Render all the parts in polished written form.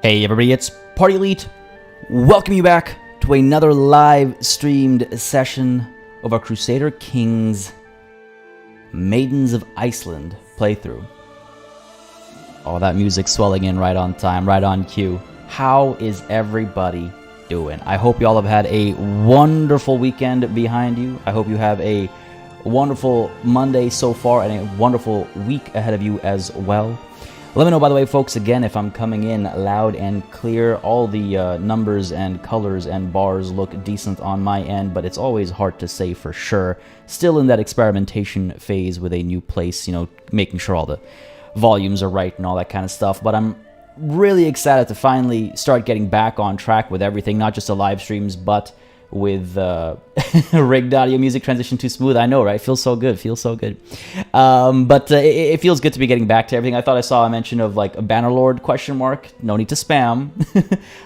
Hey everybody, it's Party Elite. Welcome you back to another live streamed session of our Crusader Kings Maidens of Iceland playthrough. Oh, that music swelling in right on time, right on cue. How is everybody doing? I hope you all have had a wonderful weekend behind you. I hope you have a wonderful Monday so far and a wonderful week ahead of you as well. Let me know, by the way, folks, again, if I'm coming in loud and clear. All the numbers and colors and bars look decent on my end, but it's always hard to say for sure. Still in that experimentation phase with a new place, making sure all the volumes are right and all that kind of stuff. But I'm really excited to finally start getting back on track with everything, not just the live streams, but with rigged audio music transition too smooth. I know, right? Feels so good. But it feels good to be getting back to everything. I thought I saw a mention of like a Bannerlord ? No need to spam.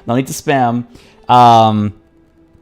No need to spam.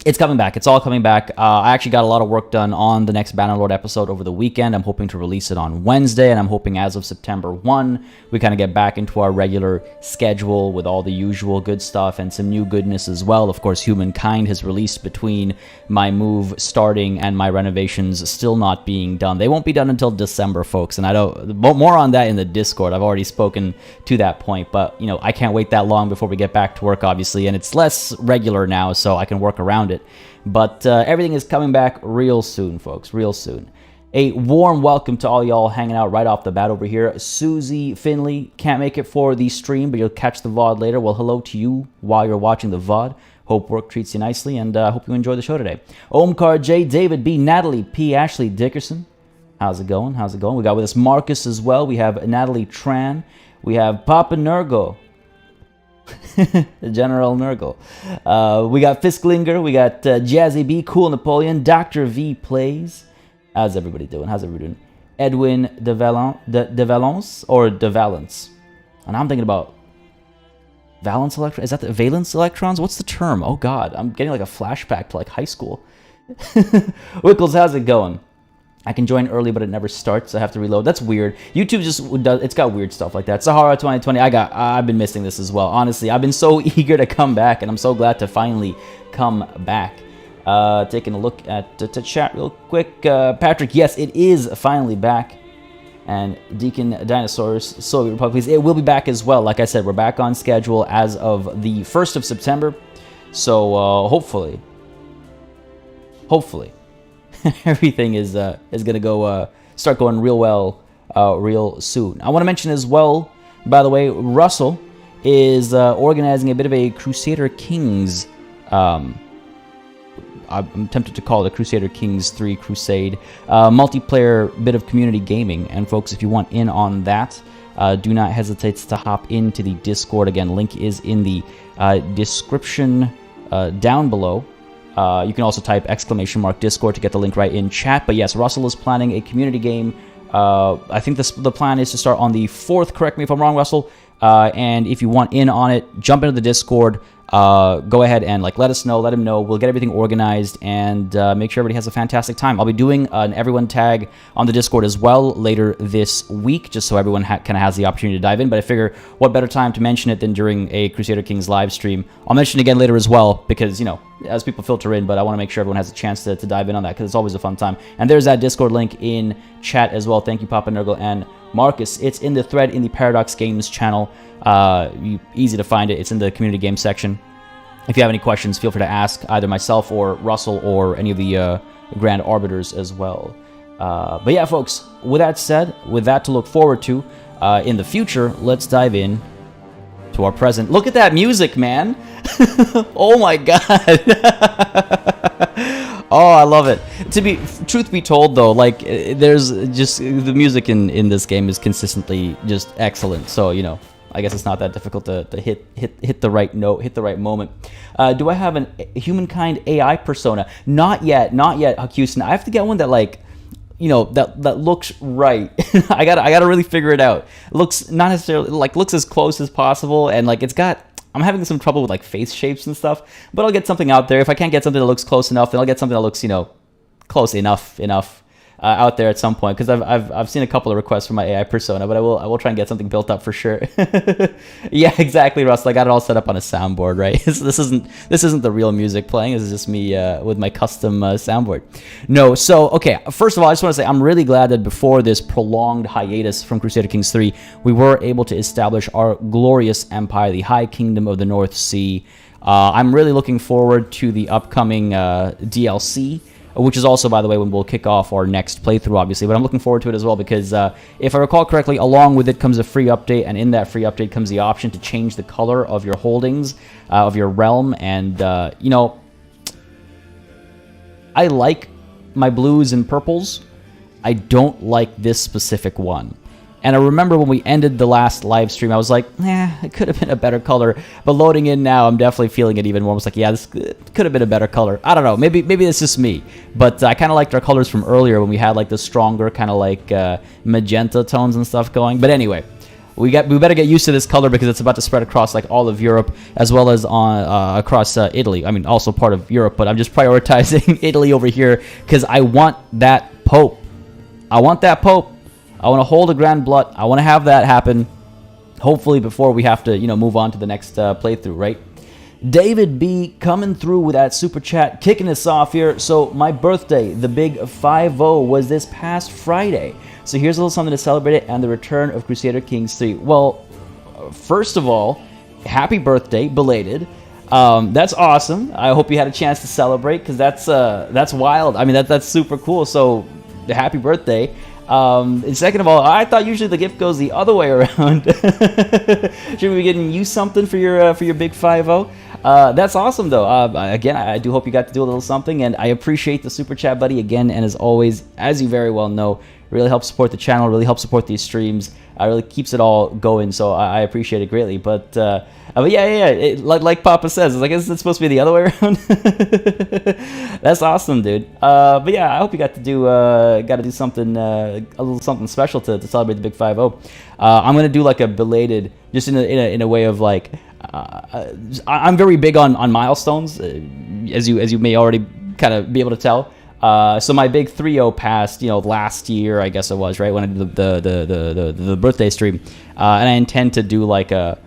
It's coming back. It's all coming back. I actually got a lot of work done on the next Bannerlord episode over the weekend. I'm hoping to release it on Wednesday, and I'm hoping as of September 1, we kind of get back into our regular schedule with all the usual good stuff and some new goodness as well. Of course, Humankind has released between my move starting and my renovations still not being done. They won't be done until December, folks, and I don't. More on that in the Discord. I've already spoken to that point, but I can't wait that long before we get back to work, obviously, and it's less regular now, so I can work around it. But everything is coming back real soon, folks, real soon. A warm welcome to all y'all hanging out right off the bat over here. Susie Finley can't make it for the stream, but you'll catch the VOD later. Well, hello to you while you're watching the VOD. Hope work treats you nicely, and hope you enjoy the show today. Omkar J, David B, Natalie P, Ashley Dickerson. How's it going? How's it going? We got with us Marcus as well. We have Natalie Tran. We have Papa Nergo. General Nurgle. We got Fisklinger, we got Jazzy B, Cool Napoleon, Dr. V Plays. How's everybody doing? Edwin De Valence or De Valence? And I'm thinking about Valence Electrons. Is that the Valence Electrons? What's the term? Oh god, I'm getting like a flashback to like high school. Wickles, how's it going? I can join early, but it never starts. I have to reload. That's weird. YouTube it's got weird stuff like that. Sahara 2020, I've been missing this as well. Honestly, I've been so eager to come back, and I'm so glad to finally come back. Taking a look at the chat real quick. Patrick, yes, it is finally back. And Deacon Dinosaurs, Soviet Republic, please. It will be back as well. Like I said, we're back on schedule as of the 1st of September. So hopefully, everything is gonna go start going real well real soon. I want to mention as well, by the way, Russell is organizing a bit of a Crusader Kings. I'm tempted to call it a Crusader Kings 3 Crusade multiplayer bit of community gaming. And folks, if you want in on that, do not hesitate to hop into the Discord. Again, link is in the description down below. You can also type !Discord to get the link right in chat. But yes, Russell is planning a community game. I think the plan is to start on the 4th. Correct me if I'm wrong, Russell. And if you want in on it, jump into the Discord. Go ahead and let us know, let him know. We'll get everything organized and make sure everybody has a fantastic time. I'll be doing an everyone tag on the Discord as well later this week, just so everyone kind of has the opportunity to dive in. But I figure what better time to mention it than during a Crusader Kings live stream. I'll mention it again later as well because, as people filter in, but I want to make sure everyone has a chance to dive in on that because it's always a fun time. And there's that Discord link in chat as well. Thank you, Papa Nurgle and Marcus. It's in the thread in the Paradox Games channel. Easy to find it. It's in the community game section. If you have any questions, feel free to ask either myself or Russell or any of the Grand Arbiters as well. But yeah, folks, with that said, with that to look forward to in the future, let's dive in to our present. Look at that music, man. Oh my god. Oh, I love it. Truth be told, though, there's just the music in this game is consistently just excellent. So I guess it's not that difficult to hit the right note, hit the right moment. Do I have a Humankind AI persona? Not yet, Houston. I have to get one that that looks right. I gotta really figure it out. It looks not necessarily looks as close as possible, and it's got. I'm having some trouble with face shapes and stuff, but I'll get something out there. If I can't get something that looks close enough, then I'll get something that looks close enough. out there at some point, because I've seen a couple of requests for my AI persona, but I will try and get something built up for sure. Yeah, exactly, Russ. I got it all set up on a soundboard, right? This isn't the real music playing. This is just me with my custom soundboard. No, so okay. First of all, I just want to say I'm really glad that before this prolonged hiatus from Crusader Kings 3, we were able to establish our glorious empire, the High Kingdom of the North Sea. I'm really looking forward to the upcoming DLC, which is also, by the way, when we'll kick off our next playthrough, obviously. But I'm looking forward to it as well because, if I recall correctly, along with it comes a free update, and in that free update comes the option to change the color of your holdings, of your realm. And, you know, I like my blues and purples. I don't like this specific one. And I remember when we ended the last live stream, I was like, it could have been a better color. But loading in now, I'm definitely feeling it even more. I was like, yeah, this could have been a better color. I don't know. Maybe it's just me. But I kind of liked our colors from earlier when we had like the stronger kind of like magenta tones and stuff going. But anyway, we better get used to this color because it's about to spread across like all of Europe as well as on across Italy. I mean, also part of Europe, but I'm just prioritizing Italy over here because I want that Pope. I want that Pope. I want to hold a Grand Blut. I want to have that happen, hopefully before we have to, you know, move on to the next playthrough, right? David B coming through with that super chat, kicking us off here. So my birthday, the big 5-0, was this past Friday. So here's a little something to celebrate it and the return of Crusader Kings 3. Well, first of all, happy birthday, belated. That's awesome. I hope you had a chance to celebrate because that's wild. I mean, that's super cool. So happy birthday. And second of all, I thought usually the gift goes the other way around. Should we be getting you something for your big 5-0? That's awesome though. Again, I do hope you got to do a little something, and I appreciate the super chat, buddy. Again, and as always, as you very well know, really helps support the channel, really helps support these streams. Really keeps it all going, so I appreciate it greatly. But yeah, like Papa says, it's like, is it supposed to be the other way around? That's awesome, dude. But yeah, I hope you got to do something, a little something special to celebrate the big 5-0. I'm gonna do like a belated, just in a way of like, I'm very big on milestones, as you may already kind of be able to tell. So my big 3-0 passed, you know, last year, I guess it was, right, when I did the birthday stream, and I intend to do like a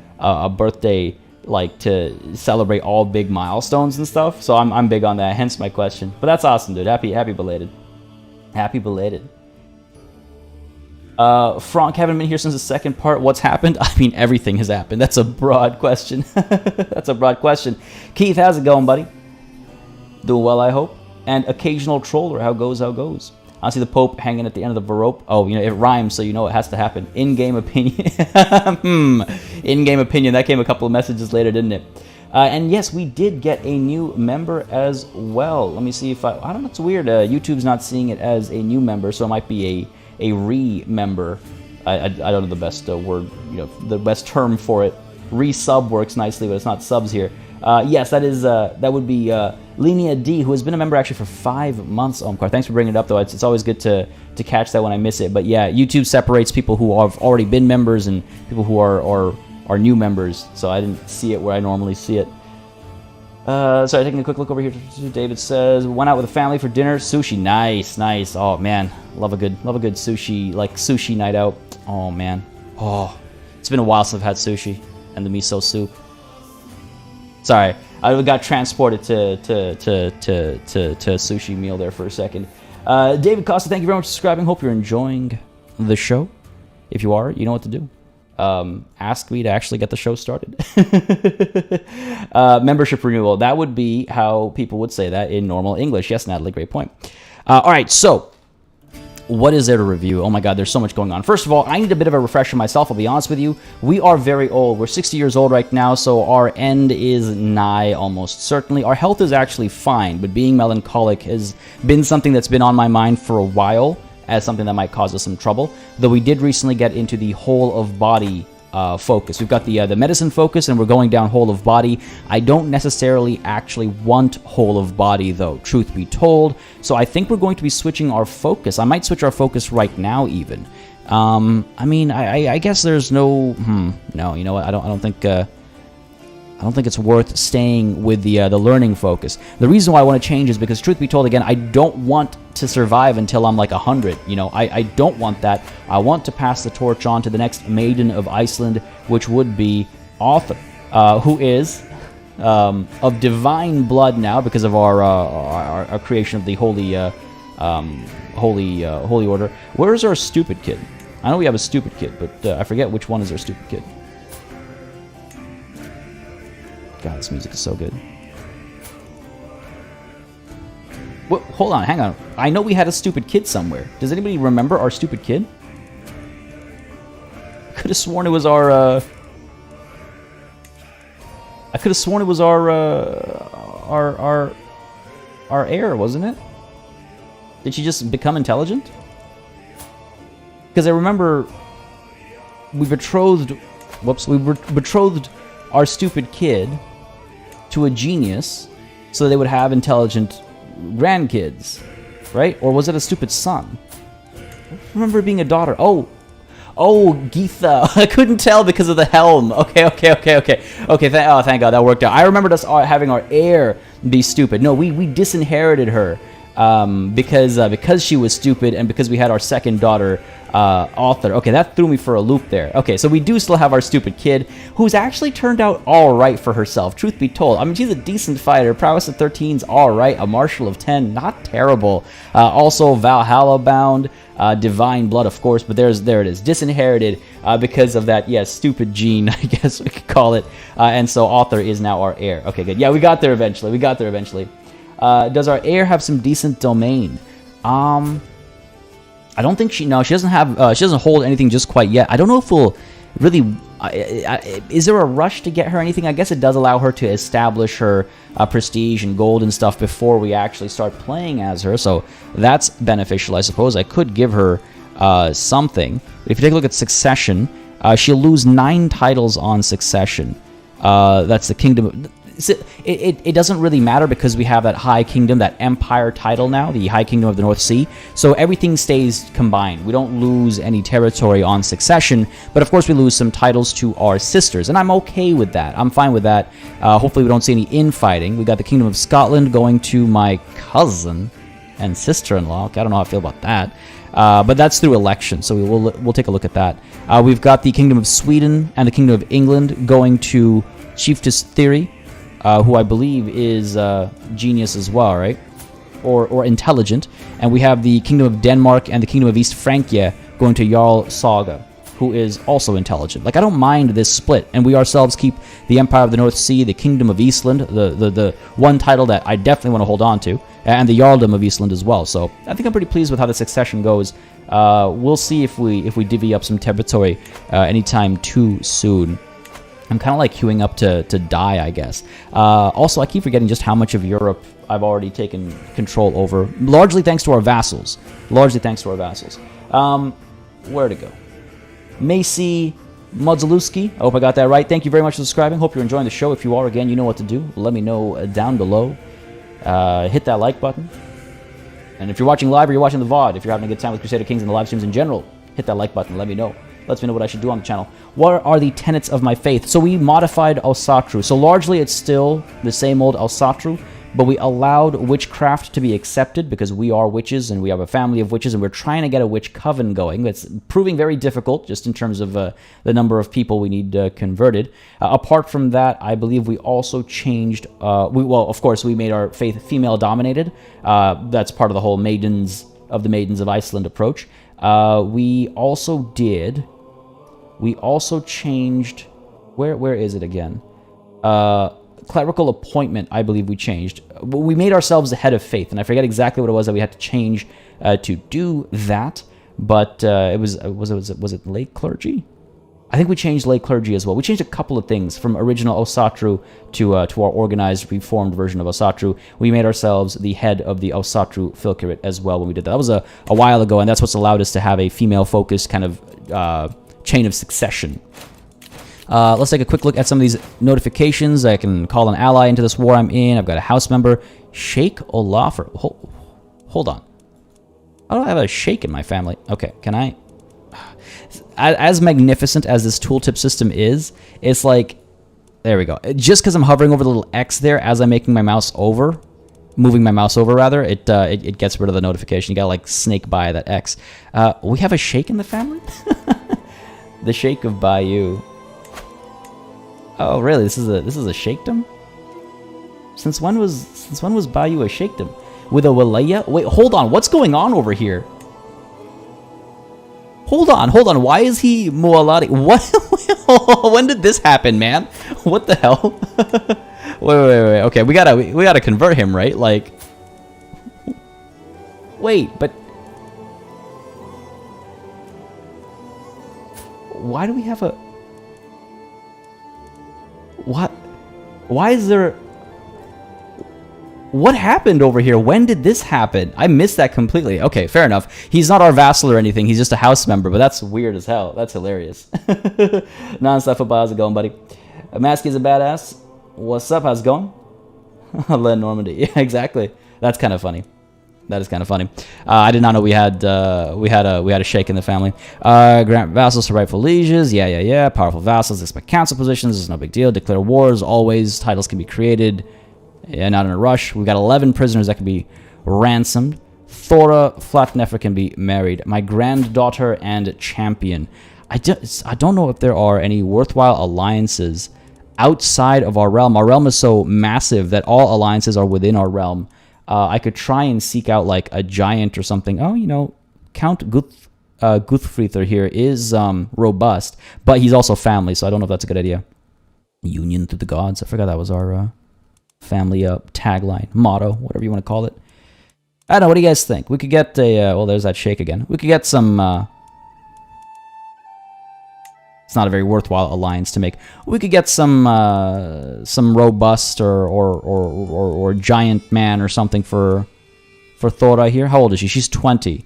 birthday, like to celebrate all big milestones and stuff. So I'm big on that. Hence my question. But that's awesome, dude. Happy belated. Happy belated. Frank, haven't been here since the second part. What's happened? I mean, everything has happened. That's a broad question. That's a broad question. Keith, how's it going, buddy? Doing well, I hope. And occasional troller, how goes? I see the Pope hanging at the end of the rope. Oh, you know, it rhymes, so you know it has to happen. In-game opinion. In-game opinion. That came a couple of messages later, didn't it? And yes, we did get a new member as well. Let me see if I don't know, it's weird. YouTube's not seeing it as a new member, so it might be a re-member. I don't know the best word, you know, the best term for it. Re-sub works nicely, but it's not subs here. Yes, that would be Linnea D, who has been a member actually for 5 months. Omkar, thanks for bringing it up, though. It's always good to catch that when I miss it. But yeah, YouTube separates people who have already been members and people who are new members. So I didn't see it where I normally see it. Sorry, taking a quick look over here. David says, went out with the family for dinner. Sushi, nice. Oh man, love a good sushi, like sushi night out. Oh man, it's been a while since I've had sushi and the miso soup. Sorry, I got transported to a sushi meal there for a second. David Costa, thank you very much for subscribing. Hope you're enjoying the show. If you are, you know what to do. Ask me to actually get the show started. Membership renewal. That would be how people would say that in normal English. Yes, Natalie, great point. All right, so what is there to review? Oh my god, there's so much going on. First of all, I need a bit of a refresher myself, I'll be honest with you. We are very old. We're 60 years old right now, so our end is nigh almost certainly. Our health is actually fine, but being melancholic has been something that's been on my mind for a while as something that might cause us some trouble. Though we did recently get into the whole of body focus. We've got the medicine focus, and we're going down whole of body. I don't necessarily actually want whole of body, though, truth be told. So I think we're going to be switching our focus. I might switch our focus right now, even. I mean, I guess there's no. No, you know what? I don't think. I don't think it's worth staying with the learning focus. The reason why I want to change is because, truth be told, again, I don't want to survive until I'm like 100. You know, I don't want that. I want to pass the torch on to the next Maiden of Iceland, which would be Audr, who is of divine blood now because of our creation of the holy order. Where is our stupid kid? I know we have a stupid kid, but I forget which one is our stupid kid. God, this music is so good. Well, hold on, hang on. I know we had a stupid kid somewhere. Does anybody remember our stupid kid? I could have sworn it was our our heir, wasn't it? Did she just become intelligent? Because I remember we betrothed our stupid kid to a genius so they would have intelligent grandkids, right? Or was it a stupid son? I remember it being a daughter. Oh, Geetha. I couldn't tell because of the helm. Okay. Thank God that worked out. I remembered us having our heir be stupid. No, we disinherited her because she was stupid and because we had our second daughter, Audr. Okay, that threw me for a loop there. Okay, so we do still have our stupid kid, who's actually turned out all right for herself, truth be told. I mean, she's a decent fighter. Prowess of 13's all right. A martial of 10, not terrible. Also, Valhalla bound. Divine blood, of course, but there it is. Disinherited because of that, stupid gene, I guess we could call it. And so Audr is now our heir. Okay, good. Yeah, we got there eventually. Does our heir have some decent domain? I don't think she doesn't have, she doesn't hold anything just quite yet. I don't know if we'll really, is there a rush to get her anything? I guess it does allow her to establish her prestige and gold and stuff before we actually start playing as her, so that's beneficial, I suppose. I could give her something. If you take a look at succession, she'll lose 9 titles on succession. That's the kingdom of... It doesn't really matter because we have that High Kingdom, that Empire title now, the High Kingdom of the North Sea. So everything stays combined. We don't lose any territory on succession, but of course we lose some titles to our sisters, and I'm okay with that. I'm fine with that. Hopefully we don't see any infighting. We got the Kingdom of Scotland going to my cousin and sister-in-law. Okay, I don't know how I feel about that. But that's through election, so we'll take a look at that. We've got the Kingdom of Sweden and the Kingdom of England going to Chiefess Theory, who I believe is genius as well, right? Or intelligent. And we have the Kingdom of Denmark and the Kingdom of East Francia going to Jarl Saga, who is also intelligent. Like, I don't mind this split. And we ourselves keep the Empire of the North Sea, the Kingdom of Iceland, the one title that I definitely want to hold on to, and the Jarldom of Iceland as well. So I think I'm pretty pleased with how the succession goes. We'll see if we divvy up some territory anytime too soon. I'm kind of like queuing up to die, I guess. Also, I keep forgetting just how much of Europe I've already taken control over, largely thanks to our vassals. Where to go? Macy Modzelewski. I hope I got that right. Thank you very much for subscribing. Hope you're enjoying the show. If you are, again, you know what to do. Let me know down below. Hit that like button. And if you're watching live or you're watching the VOD, if you're having a good time with Crusader Kings and the live streams in general, hit that like button. Let me know. Lets me know what I should do on the channel. What are the tenets of my faith? So we modified Asatru. So largely it's still the same old Asatru, but we allowed witchcraft to be accepted because we are witches and we have a family of witches and we're trying to get a witch coven going. It's proving very difficult just in terms of the number of people we need converted. Apart from that, I believe we also changed, of course, we made our faith female dominated. That's part of the whole Maidens of Iceland approach. We also changed, where is it again? Clerical appointment, I believe we changed. We made ourselves the head of faith, and I forget exactly what it was that we had to change to do that, but was it lay clergy? I think we changed lay clergy as well. We changed a couple of things from original Asatru to our organized, reformed version of Asatru. We made ourselves the head of the Asatru Filkerate as well when we did that. That was a while ago, and that's what's allowed us to have a female-focused kind of chain of succession. Let's take a quick look at some of these notifications. I can call an ally into this war I'm in. I've got a house member, Sheikh Olafur. Hold on. How do I have a Sheikh in my family? Okay, can I? As magnificent as this tooltip system is, it's like There we go. Just because I'm hovering over the little X there as I'm making my mouse over, moving my mouse over rather, it gets rid of the notification. You gotta like snake by that X. We have a sheikh in the family? The Sheikh of Bayou. Oh really? This is a sheikhdom? Since when was Bayou a sheikhdom? With a walaya? Wait, hold on. What's going on over here? Hold on. Why is he Mualadi? What? When did this happen, man? What the hell? wait. Okay, we gotta convert him, right? Like, wait, but why do we have a? What? Why is there? What happened over here? When did this happen? I missed that completely. Okay, fair enough. He's not our vassal or anything. He's just a house member, but that's weird as hell. That's hilarious. Non-stop football. How's it going, buddy? Masky's a badass. What's up? How's it going? Len Normandy. Yeah, exactly. That's kind of funny. That is kind of funny. I did not know we had a sheikh in the family. Grant vassals to rightful lieges. Yeah. Powerful vassals. Expect council positions. It's no big deal. Declare wars. Always. Titles can be created. Yeah, not in a rush. We've got 11 prisoners that can be ransomed. Thora Flatneffer can be married. My granddaughter and champion. I don't know if there are any worthwhile alliances outside of our realm. Our realm is so massive that all alliances are within our realm. I could try and seek out like a giant or something. Oh, you know, Count Guthfrithr here is robust, but he's also family, so I don't know if that's a good idea. Union through the gods. I forgot that was our family tagline, motto, whatever you want to call it. I don't know. What do you guys think? We could get a... well, there's that sheikh again. We could get some... it's not a very worthwhile alliance to make. We could get some robust or giant man or something for Thora here. How old is she? She's 20.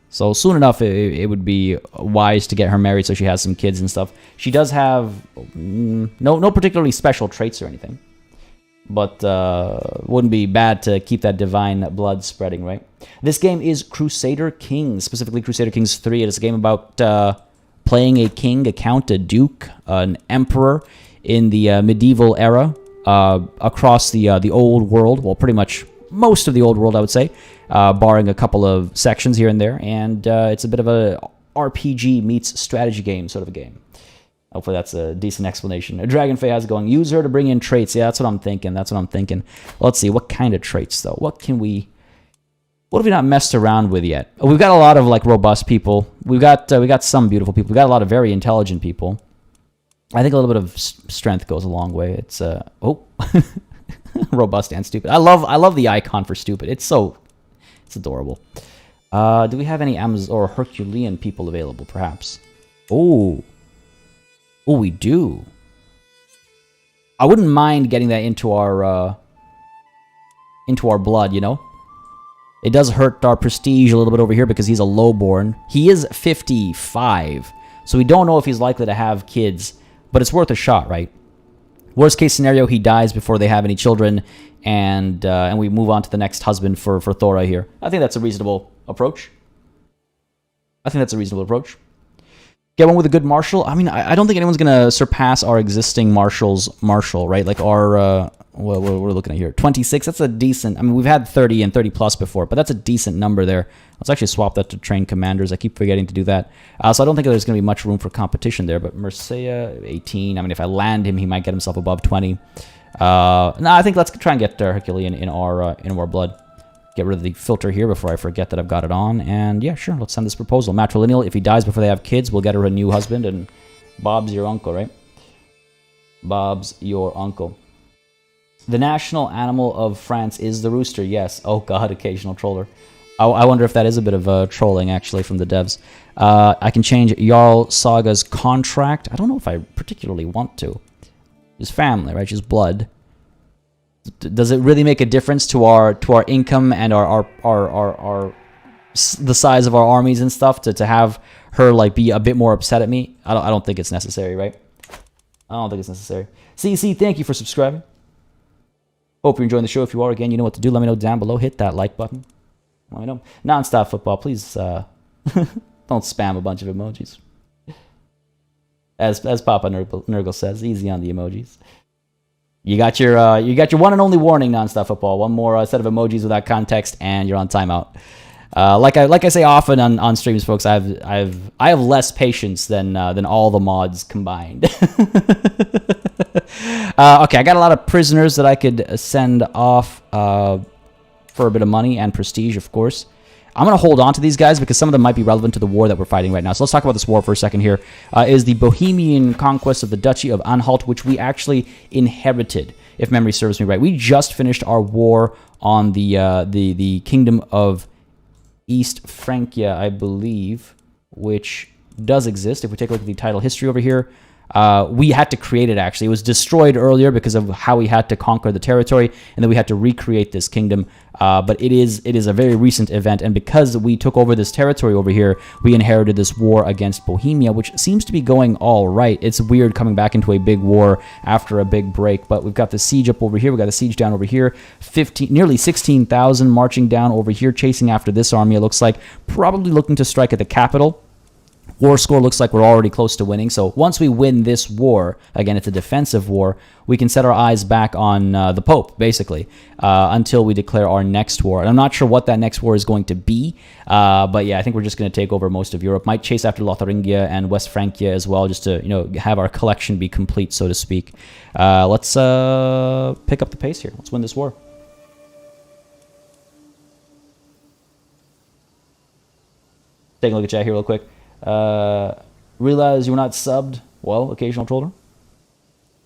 So soon enough, it would be wise to get her married so she has some kids and stuff. She does have no particularly special traits or anything. But wouldn't be bad to keep that divine blood spreading, right? This game is Crusader Kings, specifically Crusader Kings 3. It is a game about playing a king, a count, a duke, an emperor in the medieval era across the old world. Well, pretty much most of the old world, I would say, barring a couple of sections here and there. And it's a bit of a RPG meets strategy game sort of a game. Hopefully that's a decent explanation. Dragonfey, how's it going? Use her to bring in traits. Yeah, that's what I'm thinking. Let's see. What kind of traits, though? What have we not messed around with yet? We've got a lot of, like, robust people. We got some beautiful people. We got a lot of very intelligent people. I think a little bit of strength goes a long way. It's, robust and stupid. I love the icon for stupid. It's adorable. Do we have any Amazon or Herculean people available, perhaps? Oh, we do. I wouldn't mind getting that into our blood, you know? It does hurt our prestige a little bit over here because he's a lowborn. He is 55, so we don't know if he's likely to have kids, but it's worth a shot, right? Worst case scenario, he dies before they have any children, and we move on to the next husband for Thora here. I think that's a reasonable approach. Get one with a good marshal. I mean, I don't think anyone's going to surpass our existing marshal's marshal, right? Like our, what we're looking at here. 26, that's a decent... I mean, we've had 30 and 30 plus before, but that's a decent number there. Let's actually swap that to train commanders. I keep forgetting to do that. So I don't think there's going to be much room for competition there, but Mercia, 18. I mean, if I land him, he might get himself above 20. I think let's try and get Herculean in our blood. Get rid of the filter here before I forget that I've got it on. And yeah, sure, let's send this proposal. Matrilineal, if he dies before they have kids, we'll get her a new husband, and Bob's your uncle, right? Bob's your uncle. The national animal of France is the rooster, yes. Oh god, occasional troller. I wonder if that is a bit of trolling, actually, from the devs. I can change Jarl Saga's contract. I don't know if I particularly want to. She's family, right? She's blood. Does it really make a difference to our income and the size of our armies and stuff to have her like be a bit more upset at me? I don't think it's necessary, right? I don't think it's necessary. CC, thank you for subscribing. Hope you're enjoying the show. If you are, again, you know what to do. Let me know down below. Hit that like button. Let me know. Non-stop football, please don't spam a bunch of emojis. As Papa Nurgle says, easy on the emojis. You got your one and only warning, nonstop football. One more set of emojis without context, and you're on timeout. Like I say often on streams, folks, I have less patience than all the mods combined. Okay, I got a lot of prisoners that I could send off for a bit of money and prestige, of course. I'm going to hold on to these guys because some of them might be relevant to the war that we're fighting right now. So let's talk about this war for a second here. Is the Bohemian conquest of the Duchy of Anhalt, which we actually inherited, if memory serves me right. We just finished our war on the Kingdom of East Francia, I believe, which does exist. If we take a look at the title history over here, we had to create it, actually. It was destroyed earlier because of how we had to conquer the territory, and then we had to recreate this kingdom. But it is a very recent event, and because we took over this territory over here, we inherited this war against Bohemia, which seems to be going all right. It's weird coming back into a big war after a big break, but we've got the siege up over here. We've got the siege down over here. Nearly 16,000 marching down over here, chasing after this army, it looks like. Probably looking to strike at the capital. War score looks like we're already close to winning. So once we win this war, again, it's a defensive war, we can set our eyes back on the Pope, basically, until we declare our next war. And I'm not sure what that next war is going to be. But yeah, I think we're just going to take over most of Europe. Might chase after Lotharingia and West Francia as well, just to have our collection be complete, so to speak. Let's pick up the pace here. Let's win this war. Take a look at chat here real quick. Realize you were not subbed. Well, occasional troller.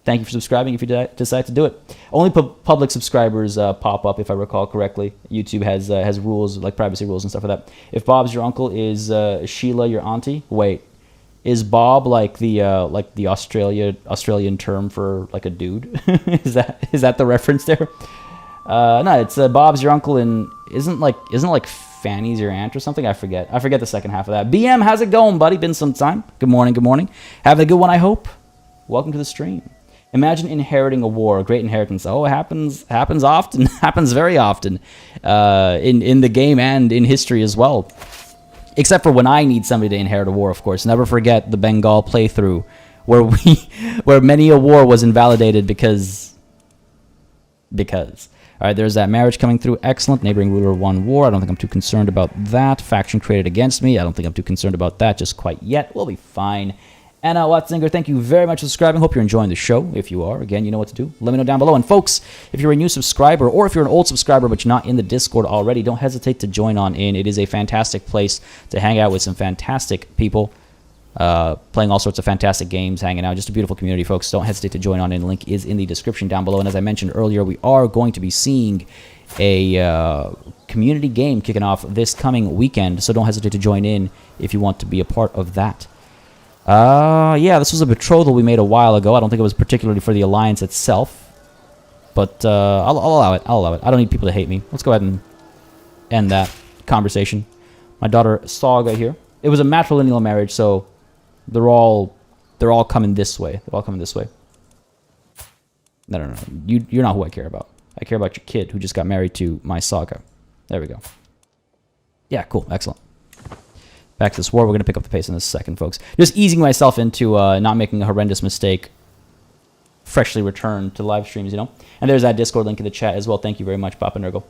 Thank you for subscribing if you decide to do it. Only public subscribers pop up, if I recall correctly. YouTube has rules, like privacy rules and stuff like that. If Bob's your uncle, is Sheila your auntie? Wait, is Bob like the Australian term for like a dude? is that the reference there? No, it's Bob's your uncle, and isn't like Fanny's your aunt or something? I forget the second half of that. BM, how's it going, buddy? Been some time. Good morning. Having a good one, I hope. Welcome to the stream. Imagine inheriting a war, a great inheritance. Oh, it happens often. Happens very often in the game and in history as well. Except for when I need somebody to inherit a war, of course. Never forget the Bengal playthrough where many a war was invalidated because. All right, there's that marriage coming through. Excellent. Neighboring ruler won war. I don't think I'm too concerned about that. Faction created against me. I don't think I'm too concerned about that just quite yet. We'll be fine. Anna Watzinger, thank you very much for subscribing. Hope you're enjoying the show. If you are, again, you know what to do. Let me know down below. And folks, if you're a new subscriber or if you're an old subscriber but you're not in the Discord already, don't hesitate to join on in. It is a fantastic place to hang out with some fantastic people. Playing all sorts of fantastic games, hanging out. Just a beautiful community, folks. Don't hesitate to join on in. Link is in the description down below. And as I mentioned earlier, we are going to be seeing a community game kicking off this coming weekend. So don't hesitate to join in if you want to be a part of that. Yeah, this was a betrothal we made a while ago. I don't think it was particularly for the alliance itself. But I'll allow it. I don't need people to hate me. Let's go ahead and end that conversation. My daughter Saga here. It was a matrilineal marriage, so they're all coming this way. They're all coming this way. No. You're not who I care about. I care about your kid who just got married to my Saga. There we go. Yeah, cool. Excellent. Back to this war. We're going to pick up the pace in a second, folks. Just easing myself into not making a horrendous mistake. Freshly returned to live streams, And there's that Discord link in the chat as well. Thank you very much, Papa Nurgle.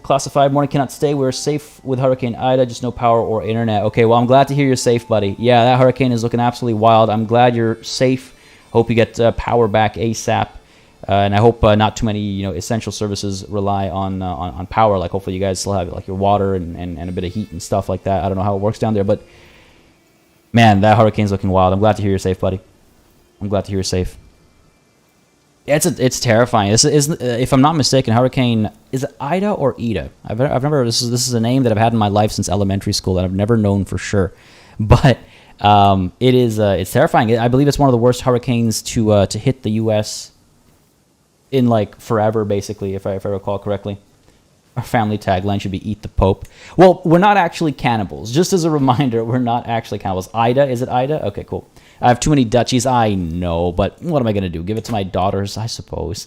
Classified morning cannot stay. We're safe with Hurricane Ida, just no power or internet. Okay, well, I'm glad to hear you're safe, buddy. Yeah, that hurricane is looking absolutely wild. I'm glad you're safe. Hope you get power back ASAP. And I hope not too many, essential services rely on power. Like, hopefully you guys still have like your water and a bit of heat and stuff like that. I don't know how it works down there, but man, that hurricane's looking wild. I'm glad to hear you're safe, buddy. I'm glad to hear you're safe. Yeah, it's terrifying. This is, if I'm not mistaken, Hurricane, is it Ida or Ida? I've never. This is a name that I've had in my life since elementary school, and I've never known for sure. But it's terrifying. I believe it's one of the worst hurricanes to hit the U.S. in like forever, basically, if I recall correctly. Our family tagline should be "Eat the Pope." Well, we're not actually cannibals. Just as a reminder, we're not actually cannibals. Ida, is it Ida? Okay, cool. I have too many duchies, I know, but what am I going to do? Give it to my daughters, I suppose.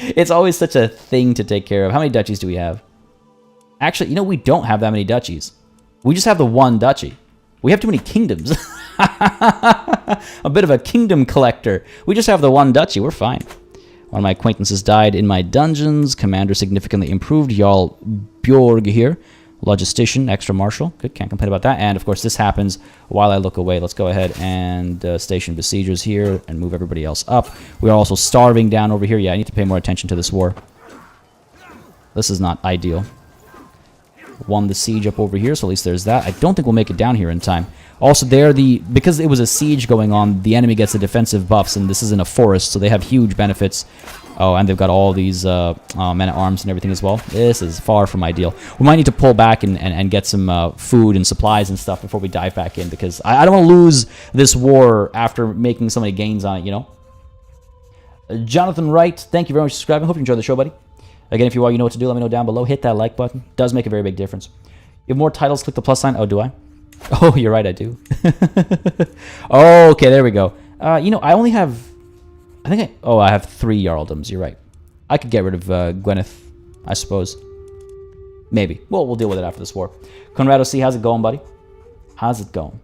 It's always such a thing to take care of. How many duchies do we have? Actually, we don't have that many duchies. We just have the one duchy. We have too many kingdoms. A bit of a kingdom collector. We just have the one duchy. We're fine. One of my acquaintances died in my dungeons. Commander significantly improved. Jarl Bjorg here. Logistician, extra marshal. Good, can't complain about that. And, of course, this happens while I look away. Let's go ahead and station besiegers here and move everybody else up. We are also starving down over here. Yeah, I need to pay more attention to this war. This is not ideal. Won the siege up over here, so at least there's that. I don't think we'll make it down here in time. Also, because it was a siege going on, the enemy gets the defensive buffs, and this is in a forest, so they have huge benefits. Oh, and they've got all these men-at-arms and everything as well. This is far from ideal. We might need to pull back and get some food and supplies and stuff before we dive back in, because I don't want to lose this war after making so many gains on it, you know? Jonathan Wright, thank you very much for subscribing. Hope you enjoyed the show, buddy. Again, if you are, you know what to do. Let me know down below. Hit that like button. It does make a very big difference. You have more titles, click the plus sign. Oh, do I? Oh, you're right, I do. Okay, there we go. You know, I only have... I have 3 Jarldoms. You're right. I could get rid of Gwyneth, I suppose. Maybe. Well, we'll deal with it after this war. Conrado C, how's it going, buddy? How's it going?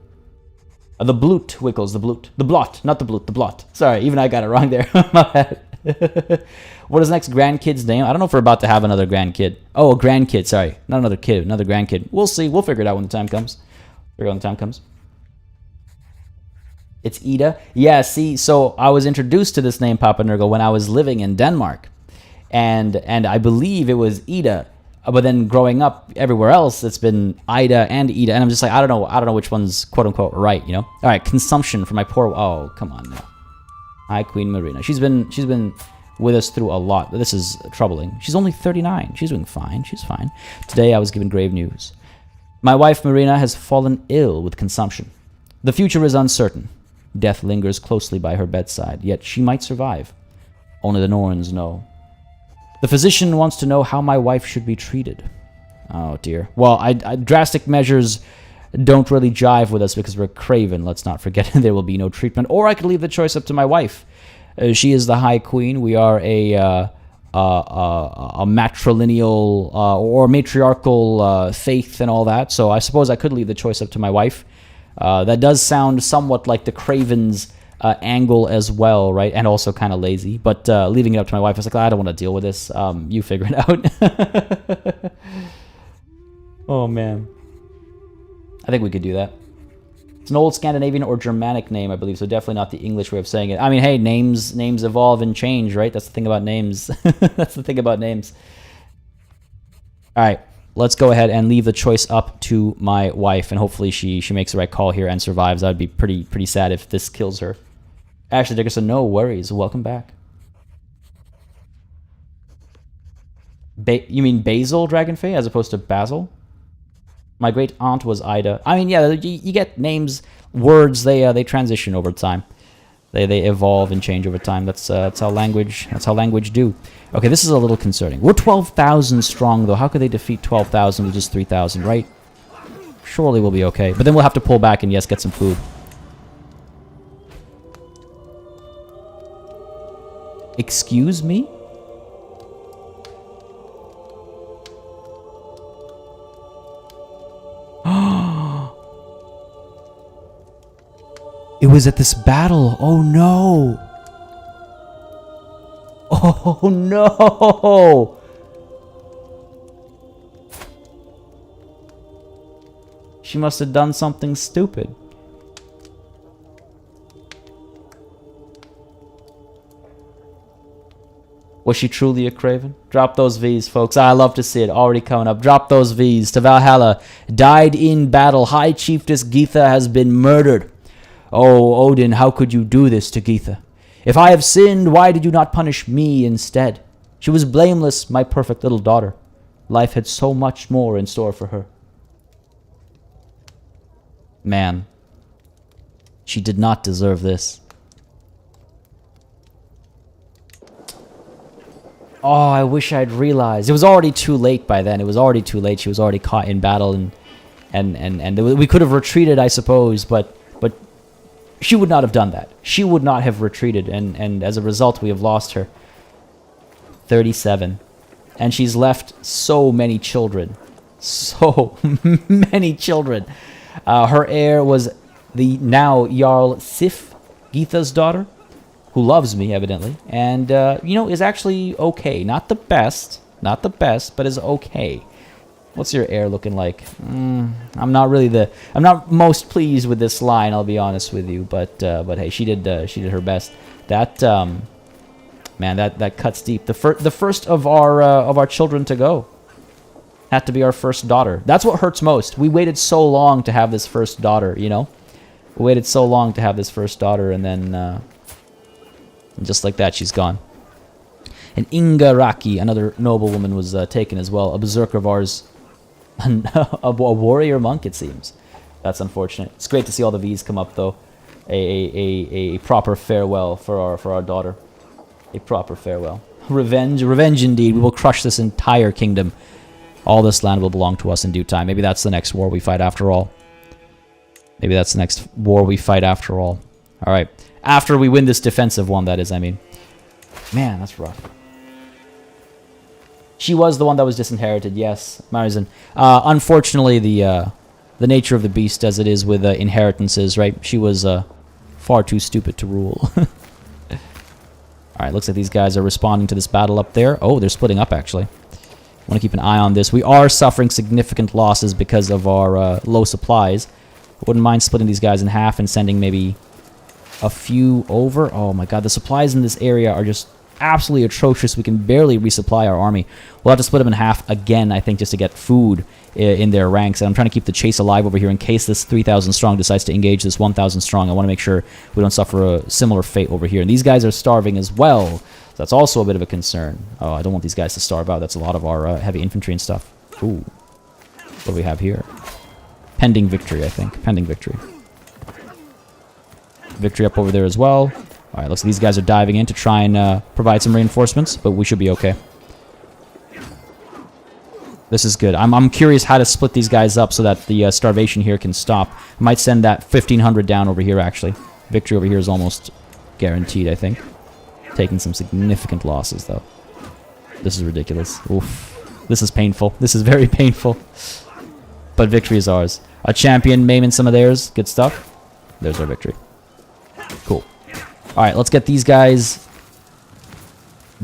The Bloot, Wickles, the Bloot. The Blot, not the Bloot, the Blot. Sorry, even I got it wrong there. My bad. What is next grandkid's name? I don't know if we're about to have another grandkid. Oh, a grandkid, sorry. Not another kid, another grandkid. We'll see. We'll figure it out when the time comes. Figure it out when the time comes. It's Ida. Yeah, see, so I was introduced to this name, Papa Nurgle, when I was living in Denmark. And I believe it was Ida. But then growing up everywhere else, it's been Ida and Ida. And I'm just like, I don't know which one's quote-unquote right, you know? All right, consumption for my poor... Oh, come on now. Hi, Queen Marina. She's been with us through a lot. This is troubling. She's only 39. She's doing fine. She's fine. Today I was given grave news. My wife Marina has fallen ill with consumption. The future is uncertain. Death lingers closely by her bedside, yet she might survive. Only the Norns know. The physician wants to know how my wife should be treated. Oh dear. Well, drastic measures don't really jive with us because we're craven. Let's not forget there will be no treatment. Or I could leave the choice up to my wife. She is the High Queen. We are a matrilineal or matriarchal faith and all that. So I suppose I could leave the choice up to my wife. That does sound somewhat like the Craven's angle as well, right? And also kind of lazy. But leaving it up to my wife, I was like, I don't want to deal with this. You figure it out. Oh, man. I think we could do that. It's an old Scandinavian or Germanic name, I believe, so definitely not the English way of saying it. I mean, hey, names evolve and change, right? That's the thing about names. That's the thing about names. All right, let's go ahead and leave the choice up to my wife, and hopefully she makes the right call here and survives. That would be pretty sad if this kills her. Ashley Dickerson, no worries. Welcome back. You mean Basil Dragonfey as opposed to Basil? My great aunt was Ida. I mean, yeah, you get names, words. They transition over time. They evolve and change over time. That's how language do. Okay, this is a little concerning. We're 12,000 strong though. How could they defeat 12,000 with just 3,000? Right? Surely we'll be okay. But then we'll have to pull back and yes, get some food. Excuse me? It was at this battle. Oh no. Oh no. She must have done something stupid. Was she truly a craven? Drop those V's, folks. I love to see it. Already coming up. Drop those V's. To Valhalla. Died in battle. High Chiefess Geetha has been murdered. Oh, Odin, how could you do this to Geetha? If I have sinned, why did you not punish me instead? She was blameless, my perfect little daughter. Life had so much more in store for her. Man. She did not deserve this. Oh, I wish I'd realized. It was already too late by then. It was already too late. She was already caught in battle, and we could have retreated, I suppose, but she would not have done that. She would not have retreated, and as a result, we have lost her. 37. And she's left so many children. So many children. Her heir was the now Jarl Sif, Geetha's daughter, who loves me, evidently, and, you know, is actually okay. Not the best, but is okay. What's your heir looking like? I'm not most pleased with this line, I'll be honest with you, but hey, she did her best. That, man, that cuts deep. The first of our children to go had to be our first daughter. That's what hurts most. We waited so long to have this first daughter, you know? We waited so long to have this first daughter, and then, just like that, she's gone. And Inga Raki, another noblewoman, was taken as well. A berserker of ours, a warrior monk, it seems. That's unfortunate. It's great to see all the V's come up, though. A proper farewell for our daughter. A proper farewell. Revenge indeed. We will crush this entire kingdom. All this land will belong to us in due time. Maybe that's the next war we fight after all. Maybe that's the next war we fight after all. All right. After we win this defensive one, that is, I mean. Man, that's rough. She was the one that was disinherited, yes, Maidens. Unfortunately, the nature of the beast, as it is with inheritances, right? She was far too stupid to rule. All right, looks like these guys are responding to this battle up there. Oh, they're splitting up, actually. I want to keep an eye on this. We are suffering significant losses because of our low supplies. I wouldn't mind splitting these guys in half and sending maybe a few over. Oh my god, the supplies in this area are just absolutely atrocious. We can barely resupply our army. We'll have to split them in half again, I think, just to get food in their ranks. And I'm trying to keep the chase alive over here in case this 3,000 strong decides to engage this 1,000 strong. I want to make sure we don't suffer a similar fate over here. And these guys are starving as well. So that's also a bit of a concern. Oh, I don't want these guys to starve out. That's a lot of our heavy infantry and stuff. Ooh. What do we have here? Pending victory, I think. Pending victory. Victory up over there as well. All right, looks like these guys are diving in to try and provide some reinforcements, but we should be okay. This is good. I'm curious how to split these guys up so that the starvation here can stop. I might send that 1,500 down over here, actually. Victory over here is almost guaranteed, I think. Taking some significant losses, though. This is ridiculous. Oof. This is painful. This is very painful. But victory is ours. A champion maiming some of theirs. Good stuff. There's our victory. Cool. Alright, let's get these guys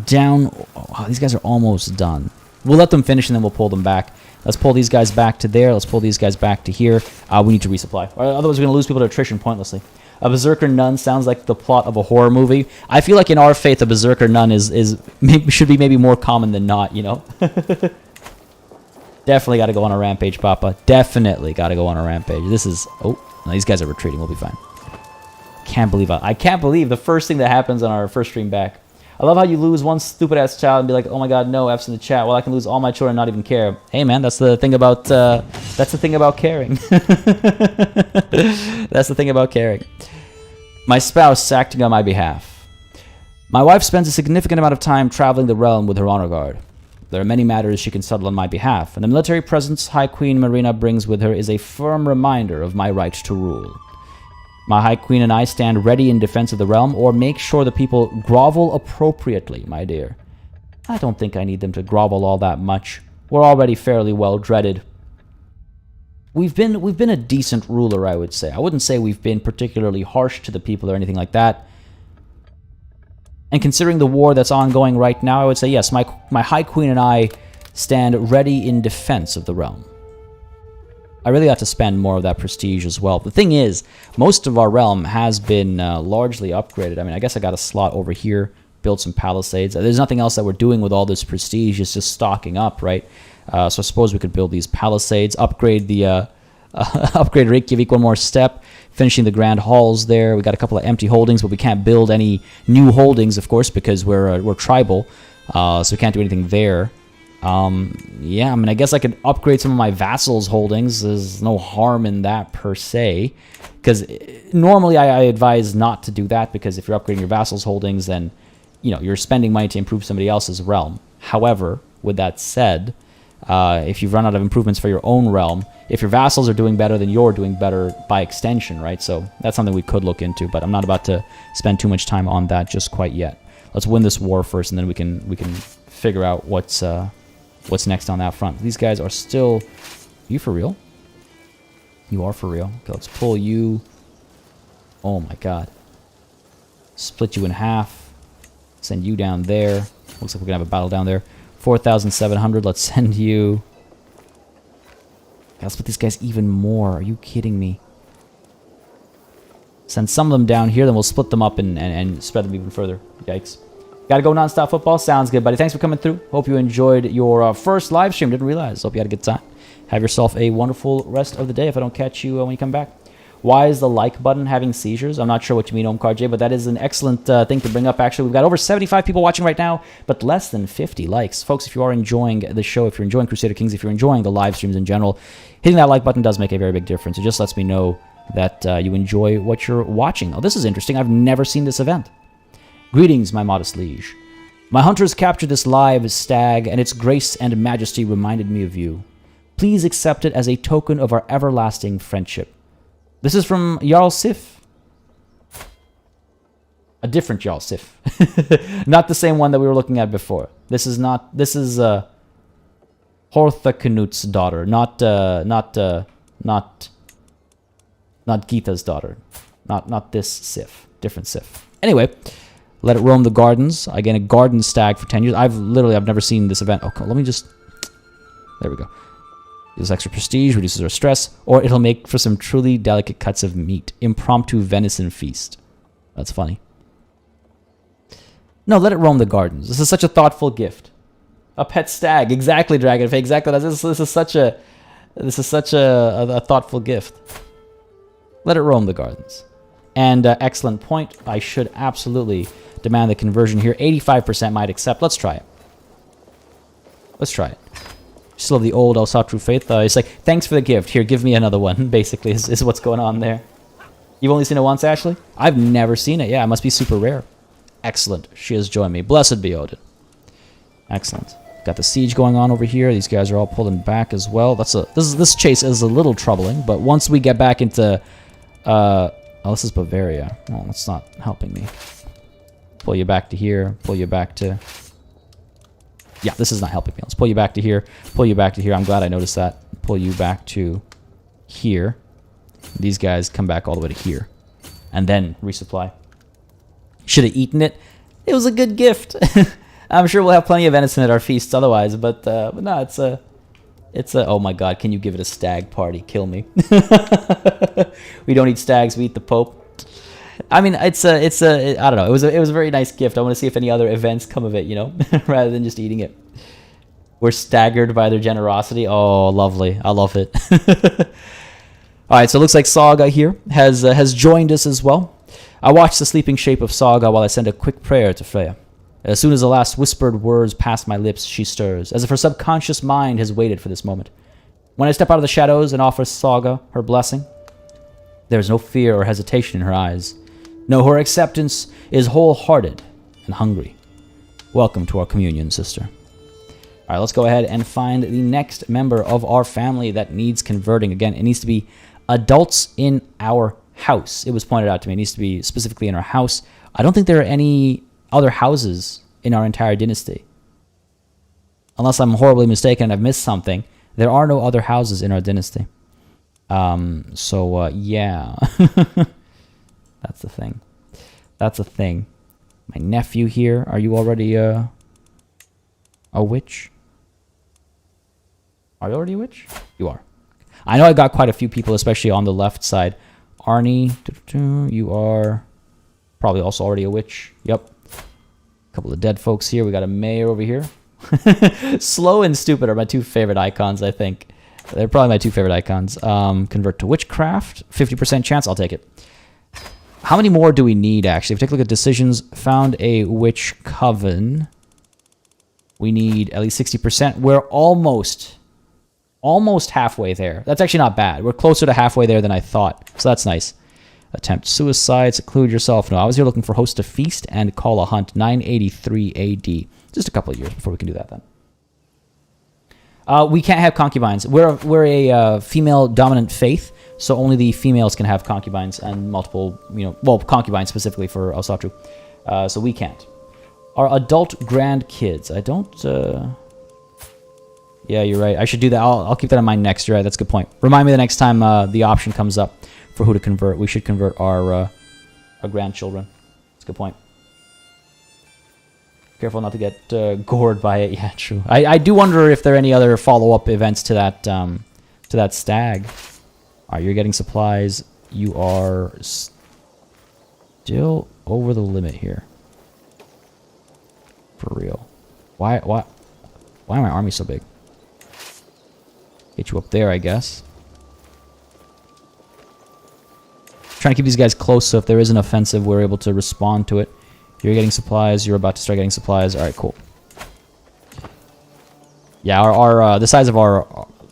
down. Oh, wow, these guys are almost done. We'll let them finish and then we'll pull them back. Let's pull these guys back to there. Let's pull these guys back to here. We need to resupply. Otherwise, we're going to lose people to attrition pointlessly. A berserker nun sounds like the plot of a horror movie. I feel like in our faith, a berserker nun should be maybe more common than not, you know? Definitely got to go on a rampage, Papa. Definitely got to go on a rampage. This is... Oh, no, these guys are retreating. We'll be fine. I can't believe the first thing that happens on our first stream back. I love how you lose one stupid-ass child and be like, oh my god, no, F's in the chat. Well, I can lose all my children and not even care. Hey, man, that's the thing about caring. That's the thing about caring. My spouse acting on my behalf. My wife spends a significant amount of time traveling the realm with her honor guard. There are many matters she can settle on my behalf, and the military presence High Queen Marina brings with her is a firm reminder of my right to rule. My High Queen and I stand ready in defense of the realm, or make sure the people grovel appropriately, my dear. I don't think I need them to grovel all that much. We're already fairly well dreaded. We've been a decent ruler, I would say. I wouldn't say we've been particularly harsh to the people or anything like that. And considering the war that's ongoing right now, I would say yes, my High Queen and I stand ready in defense of the realm. I really got to spend more of that prestige as well. The thing is, most of our realm has been largely upgraded. I mean, I guess I got a slot over here, build some palisades. There's nothing else that we're doing with all this prestige. It's just stocking up, right? So I suppose we could build these palisades, upgrade the upgrade Reykjavik one more step, finishing the grand halls there. We got a couple of empty holdings, but we can't build any new holdings, of course, because we're tribal, so we can't do anything there. Yeah, I mean, I guess I could upgrade some of my vassals' holdings. There's no harm in that per se, because normally I advise not to do that, because if you're upgrading your vassals' holdings, then you're spending money to improve somebody else's realm. However, with that said, if you've run out of improvements for your own realm, if your vassals are doing better, then you're doing better by extension, right? So that's something we could look into, but I'm not about to spend too much time on that just quite yet. Let's win this war first, and then we can figure out what's next on that front. These guys are still... Are you for real? You are for real. Okay, let's pull you Oh my god. Split you in half. Send you down there. Looks like we're gonna have a battle down there. 4,700. Let's send you. Gotta split these guys even more. Are you kidding me? Send some of them down here, then we'll split them up and spread them even further. Yikes. Gotta go non-stop football? Sounds good, buddy. Thanks for coming through. Hope you enjoyed your first live stream. Didn't realize. Hope you had a good time. Have yourself a wonderful rest of the day if I don't catch you when you come back. Why is the like button having seizures? I'm not sure what you mean, Omkar J, but that is an excellent thing to bring up, actually. We've got over 75 people watching right now, but less than 50 likes. Folks, if you are enjoying the show, if you're enjoying Crusader Kings, if you're enjoying the live streams in general, hitting that like button does make a very big difference. It just lets me know that you enjoy what you're watching. Oh, this is interesting. I've never seen this event. Greetings, my modest liege. My hunters captured this live stag, and its grace and majesty reminded me of you. Please accept it as a token of our everlasting friendship. This is from Jarl Sif. A different Jarl Sif. Not the same one that we were looking at before. This is not... This is Hortha Knut's daughter. Not Gita's daughter. Not this Sif. Different Sif. Anyway, let it roam the gardens. Again, a garden stag for 10 years. I've never seen this event. Okay, let me just... There we go. Gives extra prestige, reduces our stress, or it'll make for some truly delicate cuts of meat. Impromptu venison feast. That's funny. No, let it roam the gardens. This is such a thoughtful gift. A pet stag. Exactly, Dragonfey. Exactly. This is such a thoughtful gift. Let it roam the gardens. And excellent point. I should absolutely demand the conversion here. 85% might accept. Let's try it. Let's try it. Still have the old Asatru faith. It's like, thanks for the gift. Here, give me another one, basically, is what's going on there. You've only seen it once, Ashley? I've never seen it. Yeah, it must be super rare. Excellent. She has joined me. Blessed be Odin. Excellent. Got the siege going on over here. These guys are all pulling back as well. This chase is a little troubling, but once we get back into... oh, this is Bavaria. Oh, that's not helping me. Pull you back to here. Pull you back to... Yeah, this is not helping me. Let's pull you back to here. Pull you back to here. I'm glad I noticed that. Pull you back to here. These guys come back all the way to here. And then resupply. Should have eaten it. It was a good gift. I'm sure we'll have plenty of venison at our feasts otherwise. But no, it's a... Oh my god, can you give it a stag party? Kill me. We don't eat stags, we eat the Pope. I mean, I don't know. It was a very nice gift. I want to see if any other events come of it, you know, rather than just eating it. We're staggered by their generosity. Oh, lovely. I love it. All right, so it looks like Saga here has joined us as well. I watch the sleeping shape of Saga while I send a quick prayer to Freya. As soon as the last whispered words pass my lips, she stirs, as if her subconscious mind has waited for this moment. When I step out of the shadows and offer Saga her blessing, there is no fear or hesitation in her eyes. No, her acceptance is wholehearted and hungry. Welcome to our communion, sister. All right, let's go ahead and find the next member of our family that needs converting. Again, it needs to be adults in our house. It was pointed out to me. It needs to be specifically in our house. I don't think there are any other houses in our entire dynasty. Unless I'm horribly mistaken and I've missed something, there are no other houses in our dynasty. Yeah. That's the thing. That's a thing. My nephew here. Are you already a witch? Are you already a witch? You are. I know I got quite a few people, especially on the left side. Arnie, you are probably also already a witch. Yep. A couple of dead folks here. We got a mayor over here. Slow and stupid are my two favorite icons, I think. They're probably my two favorite icons. Convert to witchcraft. 50% chance. I'll take it. How many more do we need, actually? If we take a look at decisions, found a witch coven. We need at least 60%. We're almost halfway there. That's actually not bad. We're closer to halfway there than I thought. So that's nice. Attempt suicide. Seclude yourself. No, I was here looking for host a feast and call a hunt. 983 AD. Just a couple of years before we can do that then. We can't have concubines. We're a female-dominant faith, so only the females can have concubines and multiple, concubines specifically for Asatru. So we can't. Our adult grandkids. I don't... Yeah, you're right. I should do that. I'll keep that in mind next. You're right. That's a good point. Remind me the next time the option comes up for who to convert. We should convert our our grandchildren. That's a good point. Careful not to get gored by it. Yeah, true. I do wonder if there are any other follow-up events to that stag. Alright, you're getting supplies. You are still over the limit here. For real. Why my army so big? Get you up there, I guess. Trying to keep these guys close, so if there is an offensive, we're able to respond to it. You're getting supplies. You're about to start getting supplies. All right, cool. Yeah, the size of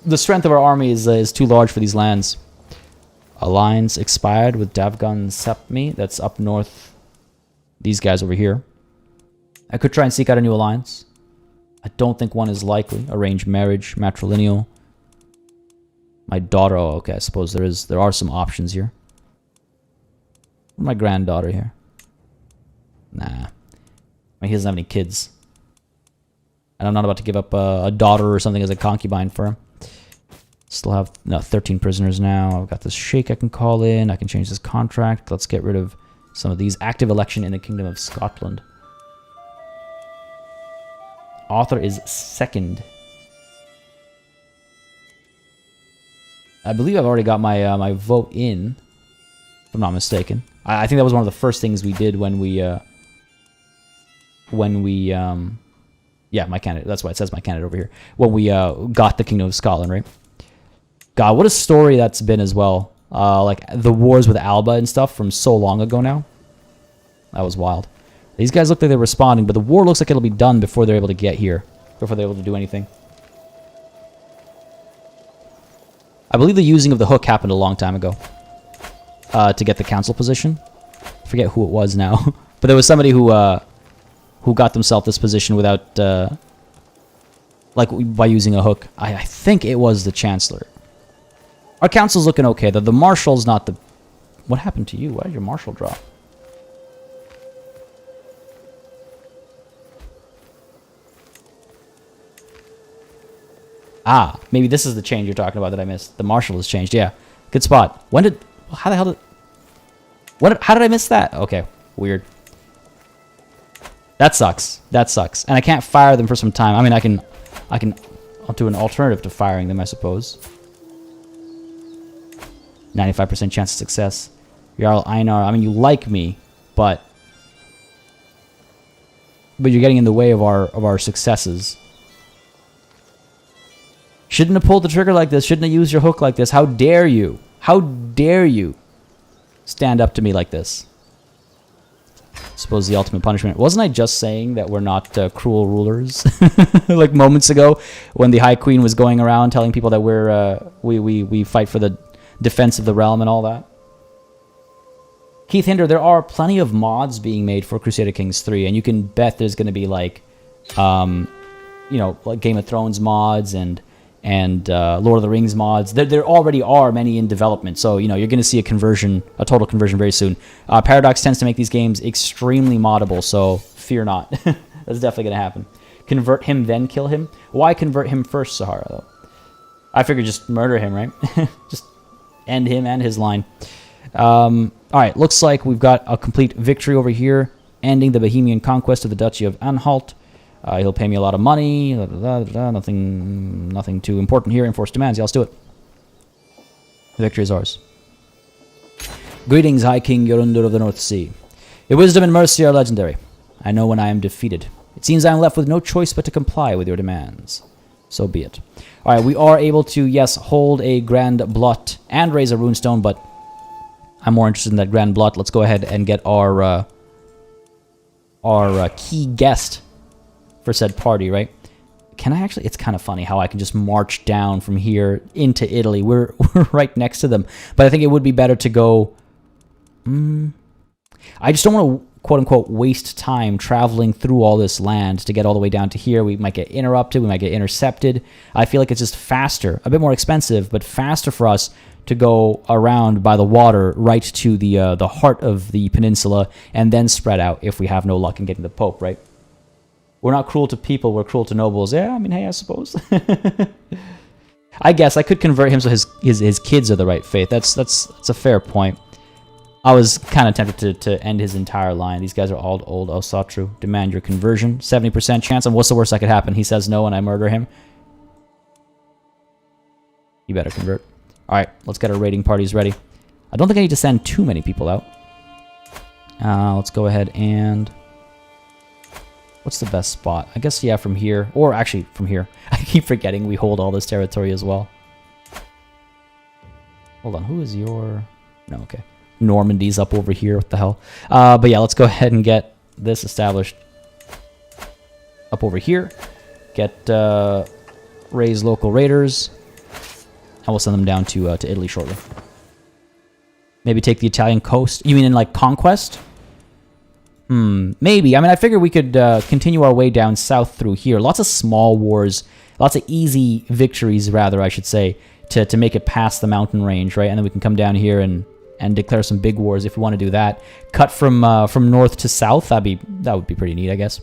the strength of our army is too large for these lands. Alliance expired with Davgan Sepmi. That's up north. These guys over here. I could try and seek out a new alliance. I don't think one is likely. Arrange marriage, matrilineal. My daughter. Oh, okay. I suppose there are some options here. My granddaughter here. Nah. I mean, he doesn't have any kids. And I'm not about to give up a daughter or something as a concubine for him. Still have 13 prisoners now. I've got this sheikh I can call in. I can change this contract. Let's get rid of some of these. Active election in the Kingdom of Scotland. Author is second. I believe I've already got my vote in, if I'm not mistaken. I think that was one of the first things we did when we yeah, my candidate. That's why it says my candidate over here. When we got the Kingdom of Scotland, right? God, what a story that's been as well. Like the wars with Alba and stuff from so long ago now. That was wild. These guys look like they're responding, but the war looks like it'll be done before they're able to get here. Before they're able to do anything. I believe the using of the hook happened a long time ago. To get the council position. I forget who it was now. But there was somebody who got themselves this position without, like, by using a hook. I think it was the Chancellor. Our council's looking okay, though. The Marshal's not the... What happened to you? Why did your Marshal drop? Ah, maybe this is the change you're talking about that I missed. The Marshal has changed, yeah. Good spot. When did... How the hell did... How did I miss that? Okay, weird. That sucks. That sucks. And I can't fire them for some time. I mean, I'll do an alternative to firing them, I suppose. 95% chance of success. Jarl Einar, I mean, you like me, but you're getting in the way of our successes. Shouldn't have pulled the trigger like this. Shouldn't have used your hook like this. How dare you? How dare you stand up to me like this? Suppose the ultimate punishment. Wasn't I just saying that we're not cruel rulers? Like moments ago when the High Queen was going around telling people that we fight for the defense of the realm and all that. Keith Hinder, there are plenty of mods being made for Crusader Kings 3, and you can bet there's going to be like, you know, like Game of Thrones mods and Lord of the Rings mods. There already are many in development, so you know you're going to see a total conversion very soon. Paradox tends to make these games extremely moddable, so fear not. That's definitely going to happen. Convert him, then kill him. Why convert him first, Sahara? Though I figure just murder him, right? Just end him and his line. All right, looks like we've got a complete victory over here, ending the Bohemian conquest of the Duchy of Anhalt. He'll pay me a lot of money. Nothing too important here. Enforce demands. Yeah, let's do it. The victory is ours. Greetings, High King Jorundur of the North Sea. Your wisdom and mercy are legendary. I know when I am defeated. It seems I am left with no choice but to comply with your demands. So be it. All right, we are able to, yes, hold a Grand Blot and raise a runestone, but I'm more interested in that Grand Blot. Let's go ahead and get our key guest for said party, right? Can I actually... It's kind of funny how I can just march down from here into Italy. We're right next to them. But I think it would be better to go... I just don't want to, quote-unquote, waste time traveling through all this land to get all the way down to here. We might get interrupted. We might get intercepted. I feel like it's just faster. A bit more expensive, but faster for us to go around by the water right to the heart of the peninsula and then spread out if we have no luck in getting the Pope, right? We're not cruel to people, we're cruel to nobles. Yeah, I mean, hey, I suppose. I guess I could convert him so his kids are the right faith. That's a fair point. I was kind of tempted to end his entire line. These guys are all old Asatru. Demand your conversion. 70% chance. And what's the worst that could happen? He says no and I murder him. You better convert. Alright, let's get our raiding parties ready. I don't think I need to send too many people out. Let's go ahead and... What's the best spot? I guess, yeah, from here. Or actually, from here. I keep forgetting we hold all this territory as well. Hold on, who is your... No, okay. Normandy's up over here. What the hell? But yeah, let's go ahead and get this established up over here. Get raise local raiders. And we'll send them down to Italy shortly. Maybe take the Italian coast. You mean in, like, conquest? Maybe. I mean, I figure we could continue our way down south through here. Lots of small wars. Lots of easy victories, rather, I should say, to make it past the mountain range, right? And then we can come down here and declare some big wars if we want to do that. Cut from north to south. That would be pretty neat, I guess.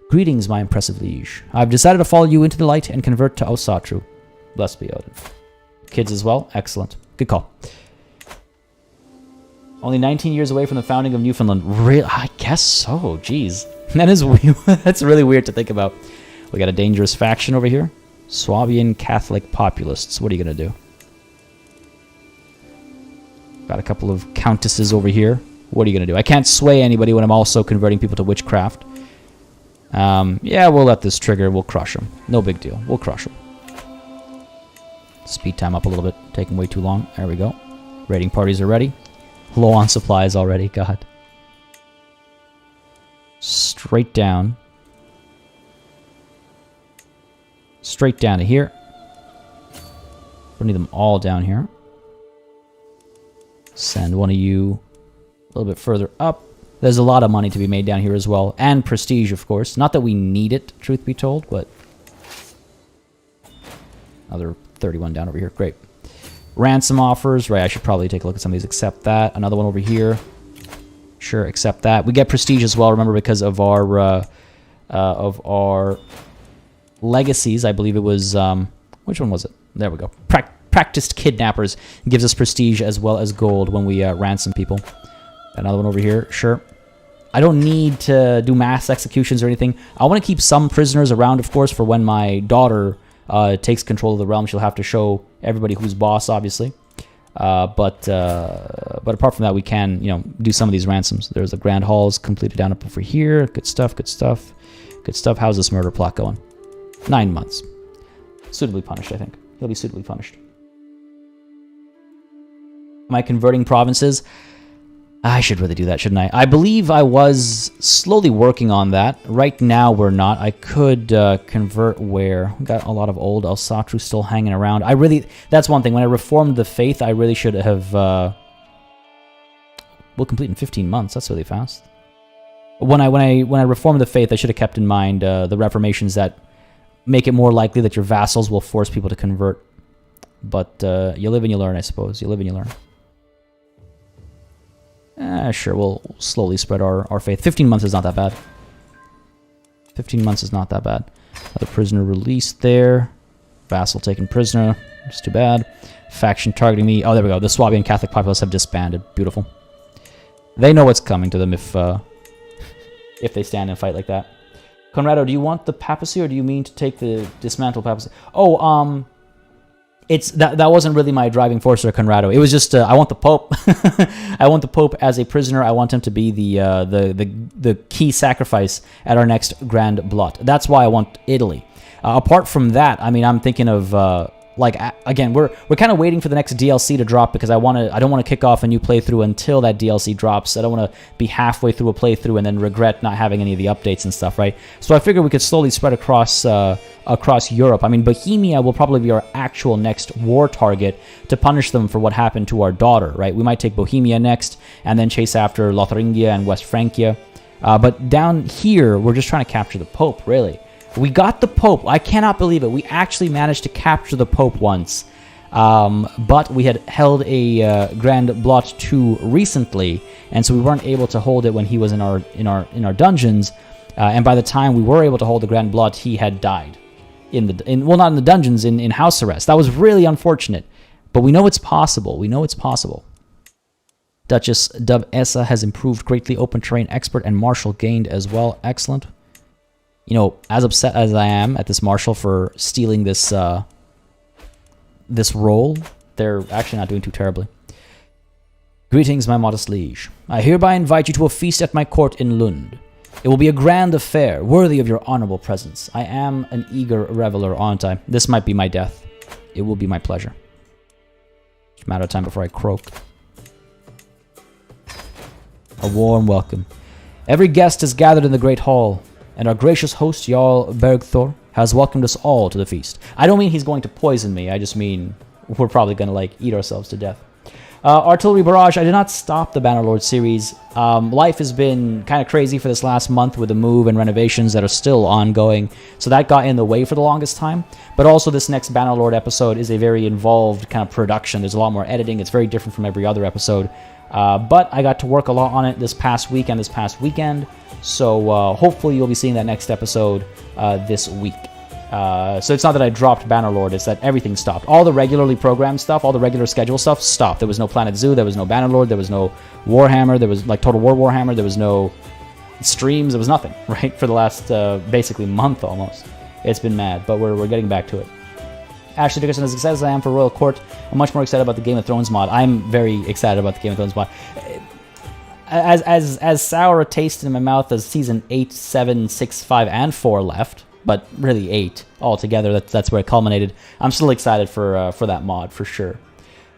Greetings, my impressive liege. I've decided to follow you into the light and convert to Asatru. Blessed be Odin. Kids as well? Excellent. Good call. Only 19 years away from the founding of Newfoundland. Really? I guess so. Jeez. That is weird. That's really weird to think about. We got a dangerous faction over here. Swabian Catholic populists. What are you going to do? Got a couple of countesses over here. What are you going to do? I can't sway anybody when I'm also converting people to witchcraft. Yeah, we'll let this trigger. We'll crush them. No big deal. We'll crush them. Speed time up a little bit. Taking way too long. There we go. Raiding parties are ready. Low on supplies already. God. Straight down. Straight down to here. Don't need them all down here. Send one of you a little bit further up. There's a lot of money to be made down here as well. And prestige, of course. Not that we need it, truth be told, but... Another 31 down over here. Great. Ransom offers. Right, I should probably take a look at some of these. Accept that. Another one over here. Sure, accept that. We get prestige as well, remember, because of our legacies. I believe it was... which one was it? There we go. Practiced kidnappers gives us prestige as well as gold when we ransom people. Another one over here. Sure. I don't need to do mass executions or anything. I want to keep some prisoners around, of course, for when my daughter takes control of the realm. She'll have to show everybody who's boss, obviously. But apart from that, we can, do some of these ransoms. There's the grand halls completed down up over here. Good stuff, good stuff. Good stuff. How's this murder plot going? 9 months. Suitably punished, I think. He'll be suitably punished. Am I converting provinces? I should really do that, shouldn't I? I believe I was slowly working on that. Right now, we're not. I could convert where? We got a lot of old Asatru still hanging around. That's one thing. When I reformed the faith, I really should have... we'll complete in 15 months. That's really fast. When I reformed the faith, I should have kept in mind the reformations that make it more likely that your vassals will force people to convert. But you live and you learn, I suppose. You live and you learn. Sure, we'll slowly spread our faith. 15 months is not that bad. 15 months is not that bad. Another prisoner released there. Vassal taken prisoner. It's too bad. Faction targeting me. Oh, there we go. The Swabian Catholic populace have disbanded. Beautiful. They know what's coming to them if they stand and fight like that. Conrado, do you want the papacy or do you mean to take the dismantled papacy? Oh, It's that wasn't really my driving force for Conrado. It was just I want the Pope. I want the Pope as a prisoner. I want him to be the key sacrifice at our next Grand Blot. That's why I want Italy. Apart from that, I mean, I'm thinking of again, we're kind of waiting for the next DLC to drop because I don't want to kick off a new playthrough until that DLC drops. I don't want to be halfway through a playthrough and then regret not having any of the updates and stuff, right? So I figured we could slowly spread across Europe. I mean, Bohemia will probably be our actual next war target to punish them for what happened to our daughter, right? We might take Bohemia next and then chase after Lotharingia and West Francia. But down here, we're just trying to capture the Pope, really. We got the Pope. I cannot believe it. We actually managed to capture the Pope once. But we had held a Grand Blot 2 recently, and so we weren't able to hold it when he was in our dungeons. And by the time we were able to hold the Grand Blot, he had died. Well, not in the dungeons, in house arrest. That was really unfortunate. But we know it's possible. We know it's possible. Duchess Dub-Essa has improved greatly. Open terrain expert and marshal gained as well. Excellent. You know, as upset as I am at this marshal for stealing this this role, they're actually not doing too terribly. Greetings, my modest liege. I hereby invite you to a feast at my court in Lund. It will be a grand affair, worthy of your honorable presence. I am an eager reveler, aren't I? This might be my death. It will be my pleasure. It's a matter of time before I croak. A warm welcome. Every guest is gathered in the great hall, and our gracious host, Jarl Bergthor, has welcomed us all to the feast. I don't mean he's going to poison me, I just mean we're probably going to, like, eat ourselves to death. Artillery Barrage, I did not stop the Bannerlord series. Life has been kind of crazy for this last month with the move and renovations that are still ongoing, so that got in the way for the longest time. But also this next Bannerlord episode is a very involved kind of production. There's a lot more editing. It's very different from every other episode. But I got to work a lot on it this past week and this past weekend, so hopefully you'll be seeing that next episode this week. So it's not that I dropped Bannerlord, it's that everything stopped. All the regularly programmed stuff, all the regular schedule stuff stopped. There was no Planet Zoo, there was no Bannerlord, there was no Warhammer, there was like Total War Warhammer, there was no streams, there was nothing, right? For the last basically month almost. It's been mad, but we're getting back to it. Ashley Dickerson, as excited as I am for Royal Court, I'm much more excited about the Game of Thrones mod. I'm very excited about the Game of Thrones mod. As sour a taste in my mouth as Season 8, 7, 6, 5, and 4 left, but really 8 altogether, that's where it culminated. I'm still excited for that mod, for sure.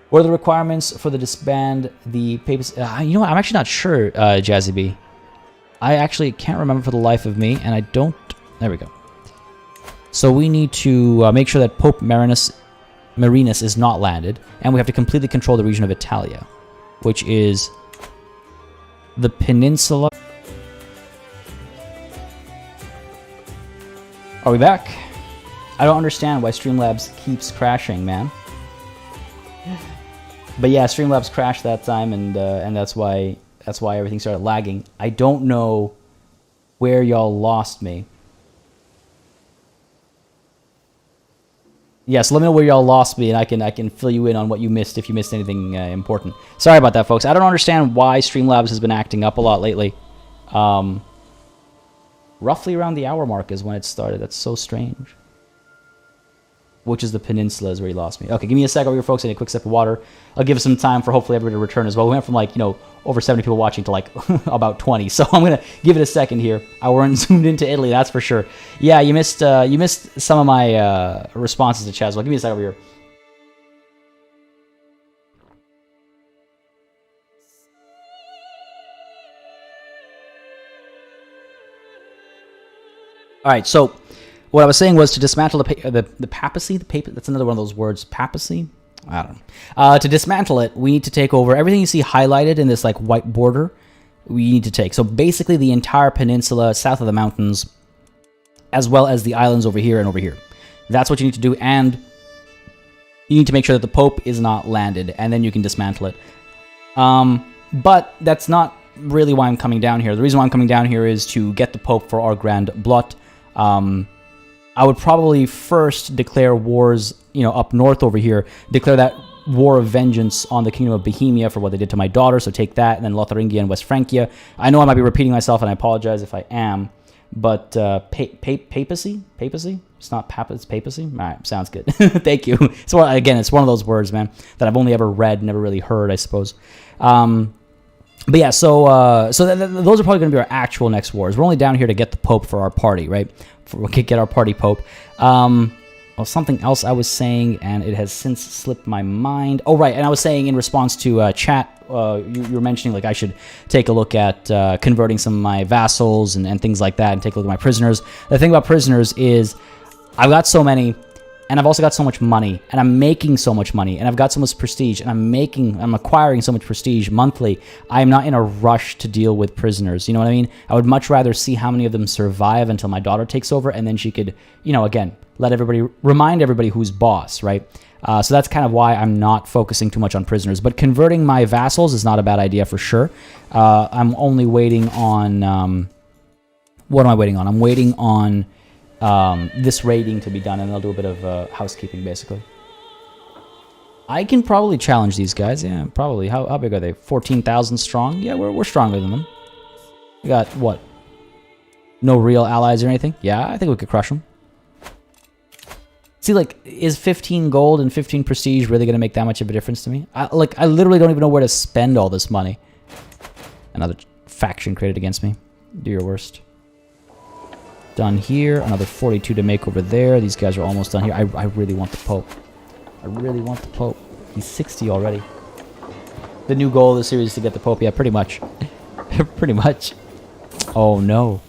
What are the requirements for the disband the papers? You know what, I'm actually not sure, Jazzy B. I actually can't remember for the life of me, and I don't... There we go. So we need to make sure that Pope Marinus is not landed, and we have to completely control the region of Italia, which is the peninsula. Are we back? I don't understand why Streamlabs keeps crashing, man. But yeah, Streamlabs crashed that time, and that's why everything started lagging. I don't know where y'all lost me. Yeah, so let me know where y'all lost me, and I can fill you in on what you missed if you missed anything important. Sorry about that, folks. I don't understand why Streamlabs has been acting up a lot lately. Roughly around the hour mark is when it started. That's so strange. Which is the peninsula is where he lost me. Okay, give me a sec over here, folks. I need a quick sip of water. I'll give it some time for hopefully everybody to return as well. We went from, like, you know, over 70 people watching to, like, about 20. So I'm going to give it a second here. I weren't zoomed into Italy, that's for sure. Yeah, you missed some of my responses to chat as well. Give me a sec over here. All right, so what I was saying was to dismantle the papacy. That's another one of those words, papacy. I don't know. To dismantle it, we need to take over everything you see highlighted in this like white border. We need to take so basically the entire peninsula south of the mountains, as well as the islands over here and over here. That's what you need to do, and you need to make sure that the Pope is not landed, and then you can dismantle it. But that's not really why I'm coming down here. The reason why I'm coming down here is to get the Pope for our Grand Blot. I would probably first declare wars, you know, up north over here. Declare that war of vengeance on the Kingdom of Bohemia for what they did to my daughter, so take that, and then Lotharingia and West Francia. I know I might be repeating myself, and I apologize if I am, but papacy? Papacy? It's not papa, it's papacy? All right, sounds good. Thank you. So again, it's one of those words, man, that I've only ever read, never really heard, I suppose. But yeah, so those are probably going to be our actual next wars. We're only down here to get the Pope for our party, right? Get our party Pope. Well, something else I was saying, and it has since slipped my mind. Oh, right, and I was saying in response to chat, you were mentioning like I should take a look at converting some of my vassals and things like that, and take a look at my prisoners. The thing about prisoners is I've got so many, and I've also got so much money, and I'm making so much money, and I've got so much prestige, and I'm acquiring so much prestige monthly. I am not in a rush to deal with prisoners. You know what I mean? I would much rather see how many of them survive until my daughter takes over, and then she could, you know, again, remind everybody who's boss, right? So that's kind of why I'm not focusing too much on prisoners. But converting my vassals is not a bad idea for sure. I'm only waiting on... what am I waiting on? I'm waiting on this raiding to be done, and I'll do a bit of housekeeping, basically. I can probably challenge these guys. Yeah, probably. How big are they? 14,000 strong? Yeah, we're stronger than them. We got, what? No real allies or anything? Yeah, I think we could crush them. See, like, is 15 gold and 15 prestige really going to make that much of a difference to me? I literally don't even know where to spend all this money. Another faction created against me. Do your worst. Done here. Another 42 to make over there. These guys are almost done here. I really want the Pope. I really want the Pope. He's 60 already. The new goal of the series is to get the Pope. Yeah, pretty much. Pretty much. Oh, no.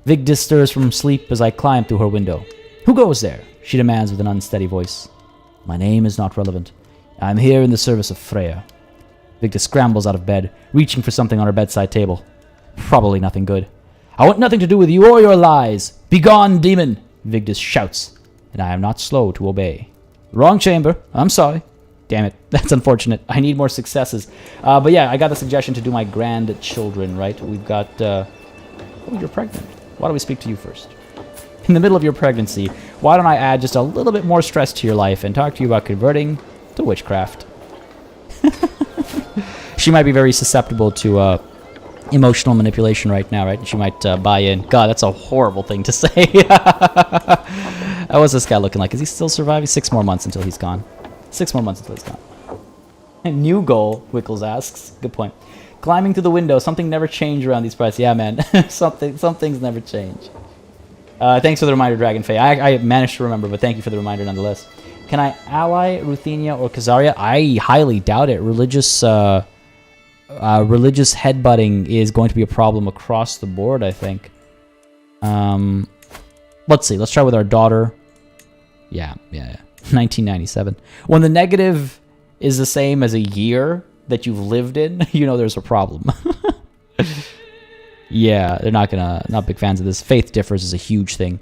Vigdis stirs from sleep as I climb through her window. Who goes there? She demands with an unsteady voice. My name is not relevant. I'm here in the service of Freya. Vigdis scrambles out of bed, reaching for something on her bedside table. Probably nothing good. I want nothing to do with you or your lies. Begone, demon! Vigdis shouts, and I am not slow to obey. Wrong chamber. I'm sorry. Damn it. That's unfortunate. I need more successes. But yeah, I got the suggestion to do my grandchildren, right? We've got... Oh, you're pregnant. Why don't we speak to you first? In the middle of your pregnancy, why don't I add just a little bit more stress to your life and talk to you about converting to witchcraft? She might be very susceptible to emotional manipulation right now, right? She might buy in. God, that's a horrible thing to say. What's this guy looking like? Is he still surviving? 6 more months until he's gone. 6 more months until he's gone. New goal, Wickles asks. Good point. Climbing through the window. Something never changed around these parts. Yeah, man. Some things never change. Thanks for the reminder, Dragonfey. I managed to remember, but thank you for the reminder nonetheless. Can I ally Ruthenia or Khazaria? I highly doubt it. Religious headbutting is going to be a problem across the board, I think. Let's see. Let's try with our daughter. Yeah. 1997. When the negative is the same as a year that you've lived in, you know there's a problem. Yeah, they're not big fans of this. Faith differs is a huge thing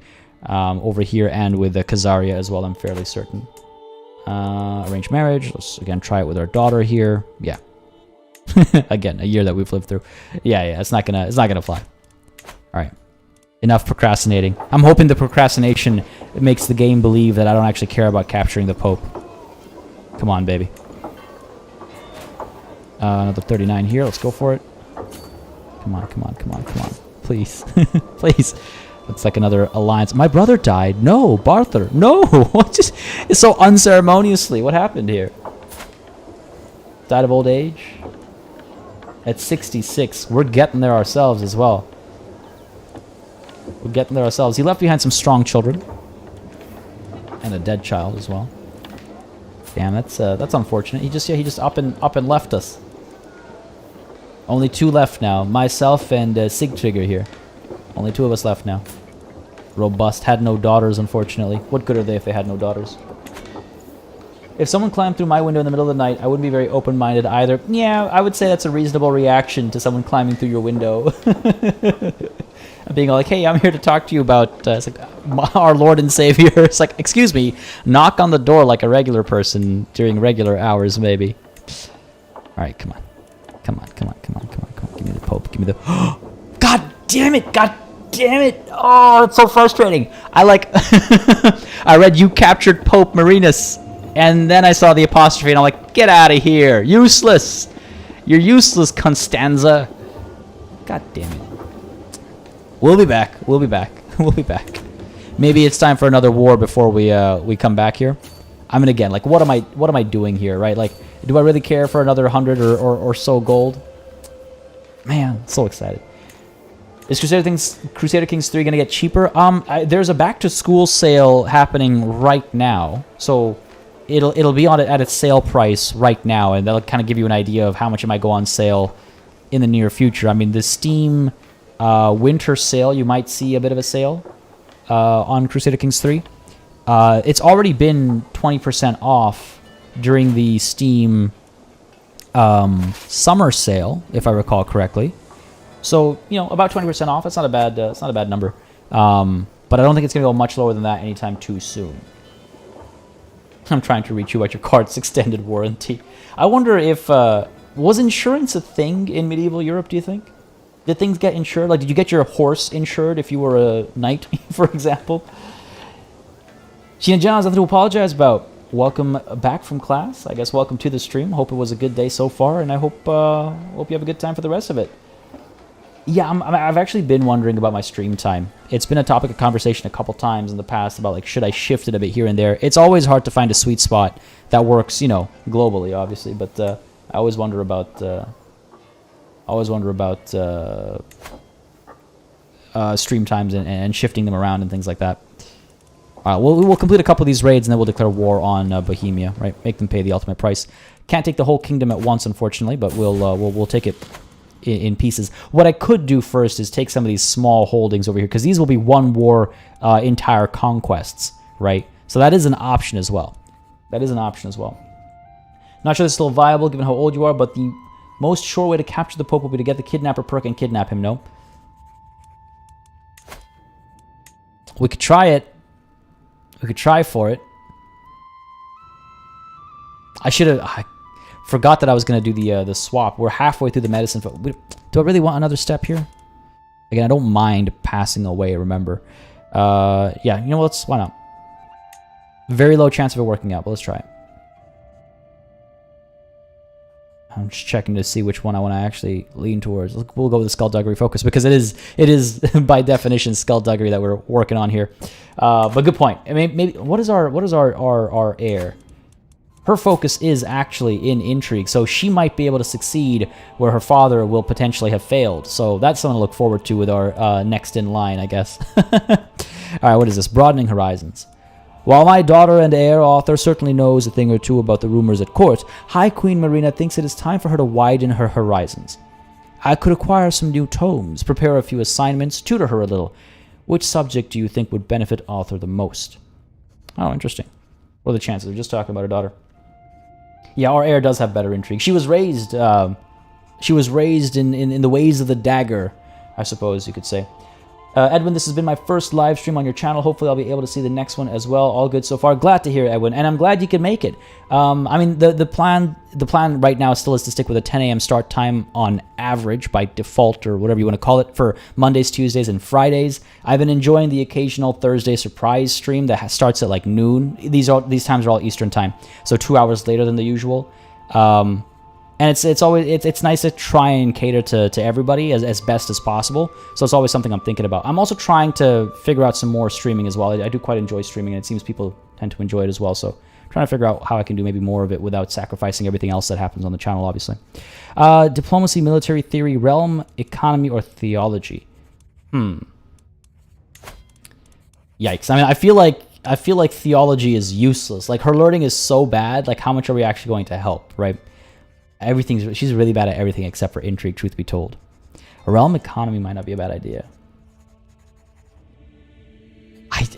over here, and with the Khazaria as well, I'm fairly certain. Arranged marriage. Let's again try it with our daughter here. Yeah. Again, a year that we've lived through. Yeah, it's not gonna fly. All right. Enough procrastinating. I'm hoping the procrastination makes the game believe that I don't actually care about capturing the Pope. Come on, baby. Another 39 here. Let's go for it. Come on. Please. Please. Looks like another alliance. My brother died. No, Barther. No. Just it's so unceremoniously. What happened here? Died of old age? At 66. We're getting there ourselves as well. We're getting there ourselves. He left behind some strong children. And a dead child as well. Damn, that's unfortunate. He just up and left us. Only 2 left now. Myself and Sigtrigger here. Only 2 of us left now. Robust. Had no daughters, unfortunately. What good are they if they had no daughters? If someone climbed through my window in the middle of the night, I wouldn't be very open-minded either. Yeah, I would say that's a reasonable reaction to someone climbing through your window. Being like, hey, I'm here to talk to you about it's like, our Lord and Savior. It's like, excuse me, knock on the door like a regular person during regular hours, maybe. All right, come on. Give me the Pope. Give me the... God damn it! Oh, it's so frustrating. I read you captured Pope Marinus, and then I saw the apostrophe, and I'm like, get out of here. Useless. You're useless, Constanza. God damn it. We'll be back. Maybe it's time for another war before we come back here. I mean, again, like, what am I doing here, right? Like, do I really care for another 100 or so gold? Man, so excited. Is Crusader Kings 3 going to get cheaper? There's a back-to-school sale happening right now, so it'll be at its sale price right now, and that'll kind of give you an idea of how much it might go on sale in the near future. I mean, the Steam winter sale, you might see a bit of a sale on Crusader Kings 3. It's already been 20% off during the Steam summer sale, if I recall correctly. So, about 20% off. It's not a bad number. But I don't think it's going to go much lower than that anytime too soon. I'm trying to reach you at your card's extended warranty. I wonder if was insurance a thing in medieval Europe, do you think? Did things get insured? Like, did you get your horse insured if you were a knight, for example? She and John has nothing to apologize about. welcome back from class. I guess welcome to the stream. Hope it was a good day so far, and I hope you have a good time for the rest of it. Yeah, I've actually been wondering about my stream time. It's been a topic of conversation a couple times in the past about, like, should I shift it a bit here and there. It's always hard to find a sweet spot that works, you know, globally, obviously. But I always wonder about stream times and shifting them around and things like that. We'll complete a couple of these raids and then we'll declare war on Bohemia, right? Make them pay the ultimate price. Can't take the whole kingdom at once, unfortunately, but we'll take it in pieces. What I could do first is take some of these small holdings over here, because these will be one war entire conquests, right? So that is an option as well. Not sure this is still viable given how old you are, but the most sure way to capture the Pope will be to get the kidnapper perk and kidnap him, no? We could try it. We could try for it. I forgot that I was going to do the swap. We're halfway through the medicine. Do I really want another step here? Again, I don't mind passing away, remember. Yeah, you know what? Why not? Very low chance of it working out, but let's try it. I'm just checking to see which one I want to actually lean towards. We'll go with the Skullduggery focus, because it is by definition Skullduggery that we're working on here. But good point. I mean, maybe what is our heir? Her focus is actually in intrigue, so she might be able to succeed where her father will potentially have failed. So that's something to look forward to with our next in line, I guess. All right, what is this? Broadening horizons. While my daughter and heir author certainly knows a thing or two about the rumors at court, High Queen Marina thinks it is time for her to widen her horizons. I could acquire some new tomes, prepare a few assignments, tutor her a little. Which subject do you think would benefit author the most? Oh, interesting. What are the chances? We're just talking about her daughter. Yeah, our heir does have better intrigue. She was raised in the ways of the dagger, I suppose you could say. Edwin, this has been my first live stream on your channel. Hopefully I'll be able to see the next one as well. All good so far. Glad to hear it, Edwin, and I'm glad you could make it. I mean, the plan right now still is to stick with a 10 a.m. start time on average by default, or whatever you want to call it, for Mondays, Tuesdays, and Fridays. I've been enjoying the occasional Thursday surprise stream that starts at like noon. These times are all Eastern time, so 2 hours later than the usual. And it's nice to try and cater to everybody as best as possible. So it's always something I'm thinking about. I'm also trying to figure out some more streaming as well. I do quite enjoy streaming, and it seems people tend to enjoy it as well. So I'm trying to figure out how I can do maybe more of it without sacrificing everything else that happens on the channel, obviously. Diplomacy, military theory, realm, economy, or theology? Yikes. I mean, I feel like theology is useless. Like, her learning is so bad. Like, how much are we actually going to help, right? She's really bad at everything except for intrigue, truth be told. A realm economy might not be a bad idea.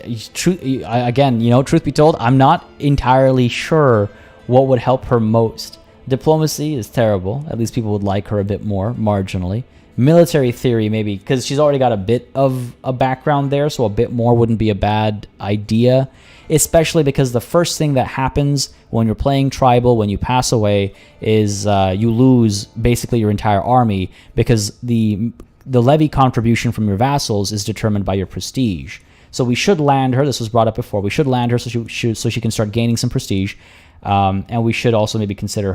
Again, you know, truth be told, I'm not entirely sure what would help her most. Diplomacy is terrible. At least people would like her a bit more, marginally. Military theory, maybe, because she's already got a bit of a background there, so a bit more wouldn't be a bad idea. Especially because the first thing that happens when you're playing tribal, when you pass away, is you lose basically your entire army, because the levy contribution from your vassals is determined by your prestige. So we should land her. This was brought up before. We should land her so she can start gaining some prestige, and we should also maybe consider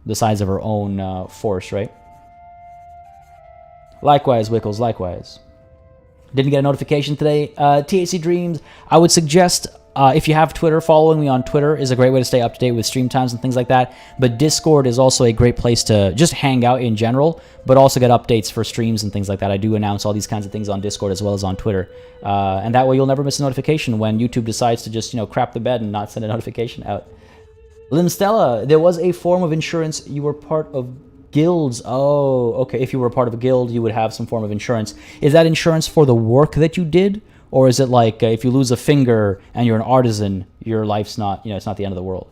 the size of her own force, right? Likewise, Wickles. Likewise. Didn't get a notification today. THC Dreams, I would suggest, if you have Twitter, following me on Twitter is a great way to stay up to date with stream times and things like that. But Discord is also a great place to just hang out in general, but also get updates for streams and things like that. I do announce all these kinds of things on Discord as well as on Twitter. And that way you'll never miss a notification when YouTube decides to just, crap the bed and not send a notification out. Limstella, there was a form of insurance. You were part of guilds. Oh, okay. If you were a part of a guild, you would have some form of insurance. Is that insurance for the work that you did? Or is it like if you lose a finger and you're an artisan, your life's not, it's not the end of the world?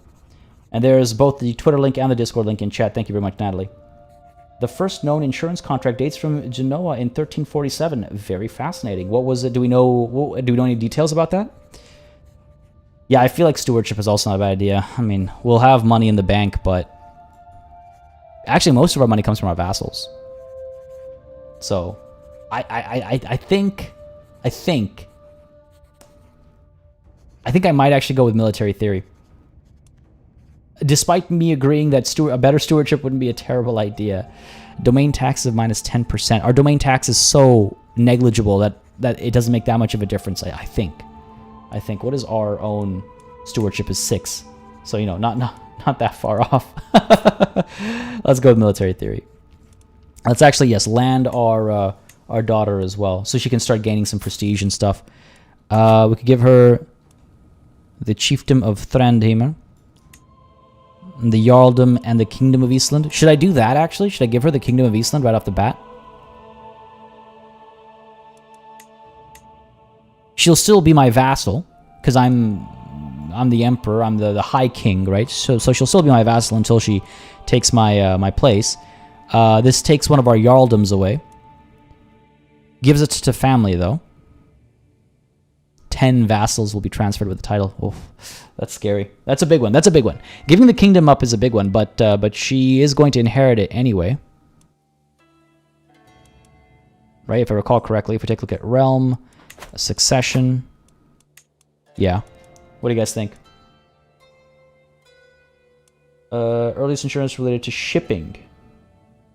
And there's both the Twitter link and the Discord link in chat. Thank you very much, Natalie. The first known insurance contract dates from Genoa in 1347. Very fascinating. What was it? Do we know any details about that? Yeah, I feel like stewardship is also not a bad idea. I mean, we'll have money in the bank, but actually, most of our money comes from our vassals. So, I I think I might actually go with military theory. Despite me agreeing that a better stewardship wouldn't be a terrible idea. Domain taxes of minus 10%. Our domain tax is so negligible that it doesn't make that much of a difference, I think. What is our own stewardship is 6. So, you know, not that far off. Let's go with military theory. Let's actually, yes, land our daughter as well. So she can start gaining some prestige and stuff. We could give her the chiefdom of Thrandheimr, the Jarldom, and the Kingdom of Iceland. Should I do that, actually? Should I give her the Kingdom of Iceland right off the bat? She'll still be my vassal, because I'm the emperor, I'm the high king, right? So she'll still be my vassal until she takes my place. This takes one of our Jarldoms away. Gives it to family, though. 10 vassals will be transferred with the title. Oh, that's scary. That's a big one. Giving the kingdom up is a big one, but she is going to inherit it anyway. Right, if I recall correctly, if we take a look at realm, succession. Yeah. What do you guys think? Earliest insurance related to shipping.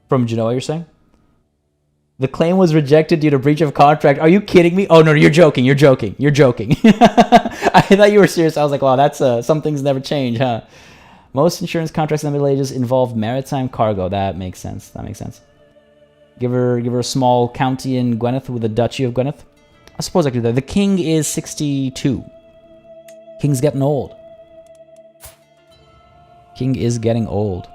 From Genoa, you're saying? The claim was rejected due to breach of contract. Are you kidding me? Oh, no, you're joking. I thought you were serious. I was like, wow, that's some things never change, huh? Most insurance contracts in the Middle Ages involve maritime cargo. That makes sense. Give her a small county in Gwynedd with the Duchy of Gwynedd. I suppose I could do that. The king is 62. King's getting old. King is getting old.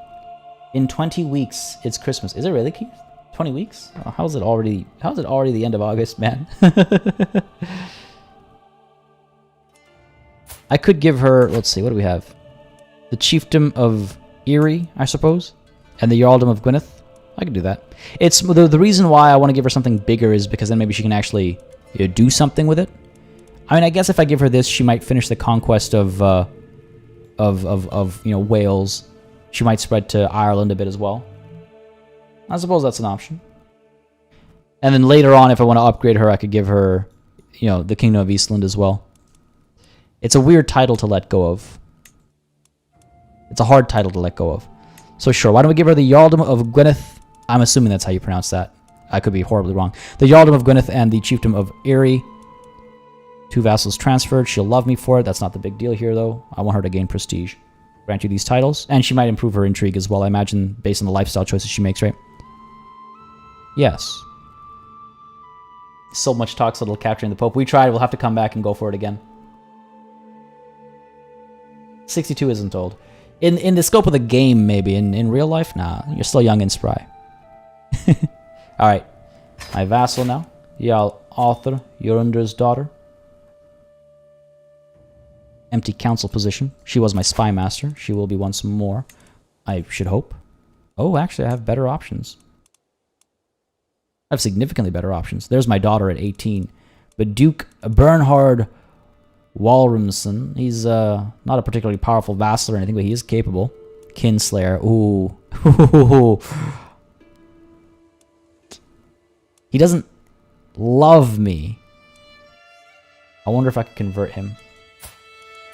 In 20 weeks, it's Christmas. Is it really, Keith? 20 weeks? Oh, how's it already the end of August, man? I could give her, let's see, what do we have? The chiefdom of Erie, I suppose, and the Jarldom of Gwynedd. I could do that. It's the reason why I want to give her something bigger is because then maybe she can actually do something with it. I mean, I guess if I give her this, she might finish the conquest of Wales. She might spread to Ireland a bit as well. I suppose that's an option. And then later on, if I want to upgrade her, I could give her, the Kingdom of Iceland as well. It's a weird title to let go of. It's a hard title to let go of. So sure, why don't we give her the Jarldom of Gwynedd? I'm assuming that's how you pronounce that. I could be horribly wrong. The Jarldom of Gwynedd and the Chiefdom of Erie. 2 vassals transferred. She'll love me for it. That's not the big deal here, though. I want her to gain prestige. Grant you these titles. And she might improve her intrigue as well, I imagine, based on the lifestyle choices she makes, right? Yes. So much talk, so little capturing the Pope. We tried. We'll have to come back and go for it again. 62 isn't old. In the scope of the game, maybe. In real life, nah. You're still young and spry. Alright. My vassal now. Jarl Audr, Jorundra's daughter. Empty council position. She was my spy master. She will be once more. I should hope. Oh, actually, I have better options. I have significantly better options. There's my daughter at 18. But Duke Bernhard Walrumson, he's not a particularly powerful vassal or anything, but he is capable. Kinslayer. Ooh. He doesn't love me. I wonder if I could convert him.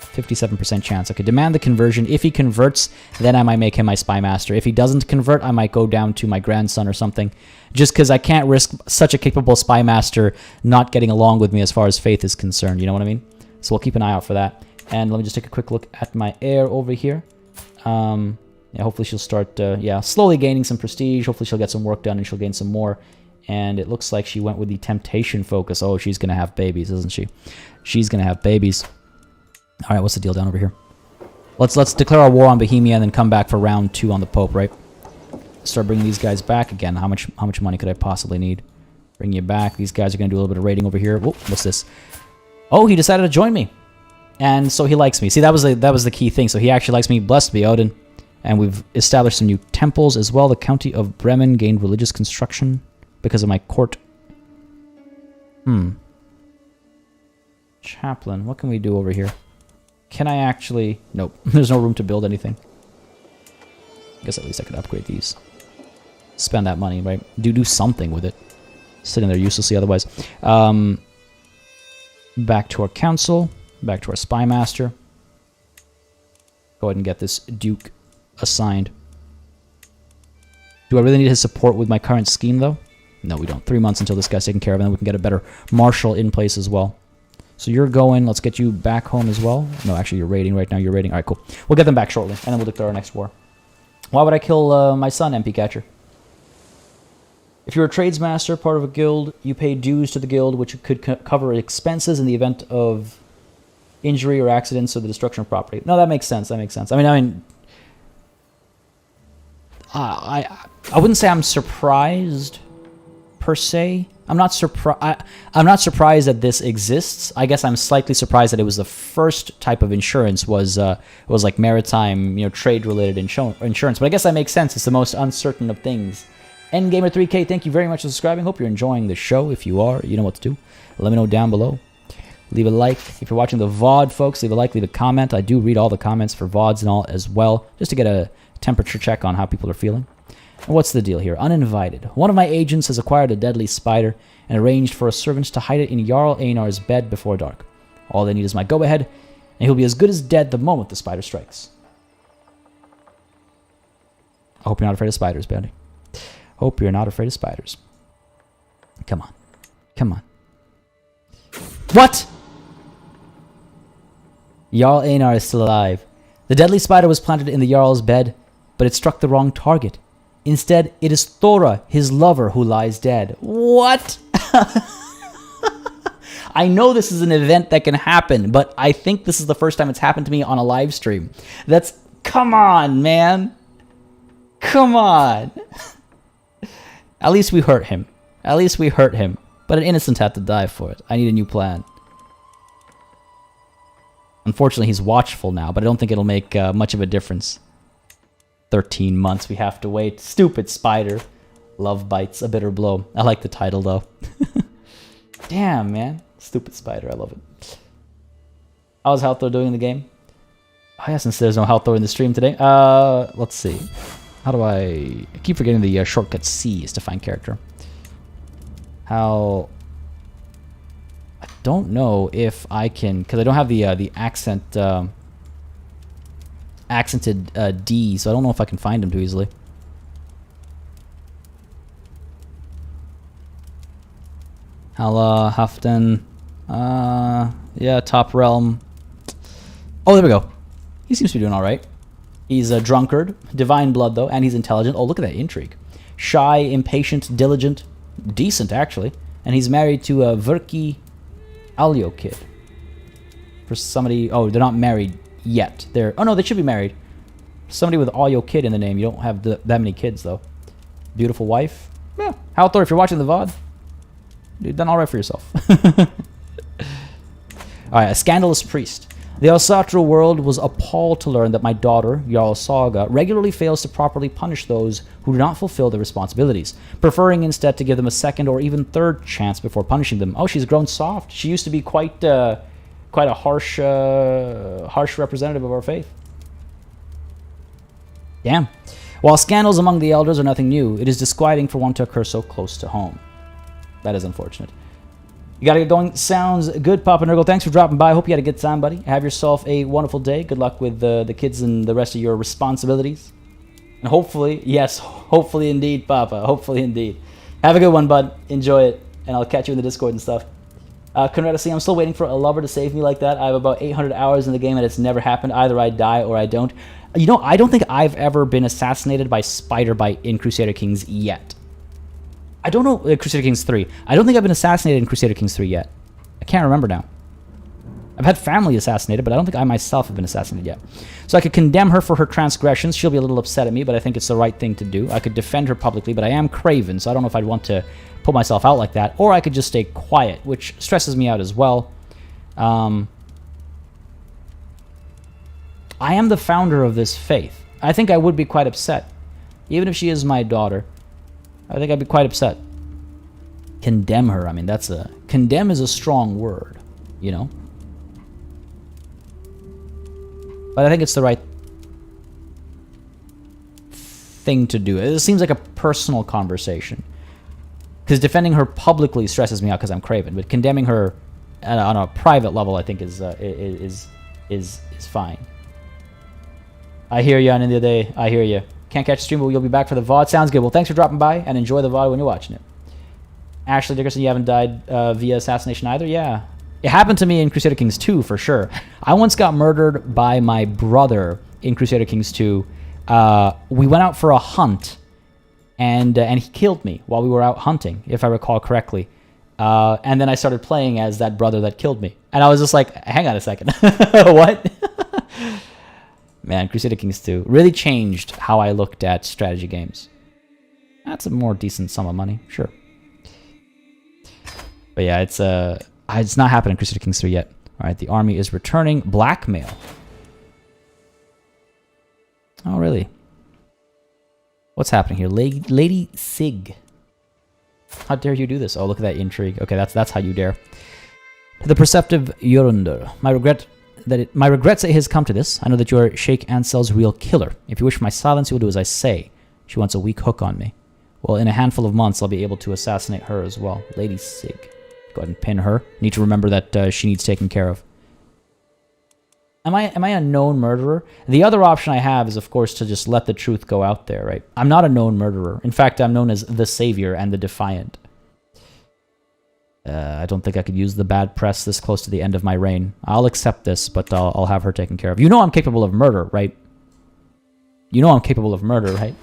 57% chance. I could demand the conversion. If he converts, then I might make him my spy master. If he doesn't convert, I might go down to my grandson or something. Just because I can't risk such a capable spy master not getting along with me as far as faith is concerned. You know what I mean? So we'll keep an eye out for that. And let me just take a quick look at my heir over here. Yeah, hopefully she'll start, slowly gaining some prestige. Hopefully she'll get some work done and she'll gain some more. And it looks like she went with the temptation focus. Oh, she's going to have babies, isn't she? She's going to have babies. All right, what's the deal down over here? Let's declare our war on Bohemia and then come back for round 2 on the Pope, right? Start bringing these guys back again. How much money could I possibly need? Bring you back. These guys are going to do a little bit of raiding over here. Whoa, what's this? Oh, he decided to join me. And so he likes me. See, that was the key thing. So he actually likes me. Blessed be Odin. And we've established some new temples as well. The county of Bremen gained religious construction because of my court. Chaplain. What can we do over here? Can I actually... Nope. There's no room to build anything. I guess at least I could upgrade these. Spend that money, right? Do something with it. Sitting there uselessly otherwise. Back to our council. Back to our spy master. Go ahead and get this Duke assigned. Do I really need his support with my current scheme, though? No, we don't. 3 months until this guy's taken care of, and then we can get a better marshal in place as well. So you're going. Let's get you back home as well. No, actually, you're raiding right now. You're raiding. All right, cool. We'll get them back shortly, and then we'll declare our next war. Why would I kill my son, MP Catcher? If you're a tradesmaster, part of a guild, you pay dues to the guild, which could cover expenses in the event of injury or accidents or the destruction of property. No, that makes sense. That makes sense. I mean, I wouldn't say I'm surprised per se. I'm not surprised that this exists. I guess I'm slightly surprised that it was the first type of insurance was like maritime, trade related insurance. But I guess that makes sense. It's the most uncertain of things. Endgamer3K, thank you very much for subscribing. Hope you're enjoying the show. If you are, you know what to do. Let me know down below. Leave a like. If you're watching the VOD, folks, leave a like, leave a comment. I do read all the comments for VODs and all as well, just to get a temperature check on how people are feeling. And what's the deal here? Uninvited. One of my agents has acquired a deadly spider and arranged for a servant to hide it in Jarl Einar's bed before dark. All they need is my go-ahead, and he'll be as good as dead the moment the spider strikes. I hope you're not afraid of spiders, Bounty. Hope you're not afraid of spiders. Come on. Come on. What? Jarl Einar is still alive. The deadly spider was planted in the Jarl's bed, but it struck the wrong target. Instead, it is Thora, his lover, who lies dead. What? I know this is an event that can happen, but I think this is the first time it's happened to me on a live stream. That's... Come on, man. Come on. At least we hurt him. At least we hurt him. But an innocent had to die for it. I need a new plan. Unfortunately, he's watchful now, but I don't think it'll make much of a difference. 13 months we have to wait. Stupid spider. Love bites a bitter blow. I like the title, though. Damn, man. Stupid spider. I love it. How's Halthor doing in the game? Oh, yeah, since there's no Halthor in the stream today. Let's see. How do I keep forgetting the shortcut C is to find character. How... I don't know if I can... Because I don't have the accent... accented D, so I don't know if I can find him too easily. Haften. Yeah, top realm. Oh, there we go. He seems to be doing alright. He's a drunkard. Divine blood, though, and he's intelligent. Oh, look at that intrigue. Shy, impatient, diligent. Decent, actually. And he's married to a Verki Alio kid. For somebody... Oh, they're not married yet. They're... Oh, no, they should be married. Somebody with Alio kid in the name. You don't have that many kids, though. Beautiful wife. Yeah. Halthor, if you're watching the VOD, you've done alright for yourself. Alright, a scandalous priest. The Asatru world was appalled to learn that my daughter, Jarl Saga, regularly fails to properly punish those who do not fulfill their responsibilities, preferring instead to give them a second or even third chance before punishing them. Oh, she's grown soft. She used to be quite a harsh representative of our faith. Damn. While scandals among the elders are nothing new, it is disquieting for one to occur so close to home. That is unfortunate. You gotta get going. Sounds good, Papa Nurgle. Thanks for dropping by. Hope you had a good time, buddy. Have yourself a wonderful day. Good luck with the kids and the rest of your responsibilities. And hopefully, yes, hopefully indeed, Papa. Hopefully indeed. Have a good one, bud. Enjoy it. And I'll catch you in the Discord and stuff. Conrad, see, I'm still waiting for a lover to save me like that. I have about 800 hours in the game and it's never happened. Either I die or I don't. You know, I don't think I've ever been assassinated by spider bite in Crusader Kings yet. I don't know, Crusader Kings 3. I don't think I've been assassinated in Crusader Kings 3 yet. I can't remember now. I've had family assassinated, but I don't think I myself have been assassinated yet. So I could condemn her for her transgressions. She'll be a little upset at me, but I think it's the right thing to do. I could defend her publicly, but I am craven, so I don't know if I'd want to put myself out like that. Or I could just stay quiet, which stresses me out as well. I am the founder of this faith. I think I would be quite upset. Even if she is my daughter, I think I'd be quite upset. Condemn her. I mean, that's a... Condemn is a strong word, you know? But I think it's the right thing to do. It seems like a personal conversation. Because defending her publicly stresses me out because I'm craven. But condemning her on a private level, I think is fine. I hear you on the other day. I hear you. Can't catch the stream, but you'll be back for the VOD. Sounds good. Well, thanks for dropping by, and enjoy the VOD when you're watching it. Ashley Dickerson, you haven't died via assassination either? Yeah. It happened to me in Crusader Kings 2, for sure. I once got murdered by my brother in Crusader Kings 2. We went out for a hunt, and he killed me while we were out hunting, if I recall correctly. And then I started playing as that brother that killed me. And I was just like, hang on a second. What? Man, Crusader Kings 2 really changed how I looked at strategy games. That's a more decent sum of money, sure. But yeah, it's not happening in Crusader Kings 3 yet. All right, the army is returning. Blackmail. Oh, really? What's happening here? Lady Sig. How dare you do this? Oh, look at that intrigue. Okay, that's how you dare. The perceptive Jorundur. My regrets that it has come to this. I know that you are Sheikh Ansel's real killer. If you wish for my silence, you will do as I say. She wants a weak hook on me. Well, in a handful of months, I'll be able to assassinate her as well. Lady Sig. Go ahead and pin her. Need to remember that she needs taken care of. Am I a known murderer? The other option I have is, of course, to just let the truth go out there, right? I'm not a known murderer. In fact, I'm known as the Savior and the Defiant. I don't think I could use the bad press this close to the end of my reign. I'll accept this, but I'll have her taken care of. You know I'm capable of murder, right? You know I'm capable of murder, right?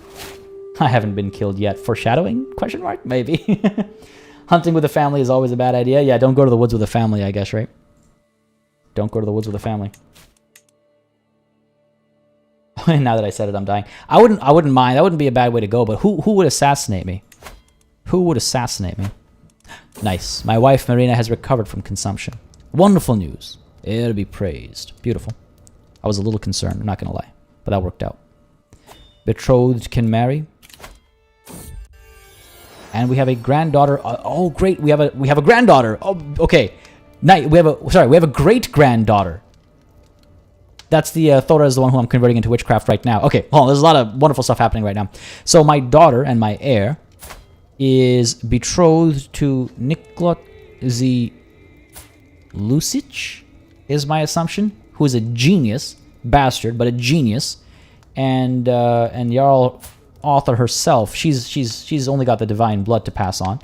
I haven't been killed yet. Foreshadowing? Question mark? Maybe. Hunting with a family is always a bad idea. Yeah, don't go to the woods with a family, I guess, right? Don't go to the woods with a family. Now that I said it, I'm dying. I wouldn't mind. That wouldn't be a bad way to go, but who would assassinate me? Who would assassinate me? Nice. My wife, Marina, has recovered from consumption. Wonderful news. It'll be praised. Beautiful. I was a little concerned, I'm not going to lie. But that worked out. Betrothed can marry. And we have a granddaughter. Oh, great. We have a granddaughter. Oh, okay. Nice. We have a great-granddaughter. That's the Thora is the one who I'm converting into witchcraft right now. Okay, hold on. There's a lot of wonderful stuff happening right now. So my daughter and my heir is betrothed to Niklot Lucic, is my assumption, who is a genius, bastard, but a genius, and Jarl Author herself, she's only got the divine blood to pass on,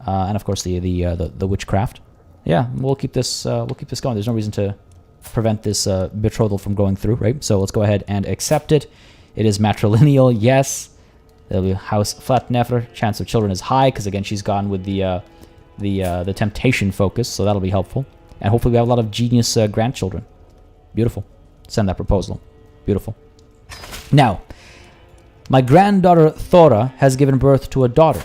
and of course the witchcraft. Yeah, we'll keep this going. There's no reason to prevent this betrothal from going through, right? So let's go ahead and accept it. It is matrilineal, yes. There'll be House Flatnefer. Chance of children is high because again she's gone with the temptation focus, so that'll be helpful. And hopefully we have a lot of genius grandchildren. Beautiful. Send that proposal. Beautiful. Now, my granddaughter Thora has given birth to a daughter.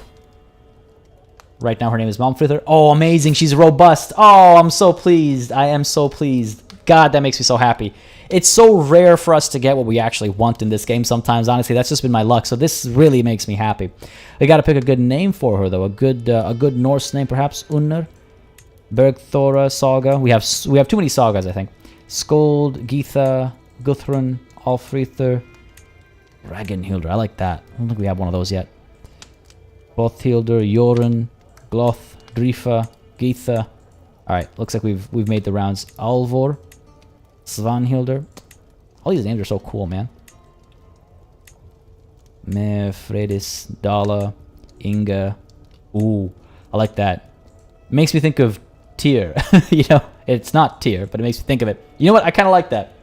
Right now her name is Malmfrither. Oh, amazing. She's robust. Oh, I'm so pleased. I am so pleased. God, that makes me so happy. It's so rare for us to get what we actually want in this game sometimes. Honestly, that's just been my luck. So this really makes me happy. We got to pick a good name for her, though. A good Norse name, perhaps. Unnr, Bergthora, Saga. We have too many sagas, I think. Skold, Geetha, Guthrun, Alfrithur, Ragnhildur. I like that. I don't think we have one of those yet. Bothhildur, Jorun, Gloth, Drifa, Geetha. All right, looks like we've made the rounds. Alvor, Svanhildur. All these names are so cool, man. Mefredis, Dala, Inga. Ooh, I like that. Makes me think of Tyr. You know, it's not Tyr, but it makes me think of it. You know what? I kind of like that.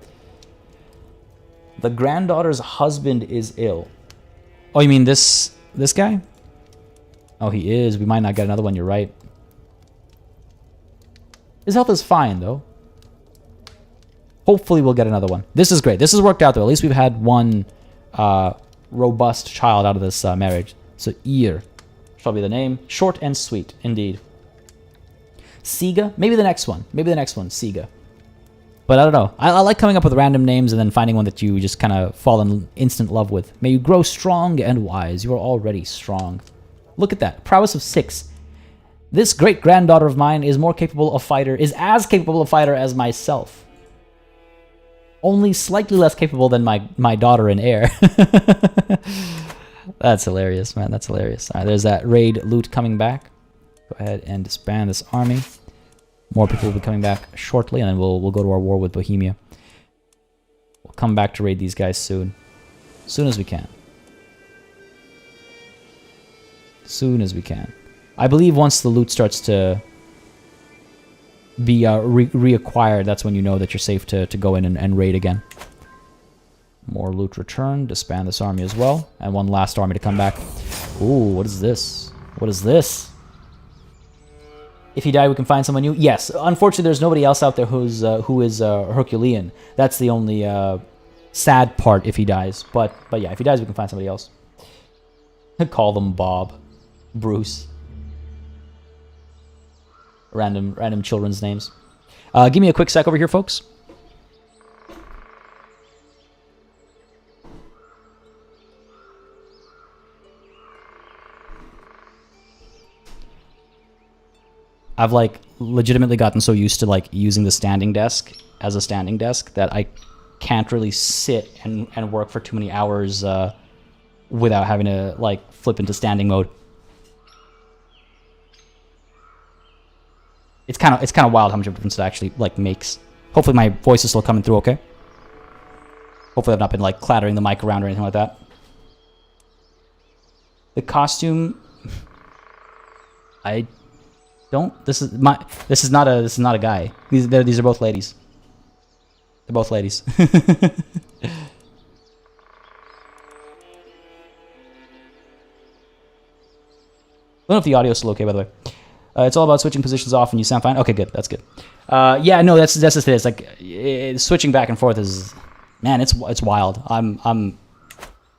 The granddaughter's husband is ill. Oh, you mean this guy? Oh, he is. We might not get another one. You're right. His health is fine, though. Hopefully we'll get another one. This is great. This has worked out, though. At least we've had one robust child out of this marriage. So, Ir shall be the name. Short and sweet, indeed. Siga? Maybe the next one. Maybe the next one, Siga. But I don't know. I like coming up with random names and then finding one that you just kind of fall in instant love with. May you grow strong and wise. You are already strong. Look at that. Prowess of 6. This great-granddaughter of mine is as capable of fighter as myself. Only slightly less capable than my daughter and heir. That's hilarious, man. That's hilarious. All right, there's that raid loot coming back. Go ahead and disband this army. More people will be coming back shortly, and then we'll go to our war with Bohemia. We'll come back to raid these guys soon. Soon as we can. Soon as we can. I believe once the loot starts to be reacquired, that's when you know that you're safe to go in and raid again. More loot returned. Disband this army as well. And one last army to come back. Ooh, what is this? What is this? If he died, we can find someone new? Yes. Unfortunately, there's nobody else out there who is Herculean. That's the only sad part if he dies. But yeah, if he dies, we can find somebody else. Call them Bob. Bruce. Random children's names. Give me a quick sec over here, folks. I've like legitimately gotten so used to like using the standing desk as a standing desk that I can't really sit and work for too many hours without having to like flip into standing mode. It's kind of wild how much of a difference it actually like makes. Hopefully my voice is still coming through okay. Hopefully I've not been like clattering the mic around or anything like that. The costume, I don't. This is not a guy. These are both ladies. They're both ladies. I don't know if the audio is still okay, by the way. It's all about switching positions off, and you sound fine. Okay, good. That's good. Yeah, no, that's just it. It's like switching back and forth is, man, it's wild. I'm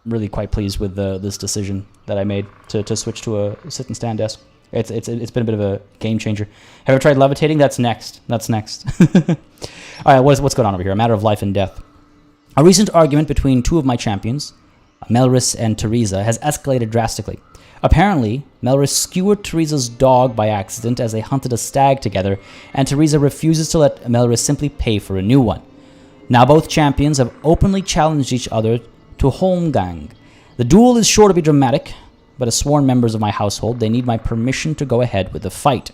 really quite pleased with this decision that I made to switch to a sit and stand desk. It's been a bit of a game changer. Have you ever tried levitating? That's next. That's next. All right, what's going on over here? A matter of life and death. A recent argument between two of my champions, Melris and Teresa, has escalated drastically. Apparently, Melris skewered Teresa's dog by accident as they hunted a stag together, and Teresa refuses to let Melris simply pay for a new one. Now both champions have openly challenged each other to holmgang. The duel is sure to be dramatic, but as sworn members of my household, they need my permission to go ahead with the fight.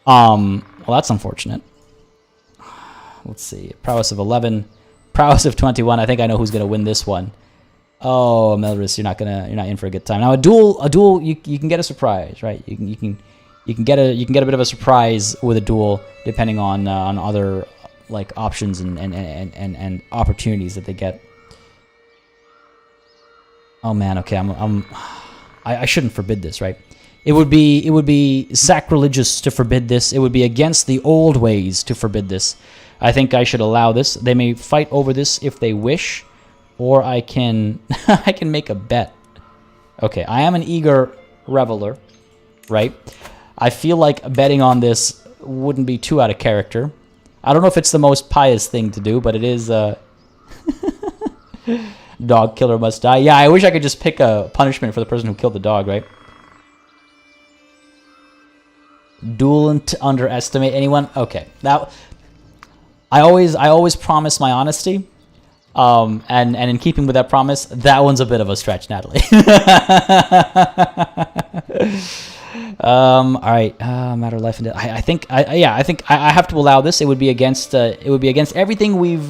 Well, that's unfortunate. Let's see. Prowess of 11, prowess of 21. I think I know who's gonna win this one. Oh, Melris, you're not in for a good time. Now a duel, you can get a surprise, right? You can get a bit of a surprise with a duel depending on other like options and opportunities that they get. Oh man, okay, I shouldn't forbid this, right? It would be sacrilegious to forbid this. It would be against the old ways to forbid this. I think I should allow this. They may fight over this if they wish, or I can I can make a bet. Okay, I am an eager reveler, right? I feel like betting on this wouldn't be too out of character. I don't know if it's the most pious thing to do, but it is dog killer must die. Yeah, I wish I could just pick a punishment for the person who killed the dog, right? Duelant underestimate anyone? Okay. Now I always promise my honesty. And in keeping with that promise, that one's a bit of a stretch, Natalie. All right, matter of life and death. I think I have to allow this. It would be against everything we've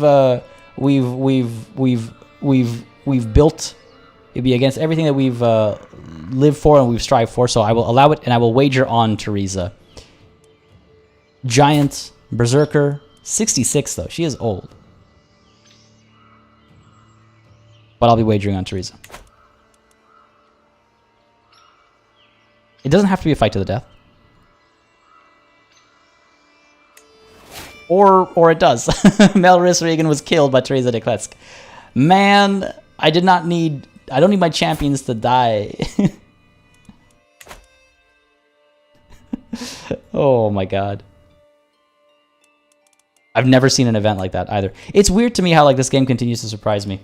built. It'd be against everything that we've lived for and we've strived for. So I will allow it, and I will wager on Teresa. Giant Berserker, 66 though. She is old. But I'll be wagering on Teresa. It doesn't have to be a fight to the death. Or it does. Melris Regan was killed by Teresa de Kletsk. Man, I don't need my champions to die. Oh my god. I've never seen an event like that either. It's weird to me how like this game continues to surprise me.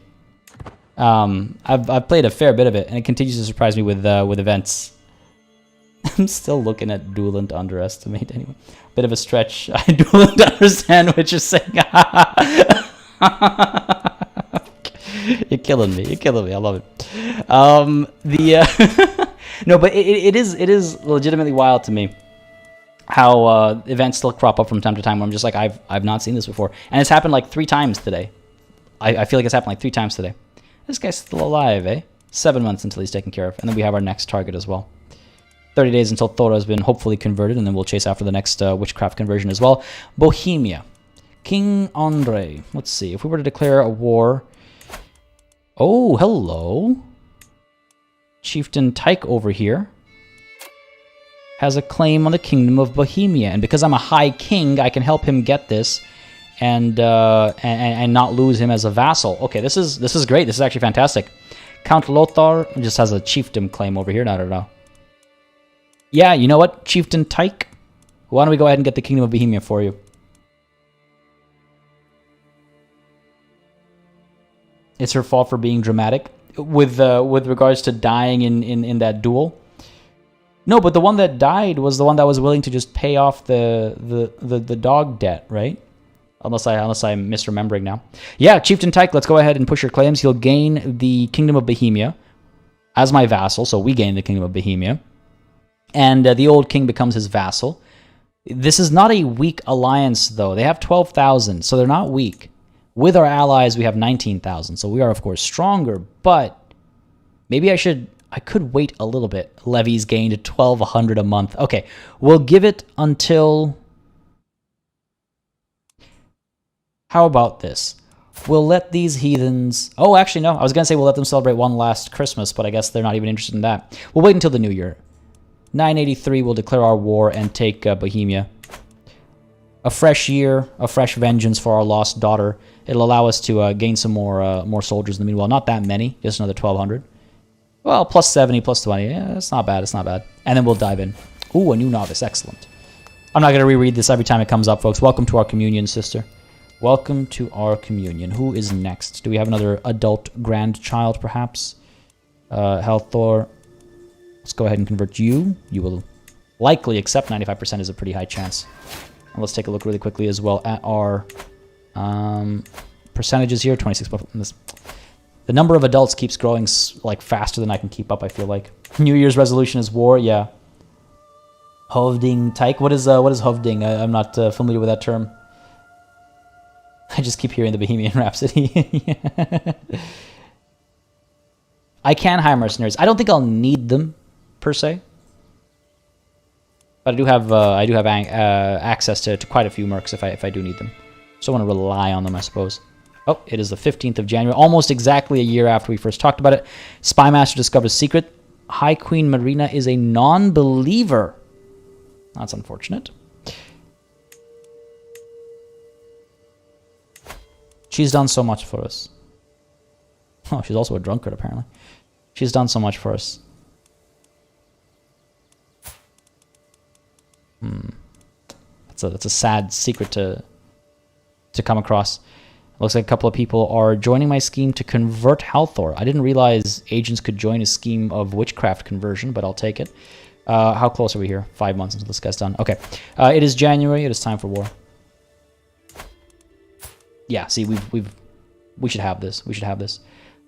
I've played a fair bit of it, and it continues to surprise me with events. I'm still looking at duelant underestimate anyway. Bit of a stretch. I duelant understand what you're saying. You're killing me. You're killing me. I love it. No, but it is legitimately wild to me how events still crop up from time to time where I'm just like, I've not seen this before. And it's happened like 3 times today. I feel like it's happened like 3 times today. This guy's still alive, eh? 7 months until he's taken care of. And then we have our next target as well. 30 days until Thora has been hopefully converted, and then we'll chase after the next witchcraft conversion as well. Bohemia. King Andre. Let's see. If we were to declare a war... Oh, hello. Chieftain Tyke over here has a claim on the kingdom of Bohemia. And because I'm a high king, I can help him get this and not lose him as a vassal. Okay, this is great. This is actually fantastic. Count Lothar just has a chiefdom claim over here. I don't know. Yeah, you know what, Chieftain Tyke? Why don't we go ahead and get the kingdom of Bohemia for you? It's her fault for being dramatic with regards to dying in that duel. No, but the one that died was the one that was willing to just pay off the dog debt, right? Unless I'm misremembering now. Yeah, Chieftain Tyke, let's go ahead and push your claims. He'll gain the kingdom of Bohemia as my vassal, so we gain the kingdom of Bohemia. And the old king becomes his vassal. This is not a weak alliance, though. They have 12,000, so they're not weak. With our allies, we have 19,000, so we are, of course, stronger. But maybe I could wait a little bit. Levies gained 1,200 a month. Okay, we'll give it until... How about this? We'll let these heathens... Oh, actually, no. I was going to say we'll let them celebrate one last Christmas, but I guess they're not even interested in that. We'll wait until the new year. 983, we'll declare our war and take Bohemia. A fresh year, a fresh vengeance for our lost daughter. It'll allow us to gain some more soldiers in the meanwhile. Not that many, just another 1,200. Well, plus 70, plus 20. Yeah, it's not bad, it's not bad. And then we'll dive in. Ooh, a new novice, excellent. I'm not going to reread this every time it comes up, folks. Welcome to our communion, sister. Welcome to our communion. Who is next? Do we have another adult grandchild, perhaps? Helthor. Let's go ahead and convert you. You will likely accept. 95% is a pretty high chance. And let's take a look really quickly as well at our percentages here. 26%. The number of adults keeps growing like faster than I can keep up, I feel like. New Year's resolution is war, yeah. Hovding Tyke. What is Hovding? I'm not familiar with that term. I just keep hearing the Bohemian Rhapsody. I can hire mercenaries. I don't think I'll need them per se, but I do have access to quite a few mercs if I do need them. So I want to rely on them, I suppose. Oh, it is the 15th of January, almost exactly a year after we first talked about it. Spymaster discovers secret. High Queen Marina is a non-believer. That's unfortunate. She's done so much for us. Oh, she's also a drunkard, apparently. She's done so much for us. That's a sad secret to come across. Looks like a couple of people are joining my scheme to convert Halthor. I didn't realize agents could join a scheme of witchcraft conversion, but I'll take it. How close are we here? 5 months until this guy's done. Okay. It is January. It is time for war. Yeah, see, we should have this. We should have this.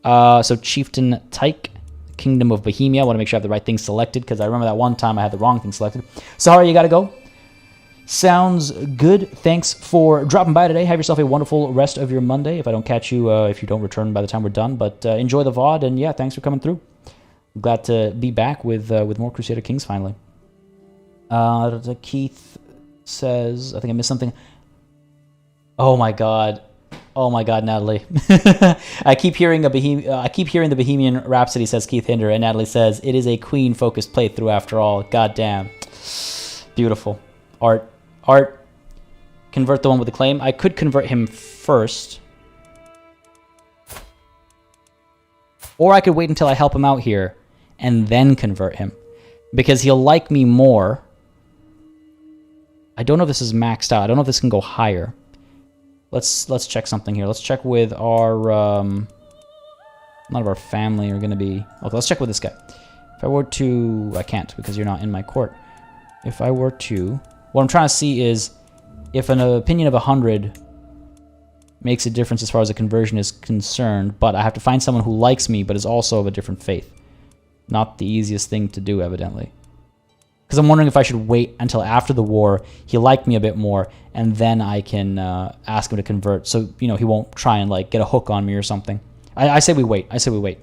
So Chieftain Tyke, Kingdom of Bohemia. I want to make sure I have the right thing selected, because I remember that one time I had the wrong thing selected. Sahara, you got to go. Sounds good. Thanks for dropping by today. Have yourself a wonderful rest of your Monday. If I don't catch you, if you don't return by the time we're done. But enjoy the VOD, and yeah, thanks for coming through. I'm glad to be back with more Crusader Kings finally. Keith says, I think I missed something. Oh my god. Oh my god, Natalie. I keep hearing the Bohemian Rhapsody, says Keith Hinder, and Natalie says, it is a queen-focused playthrough after all. God damn. Beautiful. Art. Convert the one with the claim. I could convert him first. Or I could wait until I help him out here and then convert him, because he'll like me more. I don't know if this is maxed out. I don't know if this can go higher. Let's check something here. Let's check with our none of our family are gonna be. Okay, let's check with this guy. If I were to, I can't because you're not in my court. If I were to, what I'm trying to see is if an opinion of 100 makes a difference as far as a conversion is concerned, but I have to find someone who likes me but is also of a different faith. Not the easiest thing to do, evidently. Because I'm wondering if I should wait until after the war, he liked me a bit more, and then I can ask him to convert. So, you know, he won't try and, like, get a hook on me or something. I say we wait. I say we wait.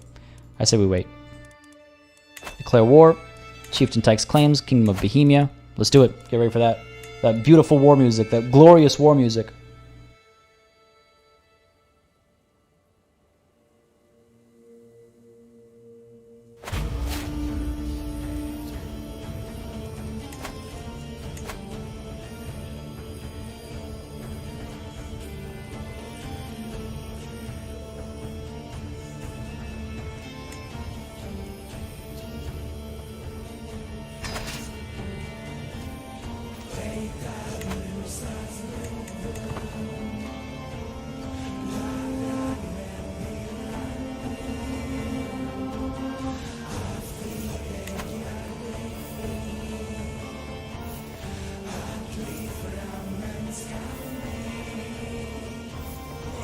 I say we wait. Declare war. Chieftain takes claims. Kingdom of Bohemia. Let's do it. Get ready for that. That beautiful war music. That glorious war music.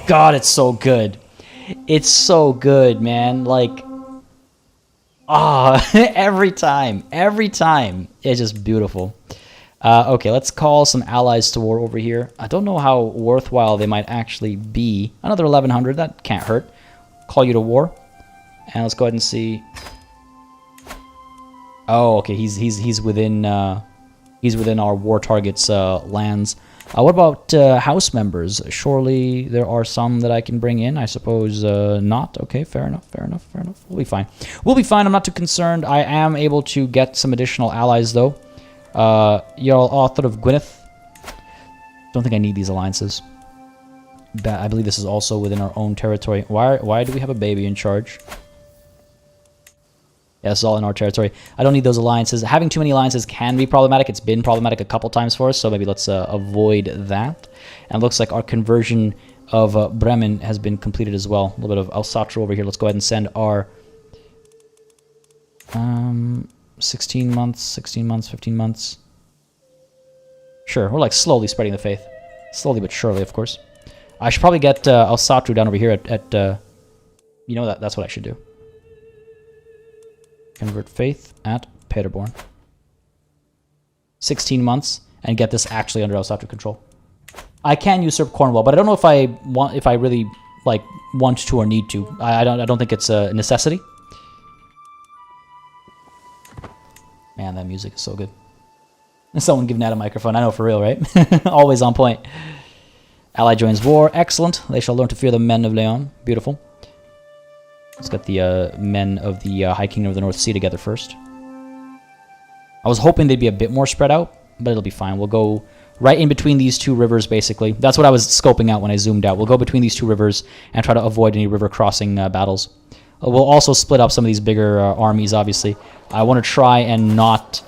God, it's so good. It's so good, man. Like, every time. Every time. It's just beautiful. Okay, let's call some allies to war over here. I don't know how worthwhile they might actually be. Another 1100, that can't hurt. Call you to war. And let's go ahead and see. Oh, okay, he's within our war target's lands. What about house members? Surely there are some that I can bring in. I suppose not. Okay, fair enough, fair enough, fair enough. We'll be fine. We'll be fine. I'm not too concerned. I am able to get some additional allies, though. Jarl Audr of Gwyneth. Don't think I need these alliances. I believe this is also within our own territory. Why do we have a baby in charge? Yeah, this is all in our territory. I don't need those alliances. Having too many alliances can be problematic. It's been problematic a couple times for us, so maybe let's avoid that. And it looks like our conversion of Bremen has been completed as well. A little bit of Asatru over here. Let's go ahead and send our 16 months, 15 months. Sure, we're like slowly spreading the faith. Slowly but surely, of course. I should probably get Asatru down over here at you know, that's what I should do. Convert faith at Paderborn. 16 months and get this actually under Asatru control. I can usurp Cornwall, but I don't know if I really like want to or need to. I don't think it's a necessity. Man, that music is so good. Someone giving that a microphone. I know, for real, right? Always on point. Ally joins war. Excellent. They shall learn to fear the men of Leon. Beautiful. Let's get the men of the High Kingdom of the North Sea together first. I was hoping they'd be a bit more spread out, but it'll be fine. We'll go right in between these two rivers, basically. That's what I was scoping out when I zoomed out. We'll go between these two rivers and try to avoid any river crossing battles. We'll also split up some of these bigger armies, obviously. I want to try and not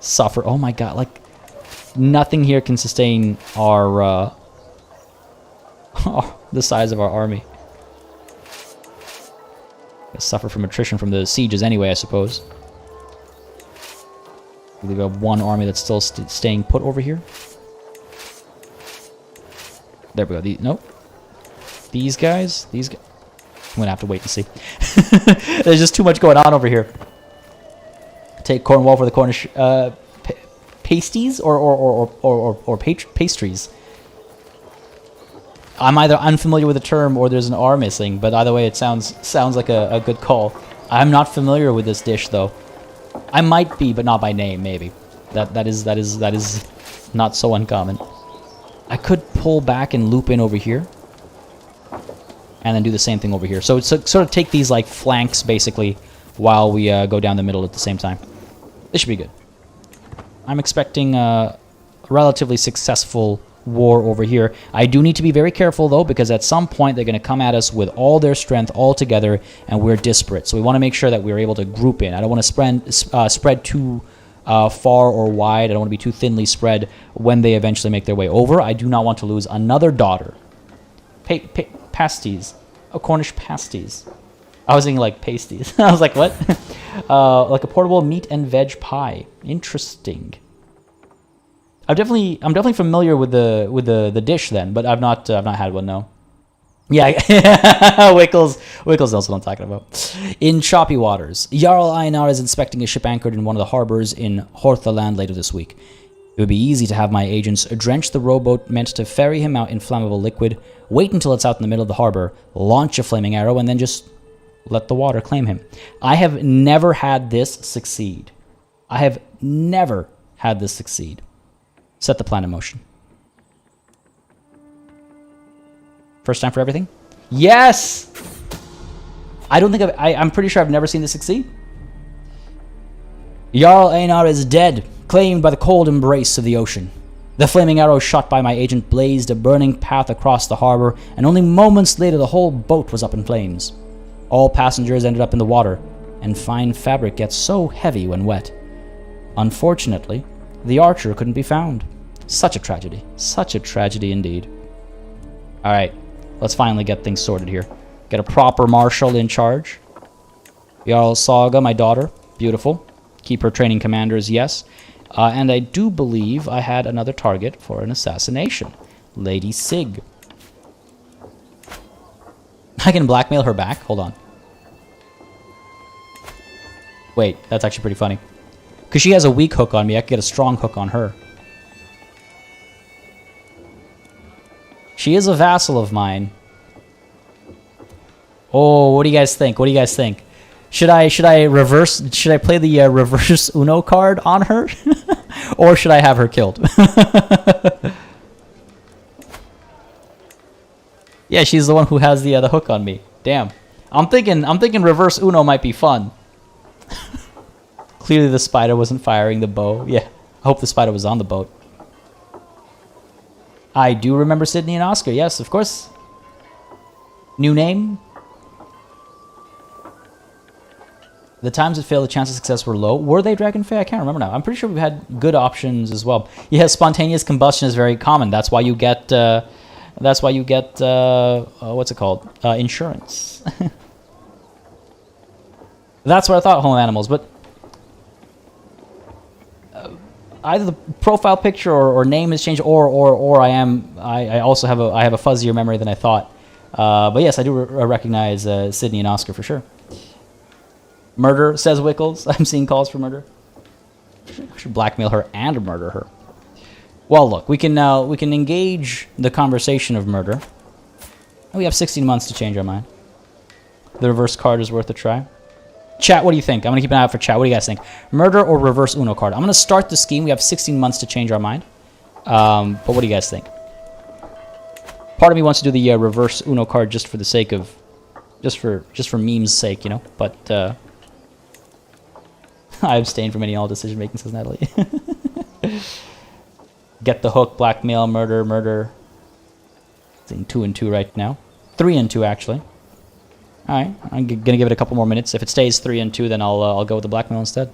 suffer. Oh my god, like, nothing here can sustain our, the size of our army. Suffer from attrition from the sieges anyway, I suppose. We have one army that's still staying put over here. There we go. Nope. These guys. I'm gonna have to wait and see. There's just too much going on over here. Take Cornwall for the Cornish pasties or pastries. I'm either unfamiliar with the term or there's an R missing, but either way, it sounds like a good call. I'm not familiar with this dish though. I might be, but not by name. Maybe that is not so uncommon. I could pull back and loop in over here, and then do the same thing over here. So it's sort of take these like flanks basically, while we go down the middle at the same time. This should be good. I'm expecting a relatively successful war over here. I do need to be very careful though, because at some point they're going to come at us with all their strength all together, and we're disparate. So we want to make sure that we're able to group in. I don't want to spread too far or wide. I don't want to be too thinly spread when they eventually make their way over. I do not want to lose another daughter. Pasties. Oh, Cornish pasties. I was thinking like pasties. I was like, what? Like a portable meat and veg pie. Interesting. I'm definitely familiar with the dish then, but I've not had one, no. Yeah, Wickles knows what I'm talking about. In choppy waters, Jarl Einar is inspecting a ship anchored in one of the harbors in Horthaland later this week. It would be easy to have my agents drench the rowboat meant to ferry him out in flammable liquid, wait until it's out in the middle of the harbor, launch a flaming arrow, and then just let the water claim him. I have never had this succeed. I have never had this succeed. Set the plan in motion. First time for everything? Yes! I don't think I'm pretty sure I've never seen this succeed. Jarl Einar is dead, claimed by the cold embrace of the ocean. The flaming arrow shot by my agent blazed a burning path across the harbor, and only moments later the whole boat was up in flames. All passengers ended up in the water, and fine fabric gets so heavy when wet. Unfortunately, the archer couldn't be found. Such a tragedy. Such a tragedy indeed. Alright. Let's finally get things sorted here. Get a proper marshal in charge. Jarl Saga, my daughter. Beautiful. Keep her training commanders, yes. And I do believe I had another target for an assassination. Lady Sig. I can blackmail her back? Hold on. Wait, that's actually pretty funny. Because she has a weak hook on me, I could get a strong hook on her. She is a vassal of mine. Oh, what do you guys think? What do you guys think? Should I play the reverse Uno card on her? Or should I have her killed? Yeah, she's the one who has the hook on me. Damn. I'm thinking reverse Uno might be fun. Clearly the spider wasn't firing the bow. Yeah, I hope the spider was on the boat. I do remember Sydney and Oscar. Yes, of course. New name? The times it failed, the chances of success were low. Were they Dragonfey? I can't remember now. I'm pretty sure we've had good options as well. Yeah, spontaneous combustion is very common. That's why you get. What's it called? Insurance. That's what I thought. Home animals, but either the profile picture or name has changed, or I also have a fuzzier memory than I thought. But yes, I do recognize Sydney and Oscar for sure. Murder, says Wickles. I'm seeing calls for murder. I should blackmail her and murder her. Well, look, we can engage the conversation of murder. We have 16 months to change our mind. The reverse card is worth a try. Chat, what do you think? I'm going to keep an eye out for chat. What do you guys think? Murder or reverse Uno card? I'm going to start the scheme. We have 16 months to change our mind. But what do you guys think? Part of me wants to do the reverse Uno card just for the sake of... Just for meme's sake, you know? But, I abstain from any all decision-making, says Natalie. Get the hook, blackmail, murder. It's in 2 and 2 right now. 3 and 2, actually. Alright, I'm gonna give it a couple more minutes. If it stays 3 and 2, then I'll go with the blackmail instead.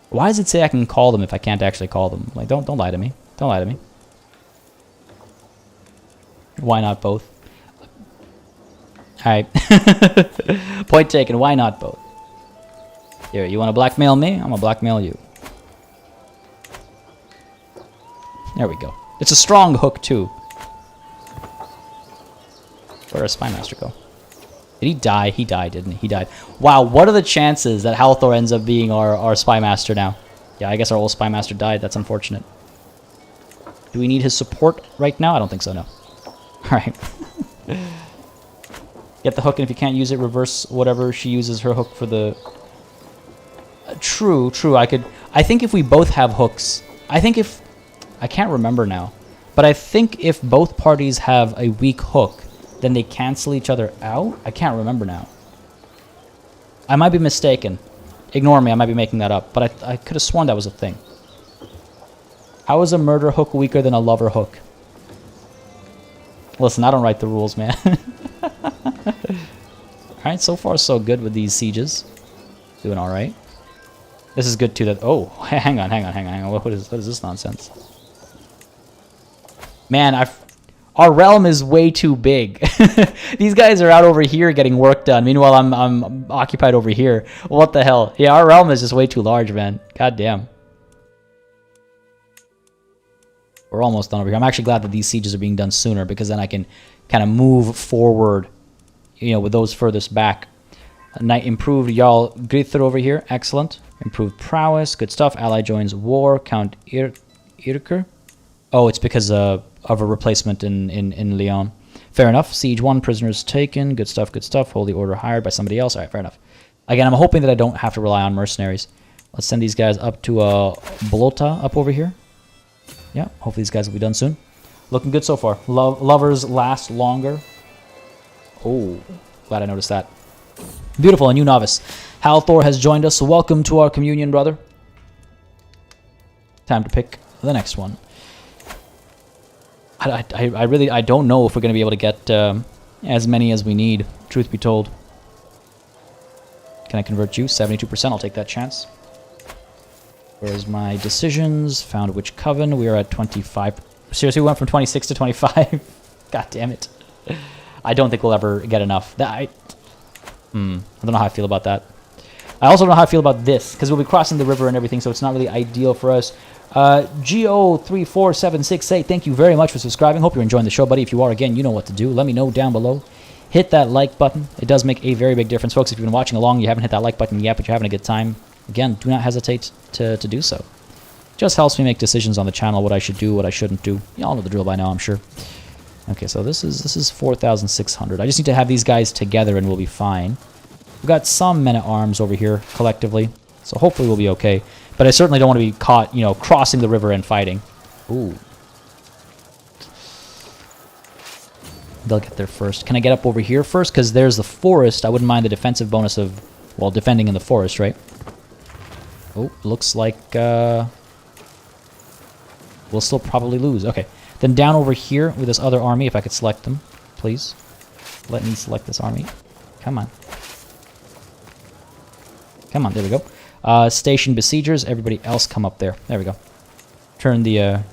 Why does it say I can call them if I can't actually call them? Like, don't lie to me. Don't lie to me. Why not both? Alright. Point taken. Why not both? Here, you want to blackmail me? I'm gonna blackmail you. There we go. It's a strong hook, too. Where'd our Spy Master go? Did he die? He died, didn't he? He died. Wow, what are the chances that Halthor ends up being our Spy Master now? Yeah, I guess our old Spy Master died. That's unfortunate. Do we need his support right now? I don't think so, no. Alright. Get the hook, and if you can't use it, reverse whatever she uses her hook for the... True. I think if we both have hooks... I can't remember now. But I think if both parties have a weak hook, then they cancel each other out? I can't remember now. I might be mistaken. Ignore me, I might be making that up. But I could have sworn that was a thing. How is a murder hook weaker than a lover hook? Listen, I don't write the rules, man. Alright, so far so good with these sieges. Doing alright. This is good too that... Oh, hang on. What is this nonsense? Man, our realm is way too big. These guys are out over here getting work done. Meanwhile, I'm occupied over here. What the hell? Yeah, our realm is just way too large, man. God damn. We're almost done over here. I'm actually glad that these sieges are being done sooner because then I can kind of move forward, you know, with those furthest back. Knight improved Jarl Grither over here. Excellent. Improved prowess. Good stuff. Ally joins war. Count Irker. Oh, it's because of a replacement in Lyon. Fair enough. Siege 1. Prisoners taken. Good stuff. Good stuff. Holy Order hired by somebody else. All right, fair enough. Again, I'm hoping that I don't have to rely on mercenaries. Let's send these guys up to Blota up over here. Yeah, hopefully these guys will be done soon. Looking good so far. Lovers last longer. Oh, glad I noticed that. Beautiful, a new novice. Halthor has joined us, so welcome to our communion, brother. Time to pick the next one. I really don't know if we're going to be able to get as many as we need, truth be told. Can I convert you? 72%, I'll take that chance. Where's my decisions? Found which coven? We are at 25. Seriously, we went from 26 to 25? God damn it. I don't think we'll ever get enough. I don't know how I feel about that. I also don't know how I feel about this, because we'll be crossing the river and everything, so it's not really ideal for us. GO34768, thank you very much for subscribing. Hope you're enjoying the show, buddy. If you are, again, you know what to do. Let me know down below. Hit that like button. It does make a very big difference. Folks, if you've been watching along, you haven't hit that like button yet, but you're having a good time, again, do not hesitate to do so. Just helps me make decisions on the channel, what I should do, what I shouldn't do. You all know the drill by now, I'm sure. Okay, so this is 4,600. I just need to have these guys together and we'll be fine. We've got some men-at-arms over here, collectively, so hopefully we'll be okay. But I certainly don't want to be caught, you know, crossing the river and fighting. Ooh. They'll get there first. Can I get up over here first? Because there's the forest. I wouldn't mind the defensive bonus of, well, defending in the forest, right? Oh, looks like we'll still probably lose. Okay. Then down over here with this other army, if I could select them, please. Let me select this army. Come on. Come on, there we go. Station besiegers, everybody else come up there. There we go. Turn the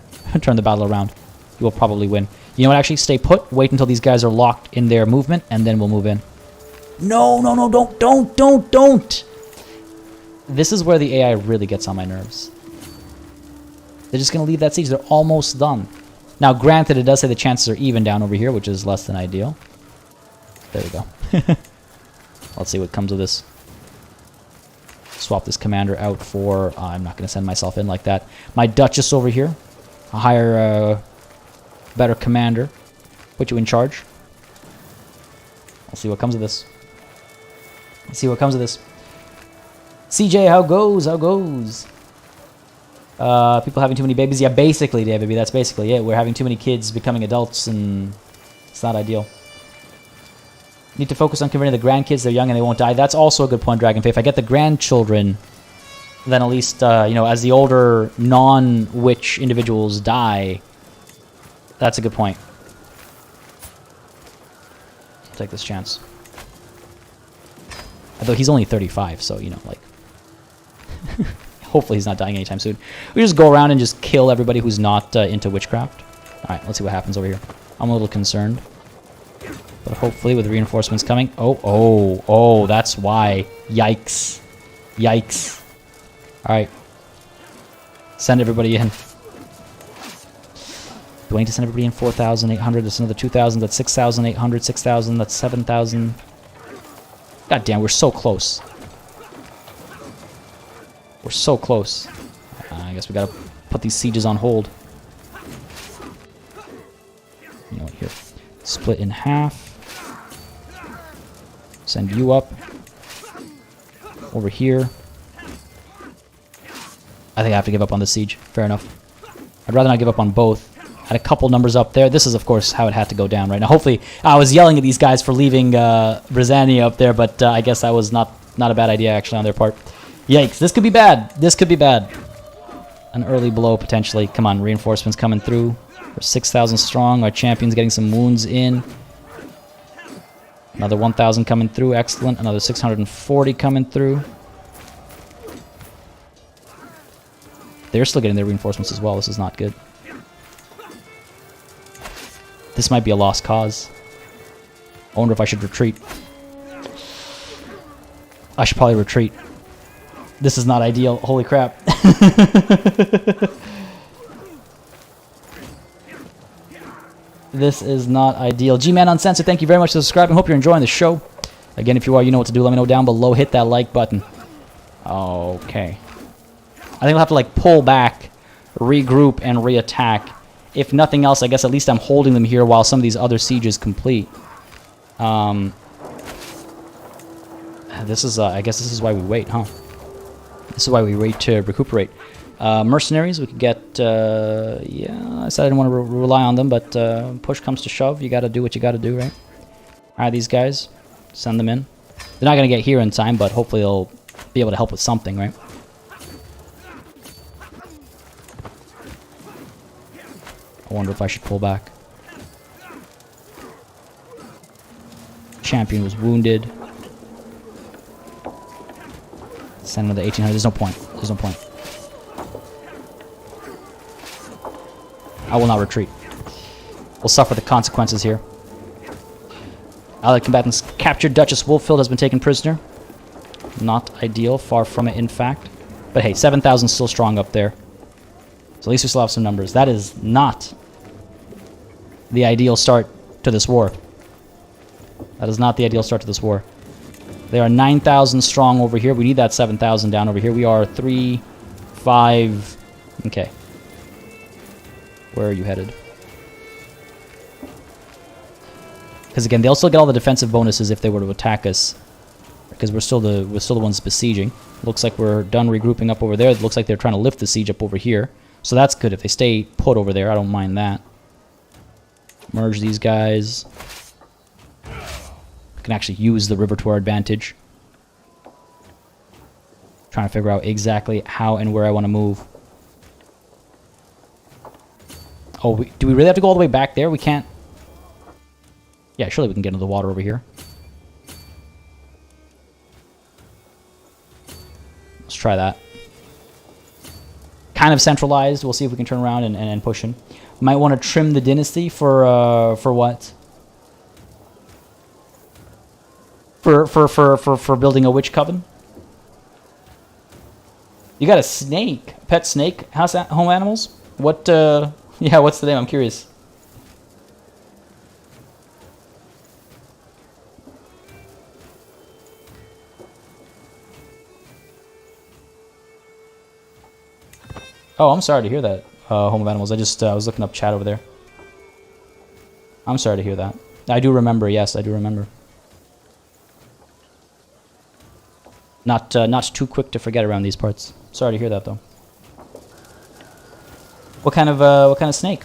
turn the battle around. You will probably win. You know what, actually, stay put. Wait until these guys are locked in their movement, and then we'll move in. No, no, no, don't! This is where the AI really gets on my nerves. They're just going to leave that siege. They're almost done. Now, granted, it does say the chances are even down over here, which is less than ideal. There we go. Let's see what comes of this. Swap this commander out for... I'm not going to send myself in like that. My Duchess over here. A higher, better commander. Put you in charge. I'll see what comes of this. Let's see what comes of this. CJ, how goes? How goes? People having too many babies? Yeah, basically, David, that's basically it. We're having too many kids becoming adults, and it's not ideal. Need to focus on converting the grandkids. They're young and they won't die. That's also a good point, Dragonfaith. If I get the grandchildren, then at least, you know, as the older non-witch individuals die, that's a good point. I'll take this chance. Although he's only 35, so, you know, like... Hopefully he's not dying anytime soon. We just go around and just kill everybody who's not into witchcraft. Alright, let's see what happens over here. I'm a little concerned. But hopefully with reinforcements coming... Oh, that's why. Yikes. Yikes. Alright. Send everybody in. Do I need to send everybody in? 4,800. That's another 2,000. That's 6,800. 6,000. That's 7,000. God damn, we're so close. We're so close. I guess we gotta put these sieges on hold. You know what, here. Split in half. Send you up. Over here. I think I have to give up on the siege. Fair enough. I'd rather not give up on both. Had a couple numbers up there. This is, of course, how it had to go down right now. Hopefully, I was yelling at these guys for leaving Brizania up there, but I guess that was not a bad idea, actually, on their part. Yikes. This could be bad. This could be bad. An early blow, potentially. Come on, reinforcements coming through. We're 6,000 strong. Our champion's getting some wounds in. Another 1,000 coming through. Excellent. Another 640 coming through. They're still getting their reinforcements as well. This is not good. This might be a lost cause. I wonder if I should retreat. I should probably retreat. This is not ideal. Holy crap. This is not ideal. G-Man Uncensored, thank you very much for subscribing. Hope you're enjoying the show. Again, if you are, you know what to do. Let me know down below. Hit that like button. Okay. I think I'll have to, like, pull back, regroup, and re-attack. If nothing else, I guess at least I'm holding them here while some of these other sieges complete. This is, I guess this is why we wait, huh? This is why we wait to recuperate. Mercenaries, we could get, yeah, I said I didn't want to rely on them, but push comes to shove. You gotta do what you gotta do, right? Alright, these guys, send them in. They're not gonna get here in time, but hopefully they'll be able to help with something, right? I wonder if I should pull back. Champion was wounded. Send another 1800. There's no point. There's no point. I will not retreat. We'll suffer the consequences here. Allied combatants captured. Duchess Wolffield has been taken prisoner. Not ideal. Far from it, in fact. But hey, 7,000 still strong up there. So at least we still have some numbers. That is not the ideal start to this war. That is not the ideal start to this war. They are 9,000 strong over here. We need that 7,000 down over here. We are 3, 5... Okay. Where are you headed? Because again, they'll still get all the defensive bonuses if they were to attack us. Because we're still the ones besieging. Looks like we're done regrouping up over there. It looks like they're trying to lift the siege up over here. So that's good. If they stay put over there, I don't mind that. Merge these guys. We can actually use the river to our advantage. Trying to figure out exactly how and where I want to move. Oh, do we really have to go all the way back there? We can't... Yeah, surely we can get into the water over here. Let's try that. Kind of centralized. We'll see if we can turn around and push in. Might want to trim the dynasty for what? For building a witch coven. You got a snake, pet snake, house home animals. What? Yeah, what's the name? I'm curious. Oh, I'm sorry to hear that, Home of Animals. I just was looking up chat over there. I'm sorry to hear that. I do remember, yes, I do remember. Not too quick to forget around these parts. Sorry to hear that, though. What kind of snake?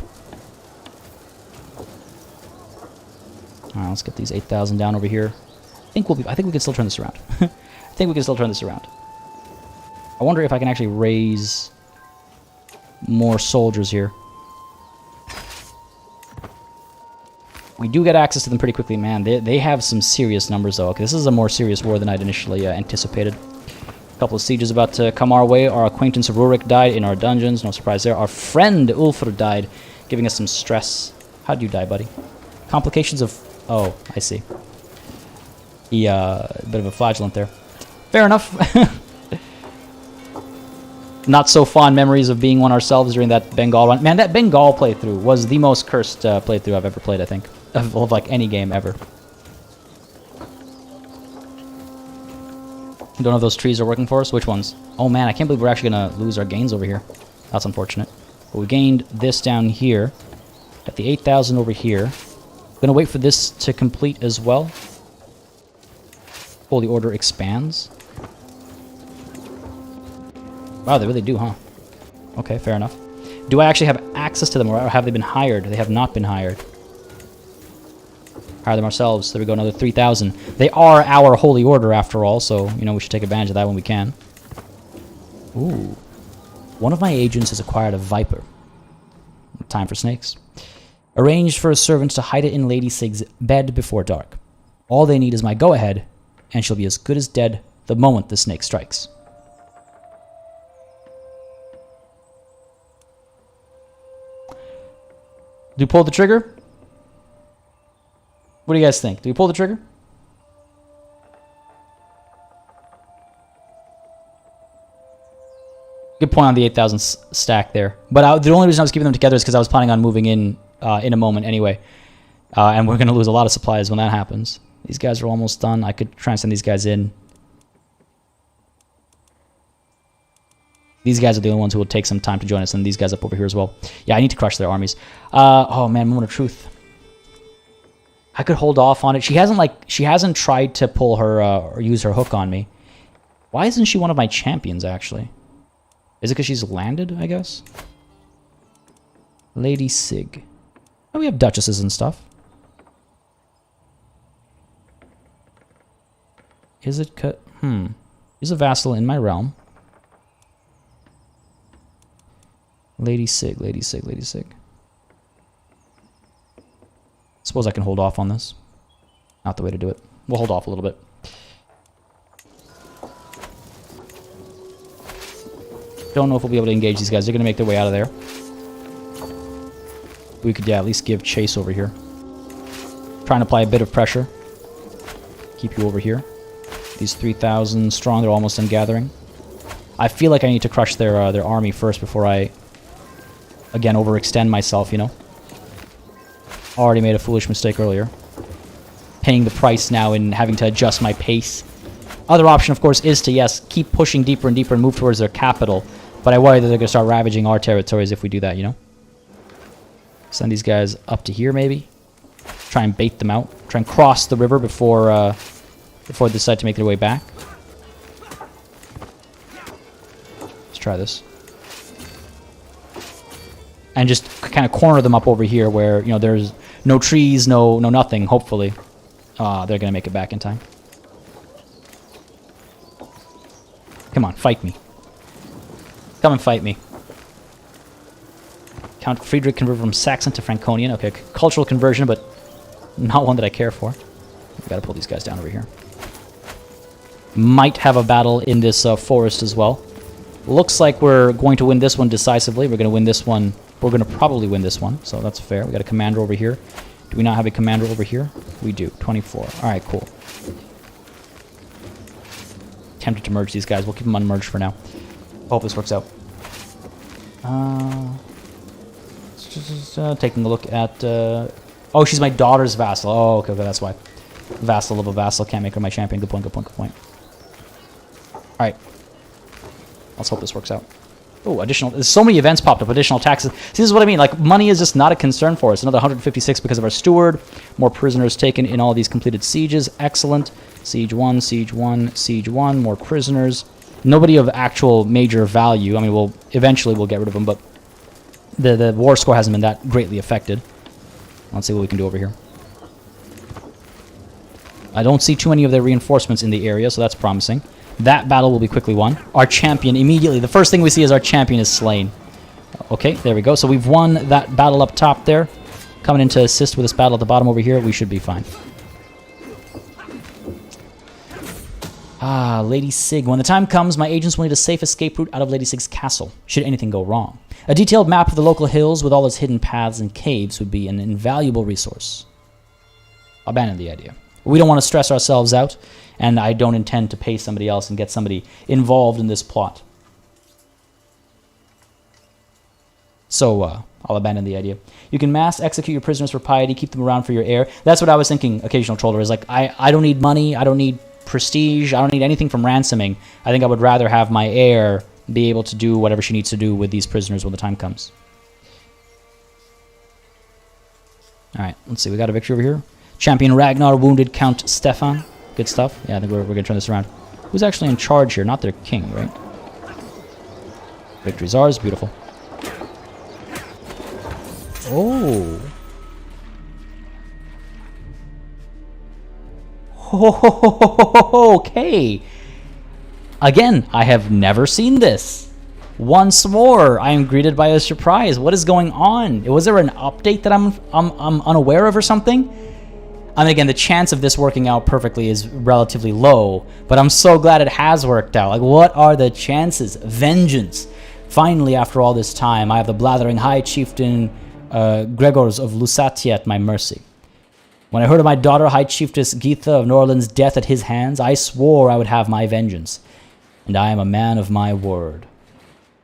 Alright, let's get these 8,000 down over here. I think we can still turn this around. I think we can still turn this around. I wonder if I can actually raise more soldiers here. We do get access to them pretty quickly, man. They have some serious numbers, though. Okay, this is a more serious war than I'd initially anticipated. A couple of sieges about to come our way. Our acquaintance Rurik died in our dungeons. No surprise there. Our friend Ulfr died, giving us some stress. How'd you die, buddy? Complications of... Oh, I see. He, a bit of a flagellant there. Fair enough. Not so fond memories of being one ourselves during that Bengal run. Man, that Bengal playthrough was the most cursed playthrough I've ever played, I think. Of like any game ever. Don't know if those trees are working for us. Which ones? Oh man, I can't believe we're actually going to lose our gains over here. That's unfortunate. But we gained this down here. Got the 8,000 over here. Going to wait for this to complete as well. Holy Order expands. Wow, they really do, huh? Okay, fair enough. Do I actually have access to them, or have they been hired? They have not been hired. Hire them ourselves. There we go, another 3,000. They are our Holy Order, after all, so, you know, we should take advantage of that when we can. Ooh. One of my agents has acquired a viper. Time for snakes. Arranged for a servant to hide it in Lady Sig's bed before dark. All they need is my go-ahead, and she'll be as good as dead the moment the snake strikes. Do we pull the trigger? What do you guys think? Do we pull the trigger? Good point on the 8,000 stack there. But the only reason I was keeping them together is because I was planning on moving in in a moment anyway. And we're going to lose a lot of supplies when that happens. These guys are almost done. I could try and send these guys in. These guys are the only ones who will take some time to join us, and these guys up over here as well. Yeah, I need to crush their armies. Oh man, moment of truth. I could hold off on it. She hasn't tried to pull her or use her hook on me. Why isn't she one of my champions, actually? Is it because she's landed, I guess? Lady Sig. Oh, we have duchesses and stuff. Is it... Is a vassal in my realm. Lady Sig, Lady Sig, Lady Sig. Suppose I can hold off on this. Not the way to do it. We'll hold off a little bit. Don't know if we'll be able to engage these guys. They're going to make their way out of there. We could, yeah, at least give chase over here. Trying to apply a bit of pressure. Keep you over here. These 3,000 strong, they're almost done gathering. I feel like I need to crush their army first before I, again, overextend myself, you know. Already made a foolish mistake earlier. Paying the price now and having to adjust my pace. Other option, of course, is to, yes, keep pushing deeper and deeper and move towards their capital. But I worry that they're going to start ravaging our territories if we do that, you know. Send these guys up to here, maybe. Try and bait them out. Try and cross the river before they decide to make their way back. Let's try this. And just kind of corner them up over here where, you know, there's no trees, no nothing, hopefully. They're going to make it back in time. Come on, fight me. Come and fight me. Count Friedrich converted from Saxon to Franconian. Okay, cultural conversion, but not one that I care for. We've got to pull these guys down over here. Might have a battle in this forest as well. Looks like we're going to win this one decisively. We're going to win this one. We're going to probably win this one, so that's fair. We got a commander over here. Do we not have a commander over here? We do. 24. All right, cool. Tempted to merge these guys. We'll keep them unmerged for now. Hope this works out. Just taking a look at... oh, she's my daughter's vassal. Oh, okay, that's why. Vassal of a vassal. Can't make her my champion. Good point, good point, good point. Alright. Let's hope this works out. Oh, additional... There's so many events popped up. Additional taxes. See, this is what I mean. Like, money is just not a concern for us. Another 156 because of our steward. More prisoners taken in all these completed sieges. Excellent. Siege 1, Siege 1, Siege 1. More prisoners. Nobody of actual major value. I mean, eventually we'll get rid of them, but the war score hasn't been that greatly affected. Let's see what we can do over here. I don't see too many of their reinforcements in the area, so that's promising. That battle will be quickly won. Our champion, immediately, the first thing we see is our champion is slain. Okay, there we go. So we've won that battle up top there. Coming in to assist with this battle at the bottom over here, we should be fine. Ah, Lady Sig. When the time comes, my agents will need a safe escape route out of Lady Sig's castle, should anything go wrong. A detailed map of the local hills with all its hidden paths and caves would be an invaluable resource. Abandon the idea. We don't want to stress ourselves out, and I don't intend to pay somebody else and get somebody involved in this plot. So, I'll abandon the idea. You can mass execute your prisoners for piety, keep them around for your heir. That's what I was thinking, Occasional Troller, is like, I don't need money, I don't need prestige, I don't need anything from ransoming. I think I would rather have my heir be able to do whatever she needs to do with these prisoners when the time comes. Alright, let's see, we got a victory over here. Champion Ragnar wounded Count Stefan. Good stuff. Yeah, I think we're going to turn this around. Who's actually in charge here? Not their king, right? Victory's ours. Beautiful. Oh. Okay. Again, I have never seen this. Once more, I am greeted by a surprise. What is going on? Was there an update that I'm unaware of or something? I mean, again, the chance of this working out perfectly is relatively low, but I'm so glad it has worked out. Like, what are the chances? Vengeance. Finally, after all this time, I have the blathering High Chieftain Gregors of Lusatia at my mercy. When I heard of my daughter, High Chiefess Geetha of Norland's death at his hands, I swore I would have my vengeance. And I am a man of my word.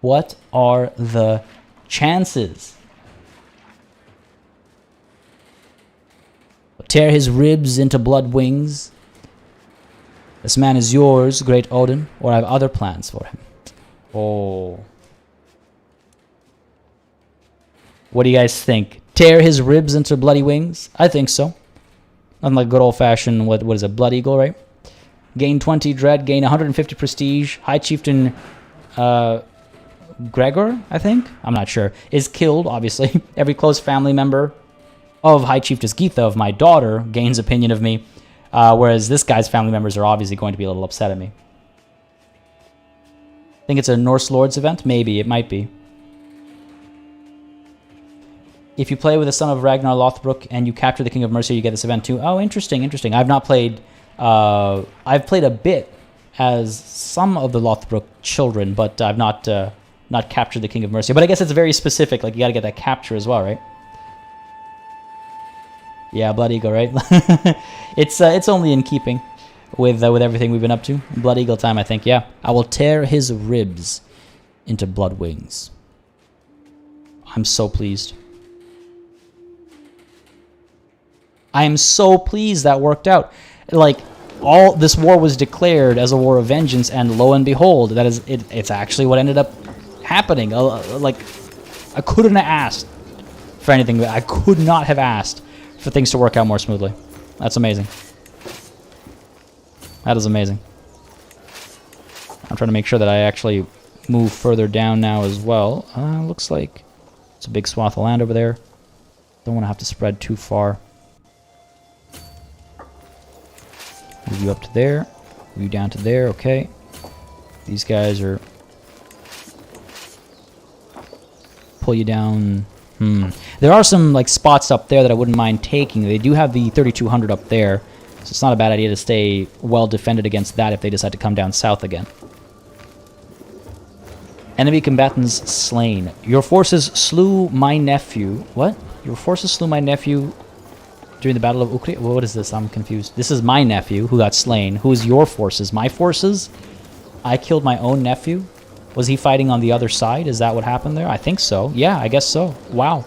What are the chances? Tear his ribs into blood wings. This man is yours, great Odin, or I have other plans for him. Oh. What do you guys think? Tear his ribs into bloody wings? I think so. Unlike good old-fashioned, what is it, Blood Eagle, right? Gain 20 dread, gain 150 prestige. High Chieftain Gregor, I think? I'm not sure. Is killed, obviously. Every close family member of High Chiefess Geetha, of my daughter, gains opinion of me. Whereas this guy's family members are obviously going to be a little upset at me. Think it's a Norse Lords event? Maybe, it might be. If you play with the son of Ragnar Lothbrok and you capture the King of Mercia, you get this event too. Oh, interesting, interesting. I've not played... I've played a bit as some of the Lothbrok children, but I've not captured the King of Mercia. But I guess it's very specific. Like, you gotta get that capture as well, right? Yeah, Blood Eagle, right? It's only in keeping with everything we've been up to. Blood Eagle time, I think, yeah. I will tear his ribs into blood wings. I'm so pleased. I am so pleased that worked out. Like, all this war was declared as a war of vengeance, and lo and behold, that is it's actually what ended up happening. Like, I couldn't have asked for anything. I could not have asked for things to work out more smoothly. That's amazing. That is amazing. I'm trying to make sure that I actually move further down now as well. Looks like it's a big swath of land over there. Don't want to have to spread too far. Move you up to there. Move you down to there. Okay. These guys are... Pull you down... There are some like spots up there that I wouldn't mind taking. They do have the 3200 up there, so it's not a bad idea to stay well defended against that if they decide to come down south again. Enemy combatants slain. Your forces slew my nephew. What? Your forces slew my nephew during the Battle of Ukri? What is this? I'm confused. This is my nephew who got slain. Who is your forces? My forces? I killed my own nephew? Was he fighting on the other side? Is that what happened there? I think so. Yeah, I guess so. Wow.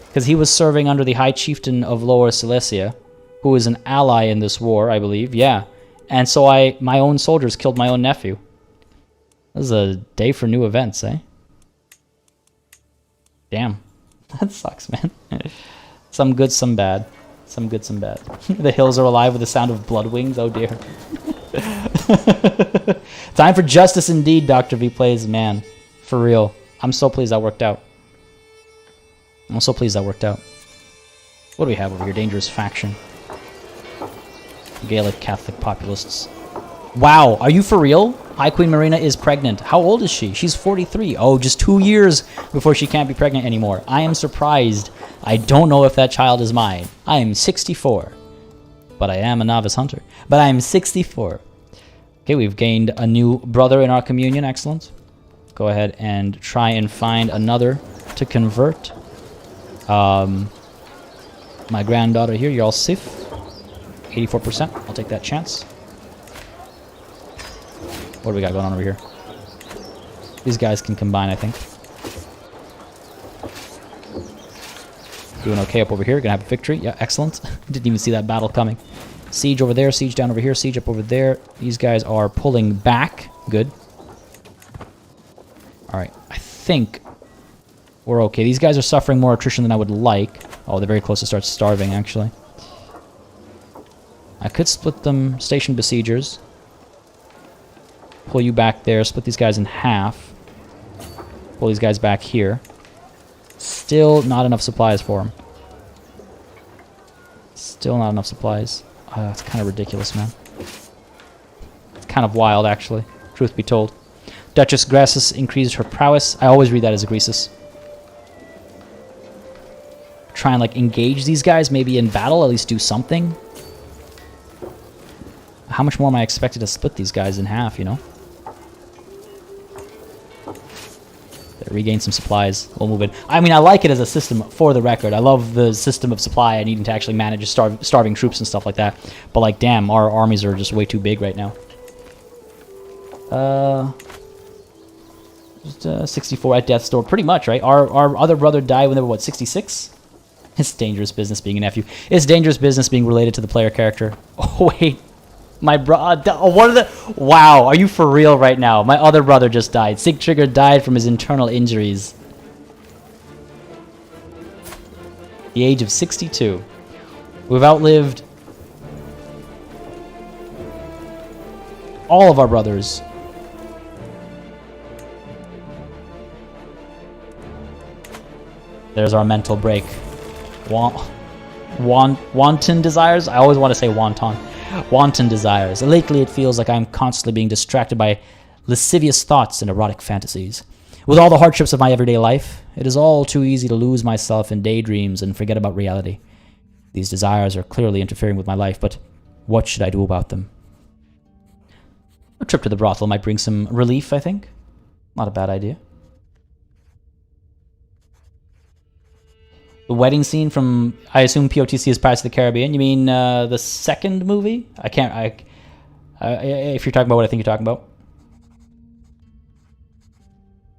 Because he was serving under the High Chieftain of Lower Silesia, who is an ally in this war, I believe. Yeah. And so my own soldiers killed my own nephew. This is a day for new events, eh? Damn. That sucks, man. Some good, some bad. Some good, some bad. The hills are alive with the sound of blood wings. Oh, dear. Time for justice indeed, Dr. V plays. Man, for real. I'm so pleased that worked out. I'm so pleased that worked out. What do we have over here? Dangerous faction. Gaelic Catholic populists. Wow, are you for real? High Queen Marina is pregnant. How old is she? She's 43. Oh, just 2 years before she can't be pregnant anymore. I am surprised. I don't know if that child is mine. I am 64. But I am a novice hunter. But I am 64. Okay, we've gained a new brother in our communion. Excellent. Go ahead and try and find another to convert. My granddaughter here, you're all safe. 84%. I'll take that chance. What do we got going on over here? These guys can combine, I think. Doing okay up over here. Gonna have a victory. Yeah, excellent. Didn't even see that battle coming. Siege over there, siege down over here, siege up over there. These guys are pulling back. Good. Alright, I think we're okay. These guys are suffering more attrition than I would like. Oh, they're very close to start starving, actually. I could split them, station besiegers. Pull you back there, split these guys in half. Pull these guys back here. Still not enough supplies for them. Still not enough supplies. It's kind of ridiculous, man. It's kind of wild, actually. Truth be told. Duchess Grassus increased her prowess. I always read that as Agresis. Try and, like, engage these guys, maybe in battle, at least do something. How much more am I expected to split these guys in half, you know? Regain some supplies. We'll move in. I mean, I like it as a system, for the record. I love the system of supply and needing to actually manage starving troops and stuff like that. But, like, damn, our armies are just way too big right now. 64 at death's door. Pretty much, right? Our other brother died when they were, what, 66? It's dangerous business being a nephew. It's dangerous business being related to the player character. Oh, wait. My one of the... Wow, are you for real right now? My other brother just died. Sig Trigger died from his internal injuries. The age of 62. We've outlived all of our brothers. There's our mental break. Wanton desires? I always want to say wanton. Wanton desires. Lately it feels like I'm constantly being distracted by lascivious thoughts and erotic fantasies. With all the hardships of my everyday life, it is all too easy to lose myself in daydreams and forget about reality. These desires are clearly interfering with my life, but what should I do about them? A trip to the brothel might bring some relief, I think. Not a bad idea. The wedding scene from, I assume POTC is Pirates of the Caribbean. You mean the second movie? If you're talking about what I think you're talking about.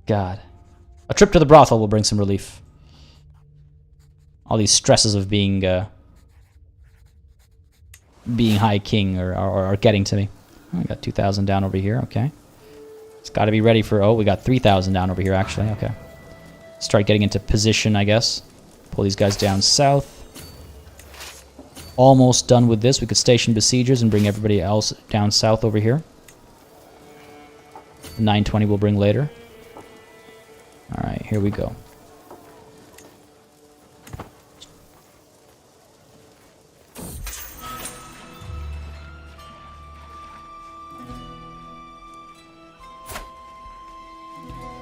God. A trip to the brothel will bring some relief. All these stresses of being High King are getting to me. I got 2,000 down over here, okay. It's got to be ready for, oh, we got 3,000 down over here, actually, okay. Start getting into position, I guess. Pull these guys down south. Almost done with this. We could station besiegers and bring everybody else down south over here. 920 we'll bring later. Alright, here we go.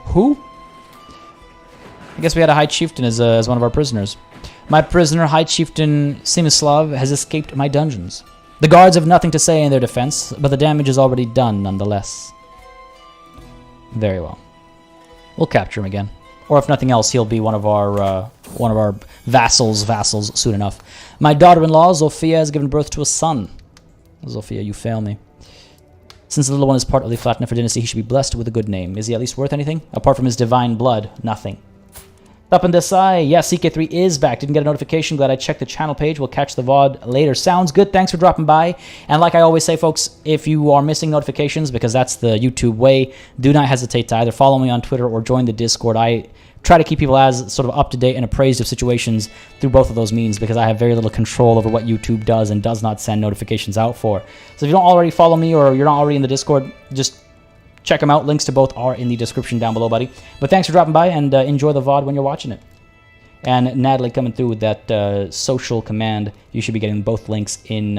Who? I guess we had a High Chieftain as one of our prisoners. My prisoner, High Chieftain Simislav, has escaped my dungeons. The guards have nothing to say in their defense, but the damage is already done nonetheless. Very well. We'll capture him again. Or if nothing else, he'll be one of our vassals soon enough. My daughter-in-law, Zofia, has given birth to a son. Zofia, you fail me. Since the little one is part of the Flatnefer dynasty, he should be blessed with a good name. Is he at least worth anything? Apart from his divine blood, nothing. Tapan Desai, yes, CK3 is back. Didn't get a notification. Glad I checked the channel page. We'll catch the VOD later. Sounds good. Thanks for dropping by. And like I always say, folks, if you are missing notifications, because that's the YouTube way, do not hesitate to either follow me on Twitter or join the Discord. I try to keep people as sort of up to date and appraised of situations through both of those means, because I have very little control over what YouTube does and does not send notifications out for. So if you don't already follow me or you're not already in the Discord, just check them out. Links to both are in the description down below, buddy. But thanks for dropping by, and enjoy the VOD when you're watching it. And Natalie coming through with that social command. You should be getting both links in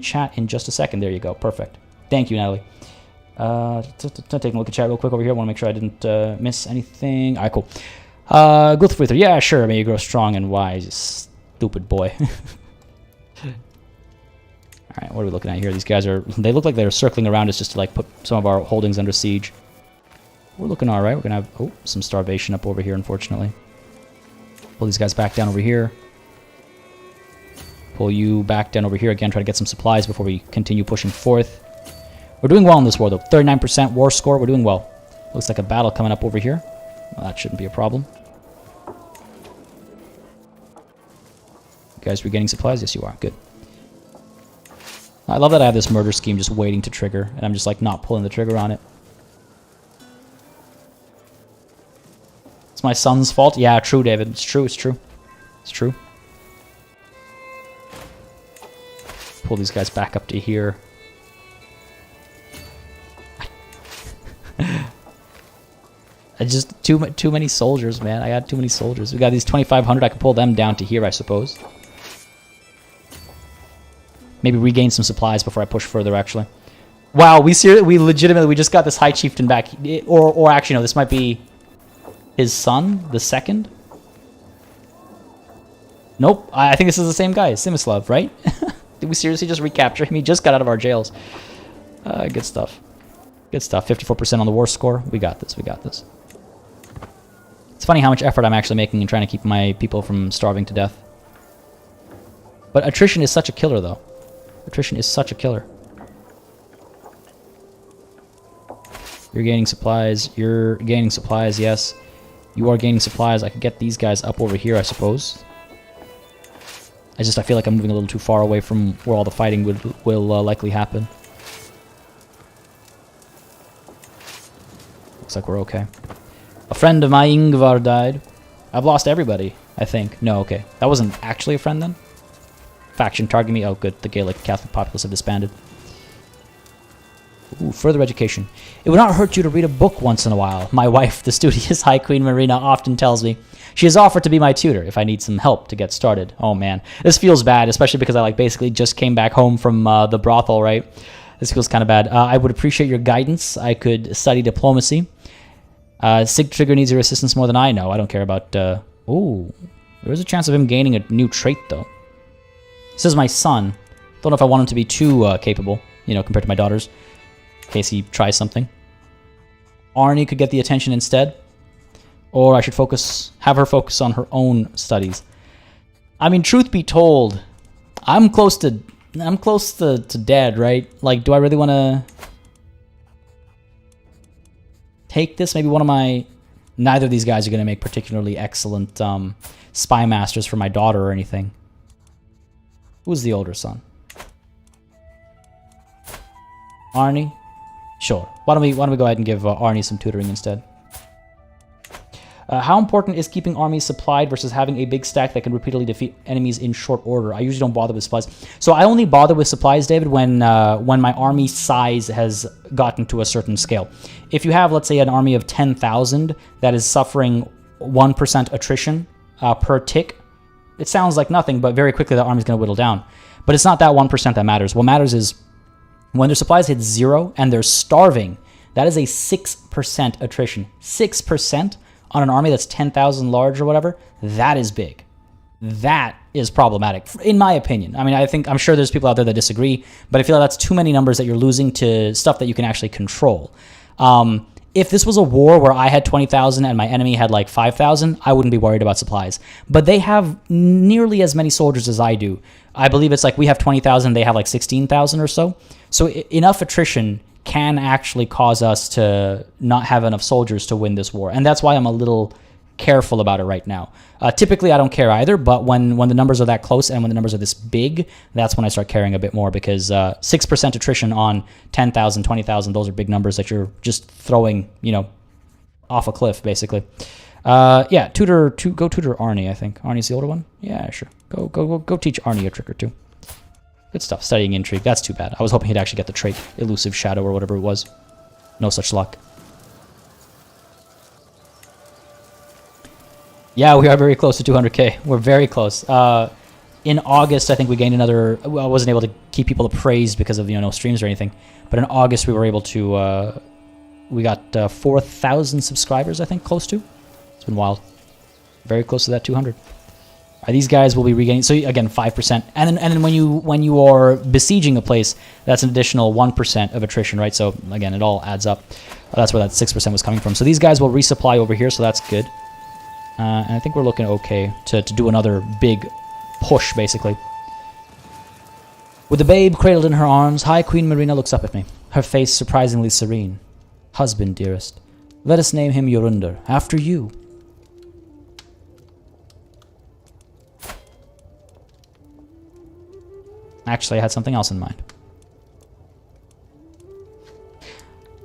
chat in just a second. There you go. Perfect. Thank you, Natalie. Taking a look at chat real quick over here. I want to make sure I didn't miss anything. All right, cool. Gulthfrither. Yeah, sure. May you grow strong and wise, you stupid boy. Alright, what are we looking at here? These guys they look like they're circling around us just to like put some of our holdings under siege. We're looking alright. We're gonna have, some starvation up over here, unfortunately. Pull these guys back down over here. Pull you back down over here again, try to get some supplies before we continue pushing forth. We're doing well in this war though. 39% war score, we're doing well. Looks like a battle coming up over here. Well, that shouldn't be a problem. You guys regaining supplies? Yes, you are. Good. I love that I have this murder scheme just waiting to trigger, and I'm just like not pulling the trigger on it. It's my son's fault? Yeah, true, David. It's true, it's true. It's true. Pull these guys back up to here. I just too many soldiers, man. I got too many soldiers. We got these 2,500. I can pull them down to here, I suppose. Maybe regain some supplies before I push further, actually. Wow, we legitimately, we just got this High Chieftain back. Or actually, no, this might be his son, the second? Nope, I think this is the same guy, Simislav, right? Did we seriously just recapture him? He just got out of our jails. Good stuff. Good stuff. 54% on the war score. We got this, we got this. It's funny how much effort I'm actually making in trying to keep my people from starving to death. But attrition is such a killer, though. Attrition is such a killer. You're gaining supplies. You're gaining supplies, yes. You are gaining supplies. I could get these guys up over here, I suppose. I feel like I'm moving a little too far away from where all the fighting will likely happen. Looks like we're okay. A friend of my Ingvar died. I've lost everybody, I think. No, okay. That wasn't actually a friend then? Faction targeting me. Oh, good. The Gaelic Catholic populace have disbanded. Ooh, further education. It would not hurt you to read a book once in a while. My wife, the studious High Queen Marina, often tells me. She has offered to be my tutor if I need some help to get started. Oh, man. This feels bad, especially because I basically just came back home from the brothel, right? This feels kind of bad. I would appreciate your guidance. I could study diplomacy. Sig Trigger needs your assistance more than I know. I don't care about... Ooh. There is a chance of him gaining a new trait, though. This is my son. Don't know if I want him to be too capable, compared to my daughters. In case he tries something. Arnie could get the attention instead. Or I should have her focus on her own studies. I mean, truth be told, I'm close to dead, right? Do I really want to take this? Maybe one of my... Neither of these guys are going to make particularly excellent spy masters for my daughter or anything. Who's the older son? Arnie? Sure. Why don't we go ahead and give Arnie some tutoring instead? How important is keeping armies supplied versus having a big stack that can repeatedly defeat enemies in short order? I usually don't bother with supplies. So I only bother with supplies, David, when my army size has gotten to a certain scale. If you have, let's say, an army of 10,000 that is suffering 1% attrition per tick, it sounds like nothing, but very quickly that army's going to whittle down. But it's not that 1% that matters. What matters is when their supplies hit 0 and they're starving, that is a 6% attrition. 6%? On an army that's 10,000 large or whatever, that is big. That is problematic, in my opinion. I mean, I'm sure there's people out there that disagree, but I feel like that's too many numbers that you're losing to stuff that you can actually control. If this was a war where I had 20,000 and my enemy had 5,000, I wouldn't be worried about supplies. But they have nearly as many soldiers as I do. I believe it's we have 20,000, they have 16,000 or so. So enough attrition can actually cause us to not have enough soldiers to win this war. And that's why I'm a little careful about it right now. Typically, I don't care either, but when the numbers are that close and when the numbers are this big, that's when I start caring a bit more because 6% attrition on 10,000, 20,000, those are big numbers that you're just throwing, off a cliff, basically. Yeah, go tutor Arnie, I think. Arnie's the older one? Yeah, sure. Go teach Arnie a trick or two. Good stuff. Studying intrigue. That's too bad. I was hoping he'd actually get the trait Elusive Shadow or whatever it was. No such luck. Yeah, we are very close to 200k. We're very close. In August, I think we gained another... I wasn't able to keep people appraised because of, no streams or anything. But in August, we were able to... we got 4,000 subscribers, I think, close to. It's been wild. Very close to that 200. These guys will be regaining... So, again, 5%. And then when you are besieging a place, that's an additional 1% of attrition, right? So, again, it all adds up. That's where that 6% was coming from. So these guys will resupply over here, so that's good. And I think we're looking okay to do another big push, basically. With the babe cradled in her arms, High Queen Marina looks up at me, her face surprisingly serene. Husband, dearest, let us name him Jorundr, after you. Actually, I had something else in mind.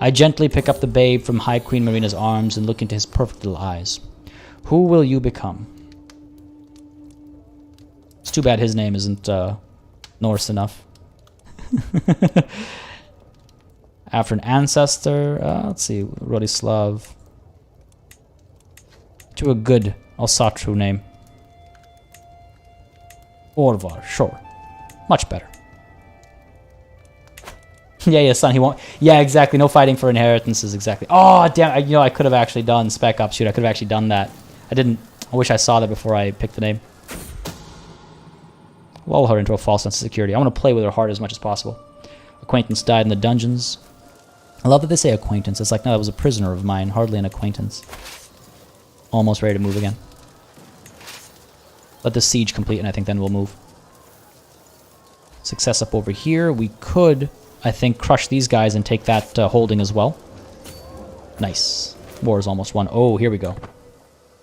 I gently pick up the babe from High Queen Marina's arms and look into his perfect little eyes. Who will you become? It's too bad his name isn't Norse enough. After an ancestor, let's see, Rodislav. To a good Asatru name. Orvar, sure. Much better. Yeah, son, he won't... Yeah, exactly, no fighting for inheritances, exactly. Oh, damn, I could have actually done Spec Ops, shoot, I could have actually done that. I didn't... I wish I saw that before I picked the name. Lull her into a false sense of security. I want to play with her heart as much as possible. Acquaintance died in the dungeons. I love that they say acquaintance. It's like, no, that was a prisoner of mine, hardly an acquaintance. Almost ready to move again. Let the siege complete, and I think then we'll move. Success up over here. We could, I think, crush these guys and take that holding as well. Nice. War is almost won. Oh, here we go.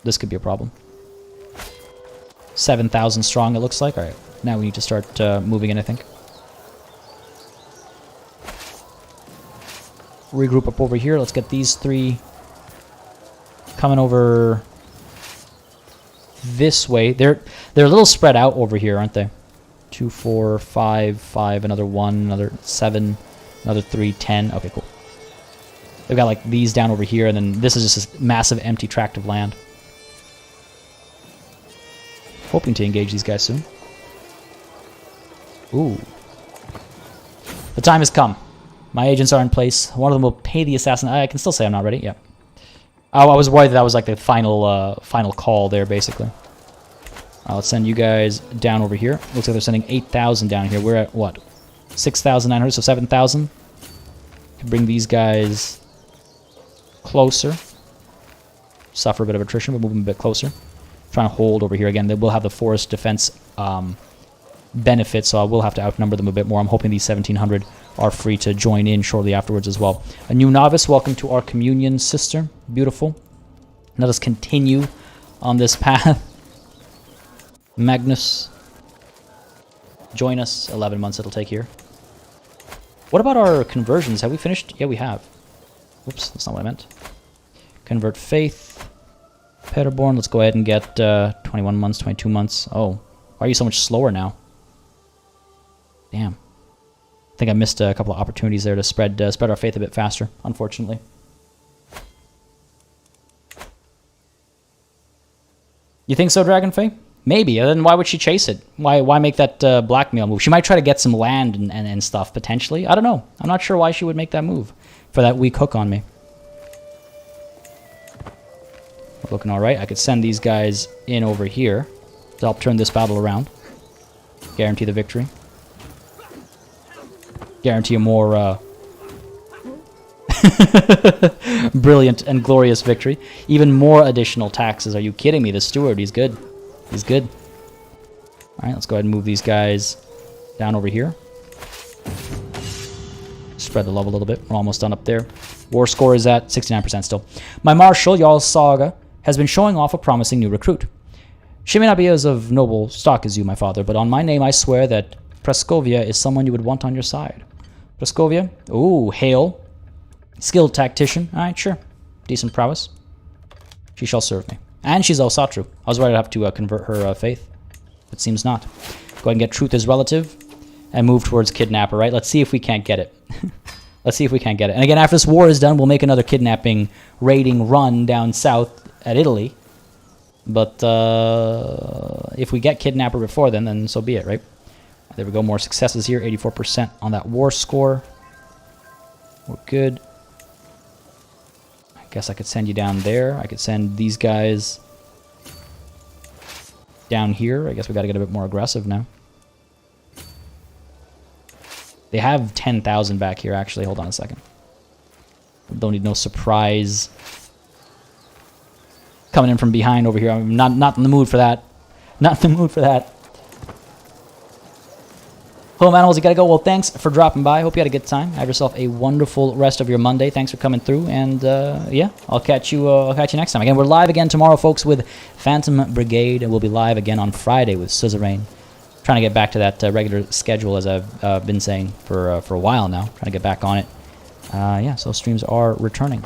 This could be a problem. 7,000 strong, it looks like. All right. Now we need to start moving in, I think. Regroup up over here. Let's get these 3 coming over this way. They're a little spread out over here, aren't they? 2, 4, 5, 5, another 1, another 7, another 3, 10. Okay, cool. They've got like these down over here, and then this is just this massive empty tract of land. Hoping to engage these guys soon. Ooh. The time has come. My agents are in place. One of them will pay the assassin. I can still say I'm not ready. Yeah. Oh, I was worried that was like the final call there, basically. Let's send you guys down over here. Looks like they're sending 8,000 down here. We're at what? 6,900, so 7,000. Bring these guys closer. Suffer a bit of attrition, but move them a bit closer. Trying to hold over here again. They will have the forest defense benefit, so I will have to outnumber them a bit more. I'm hoping these 1,700 are free to join in shortly afterwards as well. A new novice, welcome to our communion, sister. Beautiful. Let us continue on this path. Magnus, join us. 11 months it'll take here. What about our conversions? Have we finished? Yeah, we have. Whoops, that's not what I meant. Convert faith. Paderborn, let's go ahead and get 21 months, 22 months. Oh, why are you so much slower now? Damn. I think I missed a couple of opportunities there to spread our faith a bit faster, unfortunately. You think so, Dragonfey? Maybe. Then why would she chase it? Why make that blackmail move? She might try to get some land and stuff, potentially. I don't know. I'm not sure why she would make that move for that weak hook on me. We're looking all right. I could send these guys in over here to help turn this battle around. Guarantee the victory. Guarantee a more brilliant and glorious victory. Even more additional taxes. Are you kidding me? The steward, he's good. He's good. Alright, let's go ahead and move these guys down over here. Spread the love a little bit. We're almost done up there. War score is at 69% still. My marshal, Jarl Saga, has been showing off a promising new recruit. She may not be as of noble stock as you, my father, but on my name I swear that Praskovia is someone you would want on your side. Praskovia? Ooh, hail. Skilled tactician. Alright, sure. Decent prowess. She shall serve me. And she's Asatru. I was worried I'd have to convert her faith. It seems not. Go ahead and get Truth as relative. And move towards Kidnapper, right? Let's see if we can't get it. Let's see if we can't get it. And again, after this war is done, we'll make another kidnapping, raiding run down south at Italy. But if we get Kidnapper before then so be it, right? There we go. More successes here. 84% on that war score. We're good. I guess I could send you down there. I could send these guys down here. I guess we got to get a bit more aggressive now. They have 10,000 back here, actually. Hold on a second. Don't need no surprise coming in from behind over here. I'm not in the mood for that. Not in the mood for that. Home animals, you gotta go. Well, thanks for dropping by. Hope you had a good time. Have yourself a wonderful rest of your Monday. Thanks for coming through, and yeah, I'll catch you next time. Again, we're live again tomorrow, folks, with Phantom Brigade, and we'll be live again on Friday with Suzerain. Trying to get back to that regular schedule, as I've been saying for a while now. Trying to get back on it. Yeah, so streams are returning.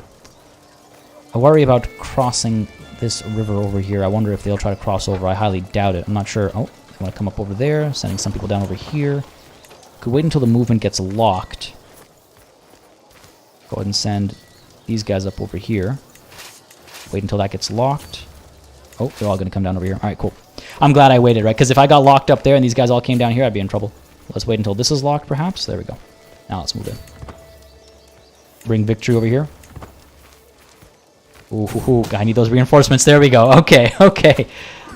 I worry about crossing this river over here. I wonder if they'll try to cross over. I highly doubt it. I'm not sure. Oh, they want to come up over there. Sending some people down over here. Could wait until the movement gets locked. Go ahead and send these guys up over here. Wait until that gets locked. Oh, they're all going to come down over here. All right, cool. I'm glad I waited, right? Because if I got locked up there and these guys all came down here, I'd be in trouble. Let's wait until this is locked, perhaps. There we go. Now let's move in. Bring victory over here. Ooh, I need those reinforcements. There we go. Okay, okay.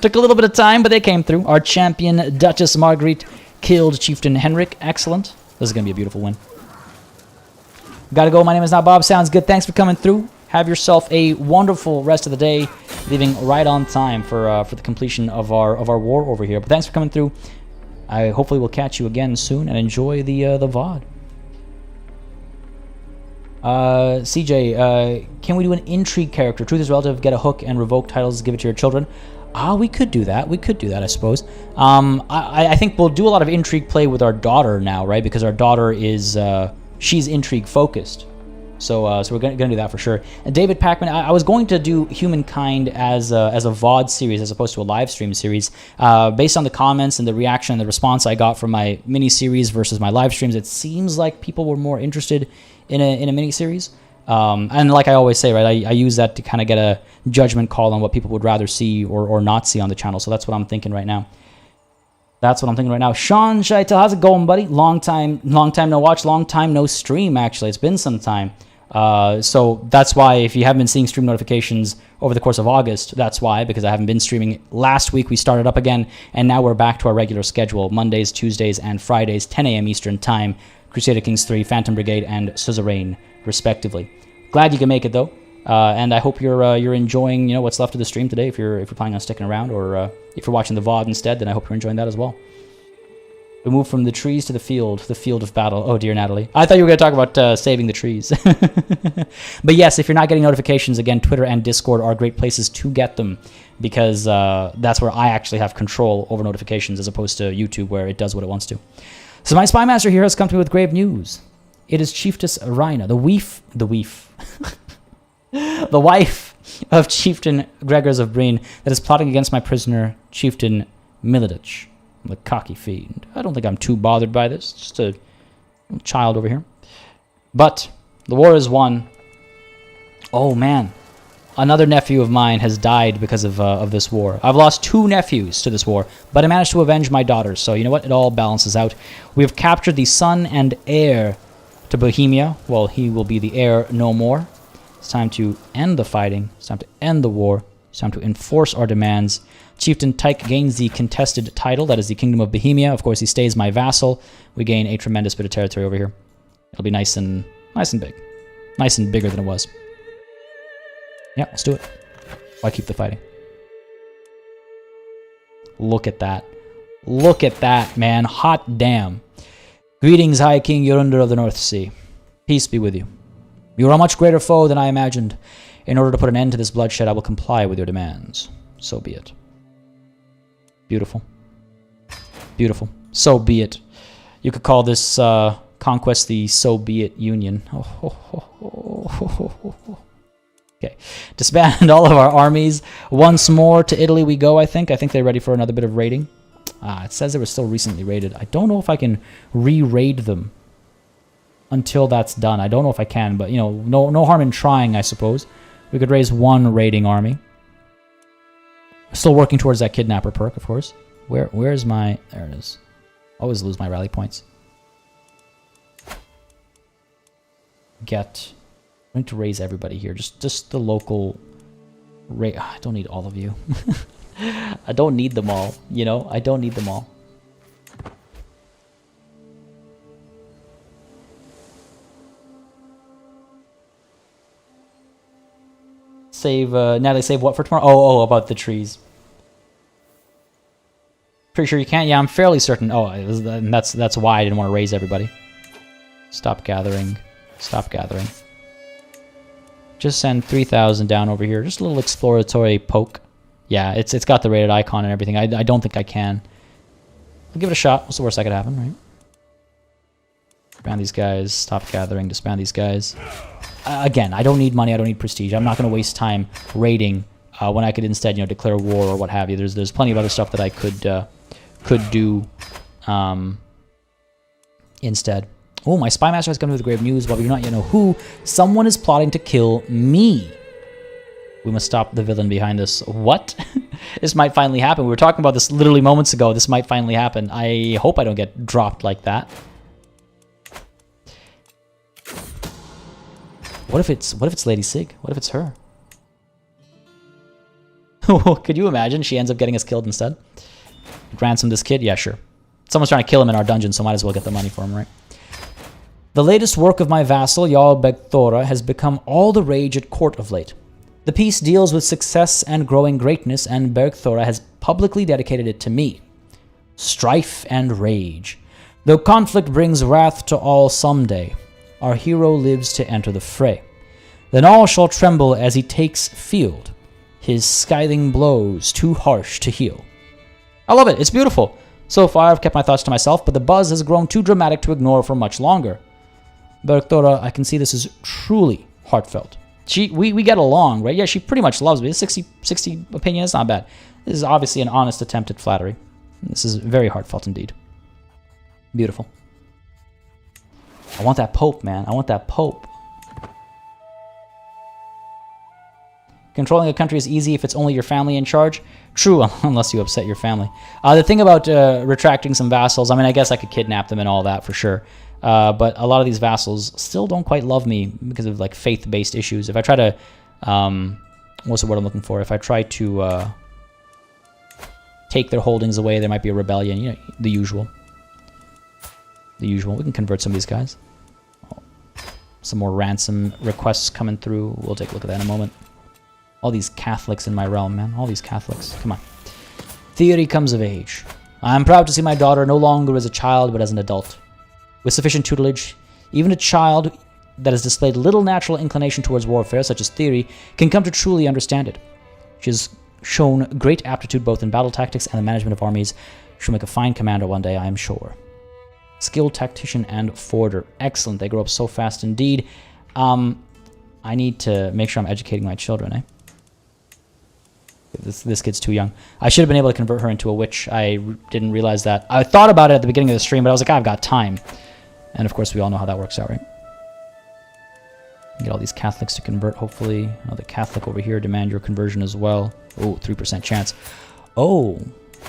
Took a little bit of time, but they came through. Our champion, Duchess Marguerite, killed Chieftain Henrik. Excellent. This is going to be a beautiful win. Gotta go. My name is not Bob. Sounds good. Thanks for coming through. Have yourself a wonderful rest of the day. Leaving right on time for the completion of our war over here. But thanks for coming through. I hopefully will catch you again soon and enjoy the VOD. CJ, can we do an intrigue character? Truth is relative. Get a hook and revoke titles. Give it to your children. We could do that. We could do that, I suppose. I think we'll do a lot of intrigue play with our daughter now, right? Because our daughter is, she's intrigue focused. So we're gonna do that for sure. And David Packman, I was going to do Humankind as a VOD series as opposed to a live stream series. Based on the comments and the reaction and the response I got from my mini series versus my live streams, it seems like people were more interested in a mini series. And like I always say, right, I use that to kind of get a judgment call on what people would rather see or not see on the channel. So that's what I'm thinking right now. Sean Scheitel, how's it going, buddy? Long time no watch, long time no stream, actually. It's been some time. So that's why, if you haven't been seeing stream notifications over the course of August, that's why, because I haven't been streaming. Last week we started up again, and now we're back to our regular schedule, Mondays, Tuesdays, and Fridays, 10 a.m. Eastern Time, Crusader Kings 3, Phantom Brigade, and Suzerain, respectively. Glad you can make it, though. And I hope you're enjoying, you know, what's left of the stream today. If you're planning on sticking around, or if you're watching the VOD instead, then I hope you're enjoying that as well. We move from the trees to the field of battle. Oh dear, Natalie. I thought you were going to talk about saving the trees. But yes, if you're not getting notifications, again, Twitter and Discord are great places to get them, because that's where I actually have control over notifications, as opposed to YouTube, where it does what it wants to. So my spy master here has come to me with grave news. It is Chiefess Rhina, the wife of Chieftain Gregors of Breen, that is plotting against my prisoner, Chieftain Milidich, the cocky fiend. I don't think I'm too bothered by this. Just a child over here. But the war is won. Oh man, another nephew of mine has died because of this war. I've lost 2 nephews to this war, but I managed to avenge my daughters. So you know what? It all balances out. We have captured the son and heir to Bohemia. Well, he will be the heir no more. It's time to end the fighting. It's time to end the war. It's time to enforce our demands. Chieftain Tyke gains the contested title, that is the Kingdom of Bohemia. Of course, he stays my vassal. We gain a tremendous bit of territory over here. It'll be nice and big. Nice and bigger than it was. Yeah, let's do it. Why keep the fighting? Look at that. Look at that, man. Hot damn. Greetings, High King Jorundur of the North Sea. Peace be with you. You are a much greater foe than I imagined. In order to put an end to this bloodshed, I will comply with your demands. So be it. Beautiful. Beautiful. So be it. You could call this conquest the So Be It Union. Okay. Disband all of our armies. Once more to Italy we go, I think. I think they're ready for another bit of raiding. It says they were still recently raided. I don't know if I can re-raid them until that's done. I don't know if I can, but, you know, no harm in trying, I suppose. We could raise 1 raiding army. Still working towards that kidnapper perk, of course. Where's my... There it is. Always lose my rally points. I'm going to raise everybody here. Just the local... I don't need all of you. I don't need them all, you know? I don't need them all. Save, Natalie, save what for tomorrow? Oh, about the trees. Pretty sure you can't? Yeah, I'm fairly certain. Oh, that's why I didn't want to raise everybody. Stop gathering. Stop gathering. Just send 3,000 down over here. Just a little exploratory poke. Yeah, it's got the rated icon and everything. I don't think I can. I'll give it a shot. What's the worst that could happen, right? Disband these guys. Stop gathering. Disband these guys. Again, I don't need money. I don't need prestige. I'm not going to waste time raiding when I could instead, you know, declare war or what have you. There's plenty of other stuff that I could do instead. Oh, my spy master has come to the grave news, but we do not yet know who. Someone is plotting to kill me. We must stop the villain behind this. What? This might finally happen. We were talking about this literally moments ago. This might finally happen. I hope I don't get dropped like that. What if it's Lady Sig? What if it's her? Could you imagine? She ends up getting us killed instead. Ransom this kid? Yeah, sure. Someone's trying to kill him in our dungeon, so might as well get the money for him, right? The latest work of my vassal, Jarl Bergthora, has become all the rage at court of late. The piece deals with success and growing greatness, and Bergthora has publicly dedicated it to me. Strife and rage. Though conflict brings wrath to all someday, our hero lives to enter the fray. Then all shall tremble as he takes field. His scathing blows too harsh to heal. I love it. It's beautiful. So far, I've kept my thoughts to myself, but the buzz has grown too dramatic to ignore for much longer. Bergthora, I can see this is truly heartfelt. We get along, right? Yeah, she pretty much loves me. 60 opinion is not bad. This is obviously an honest attempt at flattery. This is very heartfelt indeed. Beautiful. I want that Pope, man. I want that Pope. Controlling a country is easy if it's only your family in charge. True, unless you upset your family. The thing about retracting some vassals, I mean, I guess I could kidnap them and all that for sure. But a lot of these vassals still don't quite love me because of like faith-based issues. If I try to, what's the word I'm looking for? If I try to take their holdings away, there might be a rebellion. You know, the usual. The usual. We can convert some of these guys. Some more ransom requests coming through. We'll take a look at that in a moment. All these Catholics in my realm, man. All these Catholics. Come on. Theory comes of age. I am proud to see my daughter no longer as a child, but as an adult. With sufficient tutelage, even a child that has displayed little natural inclination towards warfare, such as theory, can come to truly understand it. She has shown great aptitude both in battle tactics and the management of armies. She'll make a fine commander one day, I am sure. Skilled tactician and forder. Excellent. They grow up so fast indeed. I need to make sure I'm educating my children, eh? This kid's too young. I should have been able to convert her into a witch. I didn't realize that. I thought about it at the beginning of the stream, but I was like, I've got time. And of course, we all know how that works out, right? Get all these Catholics to convert, hopefully. Another Catholic over here, demand your conversion as well. Oh, 3% chance. Oh,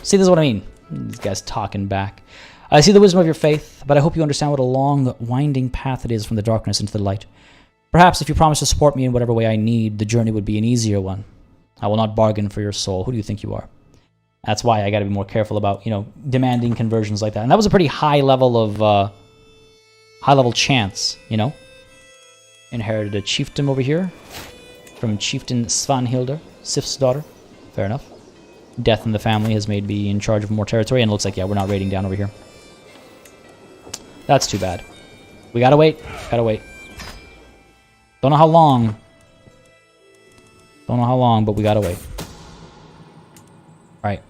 see, this is what I mean. These guys talking back. I see the wisdom of your faith, but I hope you understand what a long, winding path it is from the darkness into the light. Perhaps if you promise to support me in whatever way I need, the journey would be an easier one. I will not bargain for your soul. Who do you think you are? That's why I got to be more careful about, you know, demanding conversions like that. And that was a pretty high level of, high-level chance, you know? Inherited a chiefdom over here from Chieftain Svanhildr, Sif's daughter. Fair enough. Death in the family has made me in charge of more territory, and it looks like, yeah, we're not raiding down over here. That's too bad. We gotta wait. Gotta wait. Don't know how long. Don't know how long, but we gotta wait. Alright.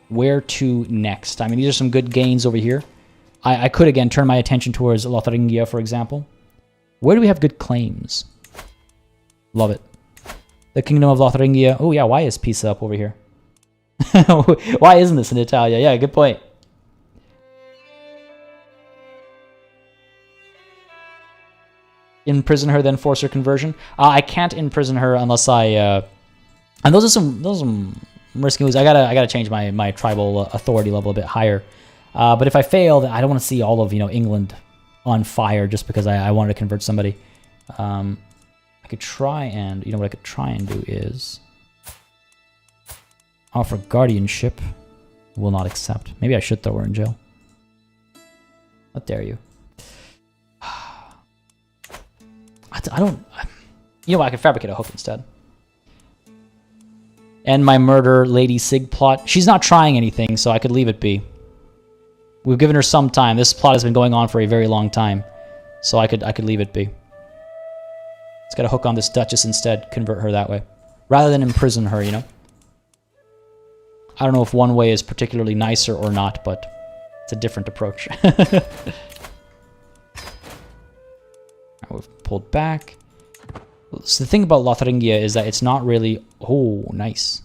Where to next? I mean, these are some good gains over here. I could, again, turn my attention towards Lotharingia, for example. Where do we have good claims? Love it. The Kingdom of Lotharingia. Oh, yeah, why is Pisa up over here? Why isn't this in Italia? Yeah, good point. Imprison her, then force her conversion. I can't imprison her unless I... and those are some risky moves. I gotta change my tribal authority level a bit higher. But if I fail, then I don't want to see all of, you know, England on fire just because I wanted to convert somebody. I could try and... You know what I could try and do is... offer guardianship. Will not accept. Maybe I should throw her in jail. How dare you. I don't... You know what, I could fabricate a hook instead. And my murder Lady Sig plot. She's not trying anything, so I could leave it be. We've given her some time. This plot has been going on for a very long time. So I could leave it be. Let's get a hook on this Duchess instead. Convert her that way. Rather than imprison her, you know? I don't know if one way is particularly nicer or not, but it's a different approach. We've pulled back. So the thing about Lotharingia is that it's not really... Oh, nice.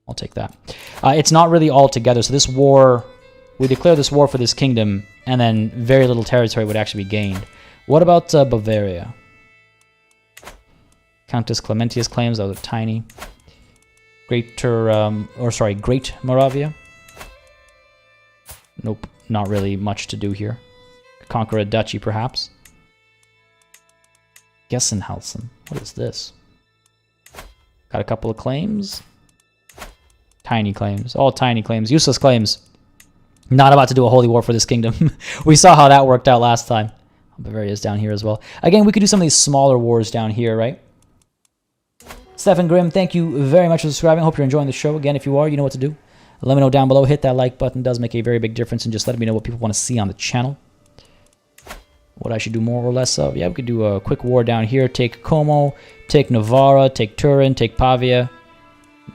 I'll take that. It's not really all together. So this war... We declare this war for this kingdom, and then very little territory would actually be gained. What about Bavaria? Countess Clementia's claims, those are tiny. Great Moravia. Nope, not really much to do here. Conquer a duchy, perhaps. Gessenhausen. What is this? Got a couple of claims. Tiny claims. All tiny claims. Useless claims. Not about to do a holy war for this kingdom. We saw how that worked out last time. Bavaria's down here as well. Again, we could do some of these smaller wars down here, right? Stefan Grimm, thank you very much for subscribing. Hope you're enjoying the show. Again, if you are, you know what to do. Let me know down below. Hit that like button. It does make a very big difference. And just let me know what people want to see on the channel. what I should do more or less of. Yeah, we could do a quick war down here. Take Como, take Navarra, take Turin, take Pavia.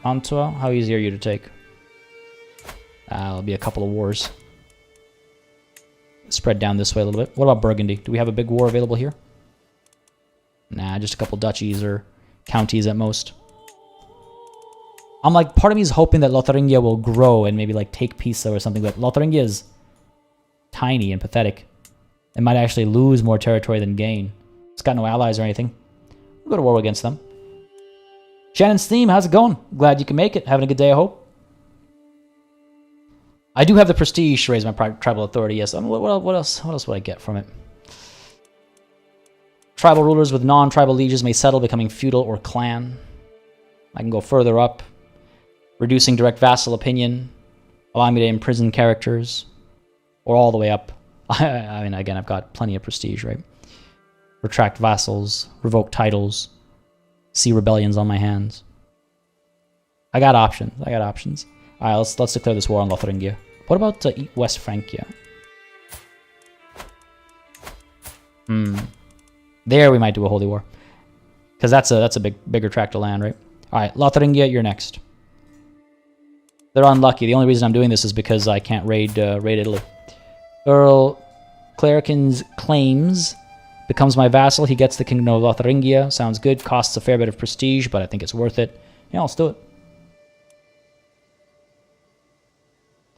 Mantua, how easy are you to take? It'll be a couple of wars. Spread down this way a little bit. What about Burgundy? Do we have a big war available here? Nah, just a couple duchies or counties at most. I'm like, part of me is hoping that Lotharingia will grow and maybe like take Pisa or something, but Lotharingia is tiny and pathetic. It might actually lose more territory than gain. It's got no allies or anything. We'll go to war against them. Shannon's theme, how's it going? Glad you can make it. Having a good day, I hope. I do have the prestige to raise my tribal authority, yes. What else would I get from it? Tribal rulers with non-tribal lieges may settle, becoming feudal or clan. I can go further up. Reducing direct vassal opinion. Allowing me to imprison characters. Or all the way up. I mean, again, I've got plenty of prestige, right? Retract vassals. Revoke titles. See rebellions on my hands. I got options. Alright, let's declare this war on Lotharingia. What about West Francia? There we might do a holy war. Because that's a bigger tract of land, right? Alright, Lotharingia, you're next. They're unlucky. The only reason I'm doing this is because I can't raid Italy. Earl Clerican's claims becomes my vassal. He gets the kingdom of Lotharingia. Sounds good. Costs a fair bit of prestige, but I think it's worth it. Yeah, let's do it.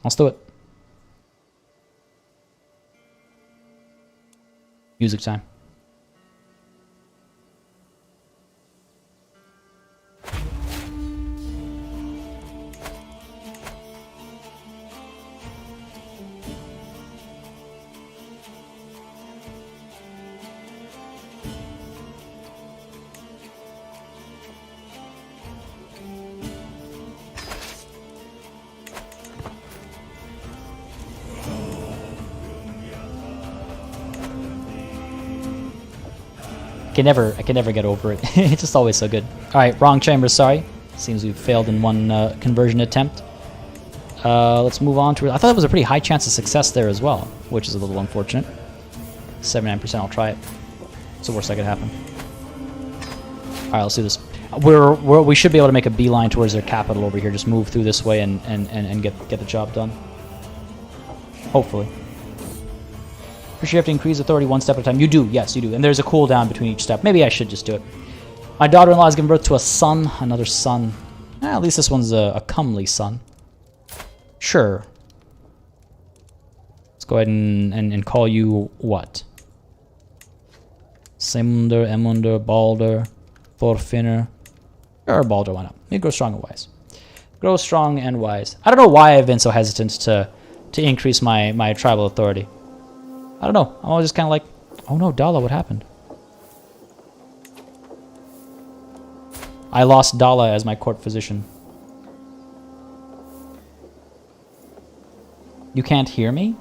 Let's do it. Music time. I can never get over it. It's just always so good. Alright, wrong chamber, sorry. Seems we've failed in one conversion attempt. Let's move on to... I thought it was a pretty high chance of success there as well, which is a little unfortunate. 79%, I'll try it. It's the worst that could happen. Alright, let's do this. We should be able to make a beeline towards their capital over here. Just move through this way and get the job done. Hopefully. You have to increase authority one step at a time. You do, yes, you do. And there's a cooldown between each step. Maybe I should just do it. My daughter-in-law has given birth to a son, another son. At least this one's a comely son. Sure. Let's go ahead and call you what? Semunder, Emunder, Balder, Thorfinner. Or Balder, why not? You grow strong and wise. Grow strong and wise. I don't know why I've been so hesitant to increase my tribal authority. I don't know. I'm always just kind of like, oh no, Dala, what happened? I lost Dala as my court physician. You can't hear me?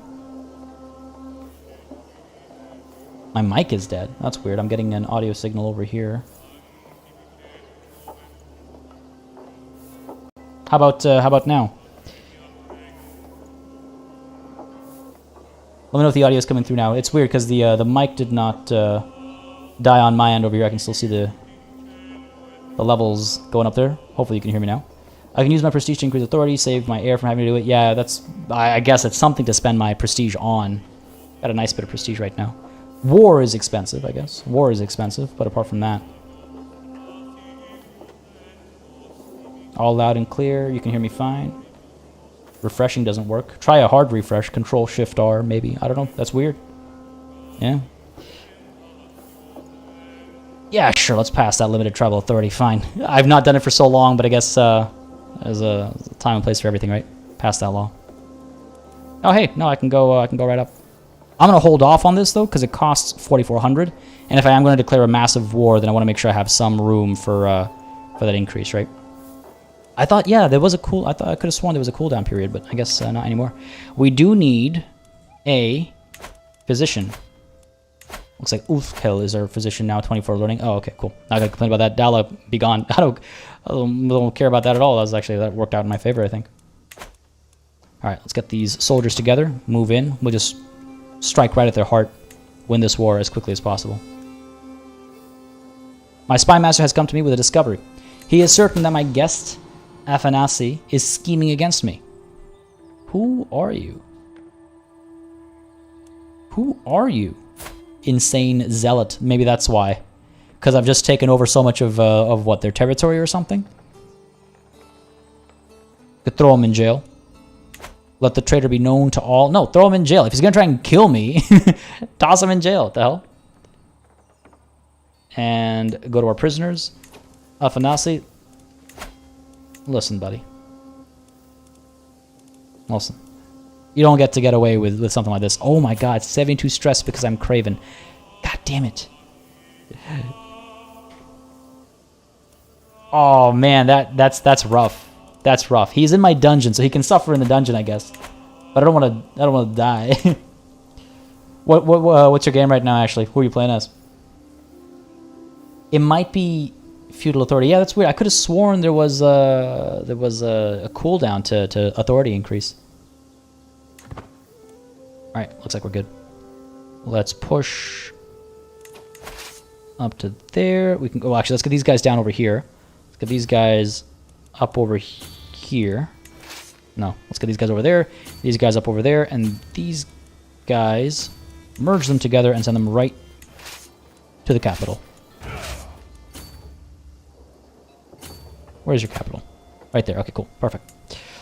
My mic is dead. That's weird. I'm getting an audio signal over here. How about now? Let me know if the audio is coming through now. It's weird because the mic did not die on my end over here. I can still see the levels going up there. Hopefully you can hear me now. I can use my prestige to increase authority, save my heir from having to do it. Yeah, I guess it's something to spend my prestige on. Got a nice bit of prestige right now. War is expensive, I guess. War is expensive, but apart from that. All loud and clear. You can hear me fine. Refreshing doesn't work. Try a hard refresh. Control-Shift-R, maybe. I don't know. That's weird. Yeah. Yeah, sure. Let's pass that limited tribal authority. Fine. I've not done it for so long, but I guess there's a time and place for everything, right? Pass that law. Oh, hey. No, I can go right up. I'm going to hold off on this, though, because it costs 4,400. And if I am going to declare a massive war, then I want to make sure I have some room for that increase, right? I thought, yeah, there was a cool... I could have sworn there was a cooldown period, but I guess not anymore. We do need a physician. Looks like Ulfkel is our physician now, 24 learning. Oh, okay, cool. Not gonna complain about that. Dala, be gone. I don't care about that at all. That worked out in my favor, I think. All right, let's get these soldiers together. Move in. We'll just strike right at their heart. win this war as quickly as possible. My spy master has come to me with a discovery. He is certain that my guest, Afanasi, is scheming against me. Who are you? Who are you? Insane zealot. Maybe that's why. Because I've just taken over so much of what, their territory or something? Could throw him in jail. Let the traitor be known to all. No, throw him in jail. If he's going to try and kill me, toss him in jail. What the hell? And go to our prisoners. Afanasi. Listen, buddy. Listen. You don't get away with something like this. Oh my god, 72 stress because I'm craven. God damn it. Oh man, that's rough. That's rough. He's in my dungeon, so he can suffer in the dungeon, I guess. But I don't want to die. What's your game right now, Ashley? Who are you playing as? It might be feudal authority. Yeah, that's weird. I could have sworn there was a cooldown to authority increase. All right, looks like we're good. Let's push up to there. We can go. Actually, let's get these guys down over here. Let's get these guys up over here. No, let's get these guys over there. These guys up over there, and these guys, merge them together and send them right to the capital. Where's your capital? Right there. Okay, cool. Perfect.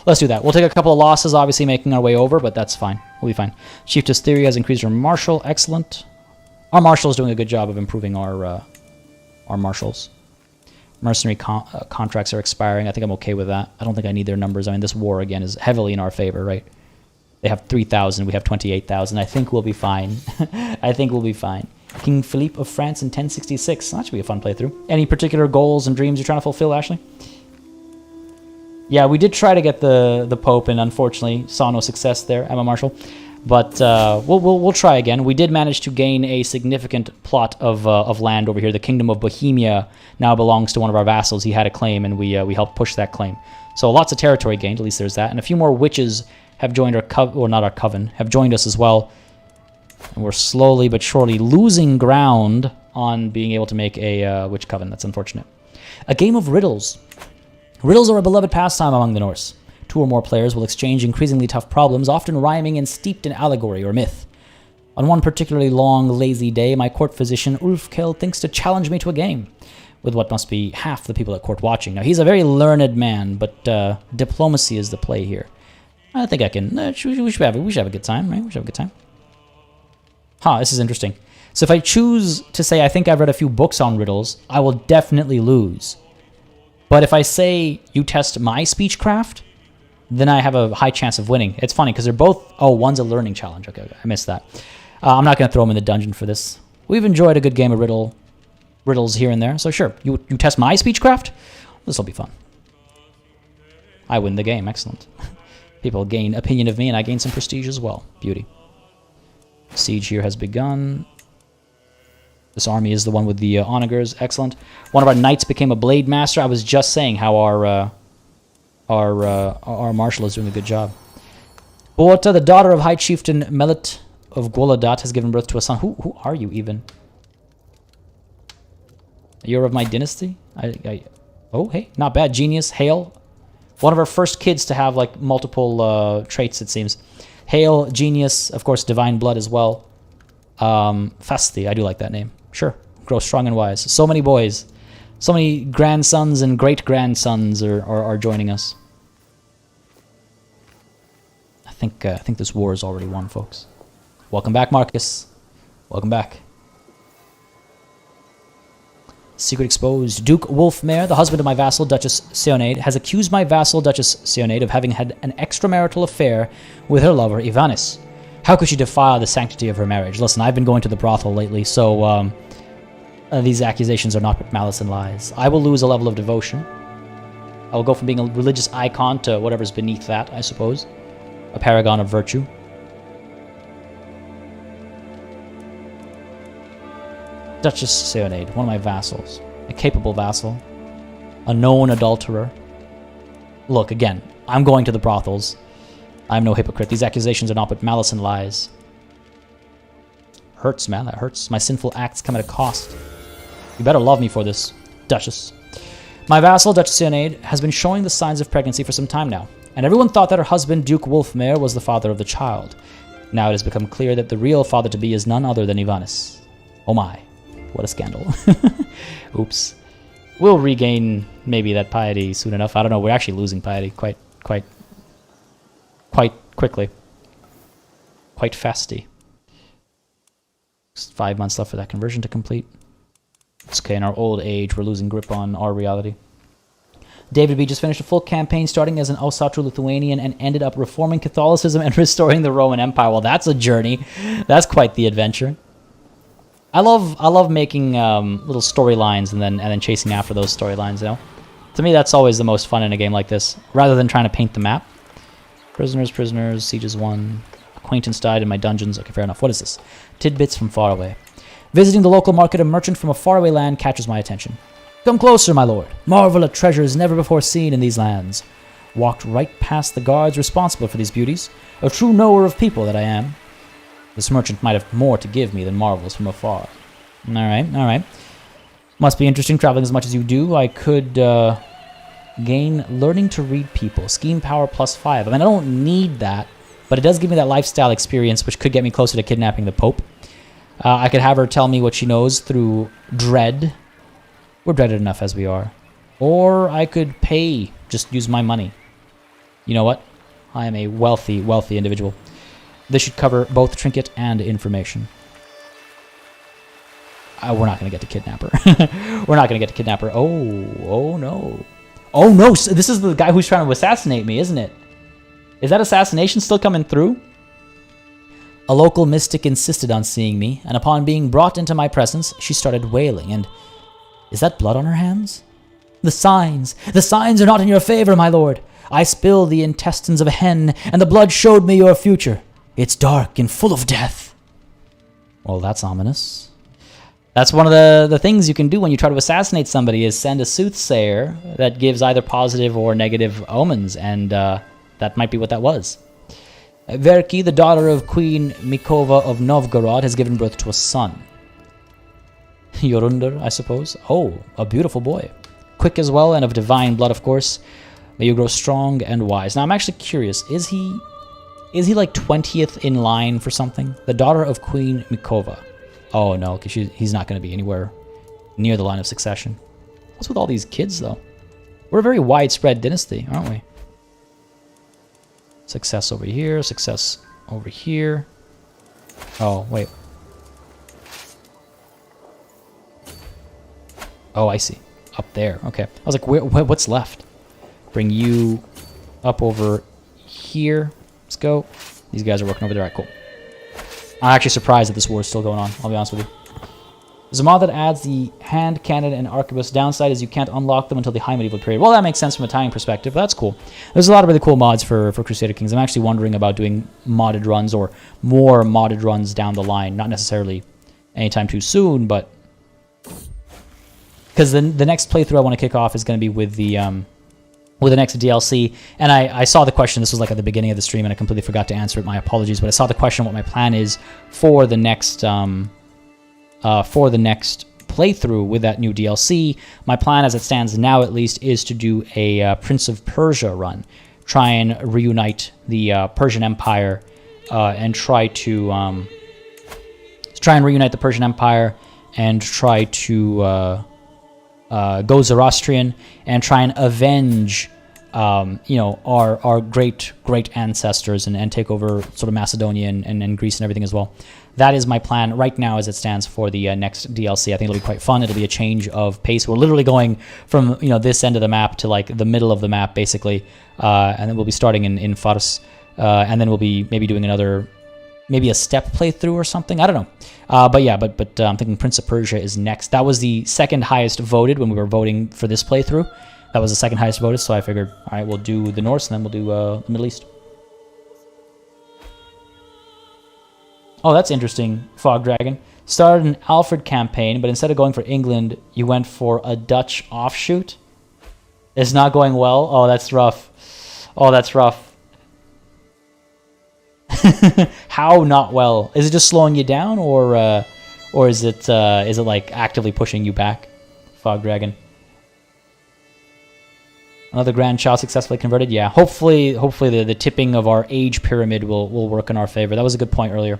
Let's do that. We'll take a couple of losses, obviously making our way over, but that's fine. We'll be fine. Chiefess Theory has increased our marshal. Excellent. Our marshal is doing a good job of improving our marshals. Mercenary contracts are expiring. I think I'm okay with that. I don't think I need their numbers. I mean, this war, again, is heavily in our favor, right? They have 3,000. We have 28,000. I think we'll be fine. I think we'll be fine. King Philippe of France in 1066. That should be a fun playthrough. Any particular goals and dreams you're trying to fulfill, Ashley? Yeah, we did try to get the Pope, and unfortunately saw no success there, Emma Marshall. But we'll try again. We did manage to gain a significant plot of land over here. The Kingdom of Bohemia now belongs to one of our vassals. He had a claim, and we helped push that claim. So lots of territory gained. At least there's that. And a few more witches have joined our coven, or not our coven, have joined us as well. And we're slowly but surely losing ground on being able to make a witch coven. That's unfortunate. A game of riddles. Riddles are a beloved pastime among the Norse. 2 or more players will exchange increasingly tough problems, often rhyming and steeped in allegory or myth. On one particularly long, lazy day, my court physician, Ulfkel, thinks to challenge me to a game, with what must be half the people at court watching. Now, he's a very learned man, but diplomacy is the play here. I think I can... we should have a good time, right? We should have a good time. Huh, this is interesting. So if I choose to say I think I've read a few books on riddles, I will definitely lose. But if I say you test my speechcraft, then I have a high chance of winning. It's funny because they're both... Oh, one's a learning challenge. Okay, I missed that. I'm not going to throw him in the dungeon for this. We've enjoyed a good game of riddles here and there. So sure, you test my speechcraft? This will be fun. I win the game. Excellent. People gain opinion of me, and I gain some prestige as well. Beauty. Siege here has begun. This army is the one with the onagers. Excellent. One of our knights became a blade master. I was just saying how our marshal is doing a good job. Boata, the daughter of High Chieftain Melit of Gwoladat, has given birth to a son. Who are you even? You're of my dynasty? Oh, hey, not bad. Genius. Hail. One of our first kids to have like multiple traits, it seems. Hail, genius, of course, divine blood as well. Fasti, I do like that name. Sure. Grow strong and wise. So many boys. So many grandsons and great-grandsons are joining us. I think this war is already won, folks. Welcome back, Marcus. Welcome back. Secret exposed. Duke Wolfmare, the husband of my vassal, Duchess Seonade, has accused my vassal, Duchess Seonade, of having had an extramarital affair with her lover, Ivanis. How could she defile the sanctity of her marriage? Listen, I've been going to the brothel lately, so these accusations are not but malice and lies. I will lose a level of devotion. I will go from being a religious icon to whatever's beneath that, I suppose. A paragon of virtue. Duchess Seonade, one of my vassals. A capable vassal. A known adulterer. Look, again, I'm going to the brothels. I'm no hypocrite. These accusations are not but malice and lies. Hurts, man. That hurts. My sinful acts come at a cost. You better love me for this, Duchess. My vassal, Duchess Ionaid, has been showing the signs of pregnancy for some time now, and everyone thought that her husband, Duke Wolfmare, was the father of the child. Now it has become clear that the real father-to-be is none other than Ivanis. Oh my, what a scandal. Oops. We'll regain maybe that piety soon enough. I don't know, we're actually losing piety quite quickly. Quite fasty. Just 5 months left for that conversion to complete. It's okay, in our old age, we're losing grip on our reality. David B. just finished a full campaign starting as an Asatru Lithuanian and ended up reforming Catholicism and restoring the Roman Empire. Well, that's a journey. That's quite the adventure. I love making little storylines and then chasing after those storylines, you know? To me, that's always the most fun in a game like this, rather than trying to paint the map. Prisoners, sieges won. Acquaintance died in my dungeons. Okay, fair enough. What is this? Tidbits from far away. Visiting the local market, a merchant from a faraway land catches my attention. Come closer, my lord. Marvel at treasures never before seen in these lands. Walked right past the guards responsible for these beauties. A true knower of people that I am. This merchant might have more to give me than marvels from afar. Alright. Must be interesting traveling as much as you do. I could gain learning to read people. Scheme power +5. I mean, I don't need that, but it does give me that lifestyle experience, which could get me closer to kidnapping the Pope. I could have her tell me what she knows through dread. We're dreaded enough as we are. Or I could pay, just use my money. You know what? I am a wealthy individual. This should cover both trinket and information. We're not going to get to kidnap her. We're not going to get to kidnap her. Oh no. Oh no, this is the guy who's trying to assassinate me, isn't it? Is that assassination still coming through? A local mystic insisted on seeing me, and upon being brought into my presence, she started wailing, and... Is that blood on her hands? The signs are not in your favor, my lord. I spilled the intestines of a hen, and the blood showed me your future. It's dark and full of death. Well, that's ominous. That's one of the things you can do when you try to assassinate somebody, is send a soothsayer that gives either positive or negative omens, and that might be what that was. Verki, the daughter of Queen Mikova of Novgorod, has given birth to a son. Yorunder, I suppose. Oh, a beautiful boy. Quick as well, and of divine blood, of course. May you grow strong and wise. Now, I'm actually curious. Is he like 20th in line for something? The daughter of Queen Mikova. Oh, no, because he's not going to be anywhere near the line of succession. What's with all these kids, though? We're a very widespread dynasty, aren't we? Success over here, success over here. Oh, wait. Oh, I see. Up there. Okay. I was like, what's left? Bring you up over here. Let's go. These guys are working over there. All right, cool. I'm actually surprised that this war is still going on, I'll be honest with you. There's a mod that adds the hand cannon and arquebus. Downside is you can't unlock them until the High Medieval period. Well, that makes sense from a timing perspective, but that's cool. There's a lot of really cool mods for Crusader Kings. I'm actually wondering about doing modded runs or more modded runs down the line. Not necessarily anytime too soon, but... Because the next playthrough I want to kick off is going to be with the next DLC. And I saw the question, this was like at the beginning of the stream, and I completely forgot to answer it. My apologies, but I saw the question what my plan is for the next playthrough with that new DLC. My plan, as it stands now at least, is to do a Prince of Persia run. Try and reunite the Persian Empire and try to reunite the Persian Empire and try to go Zoroastrian and try and avenge our great ancestors and take over sort of Macedonia and Greece and everything as well. That is my plan right now as it stands for the next DLC. I think it'll be quite fun. It'll be a change of pace. We're literally going from this end of the map to like the middle of the map basically, and then we'll be starting in Fars, and then we'll be maybe doing maybe a step playthrough or something. I don't know. But I'm thinking Prince of Persia is next. That was the second highest voted when we were voting for this playthrough. That was the second highest voted, so I figured, all right, we'll do the Norse and then we'll do the Middle East. Oh, that's interesting, Fog Dragon. Started an Alfred campaign, but instead of going for England, you went for a Dutch offshoot. It's not going well? Oh, that's rough. Oh, that's rough. How not well? Is it just slowing you down, or is it like actively pushing you back? Fog Dragon. Another grandchild successfully converted. Yeah, hopefully the tipping of our age pyramid will work in our favor. That was a good point earlier.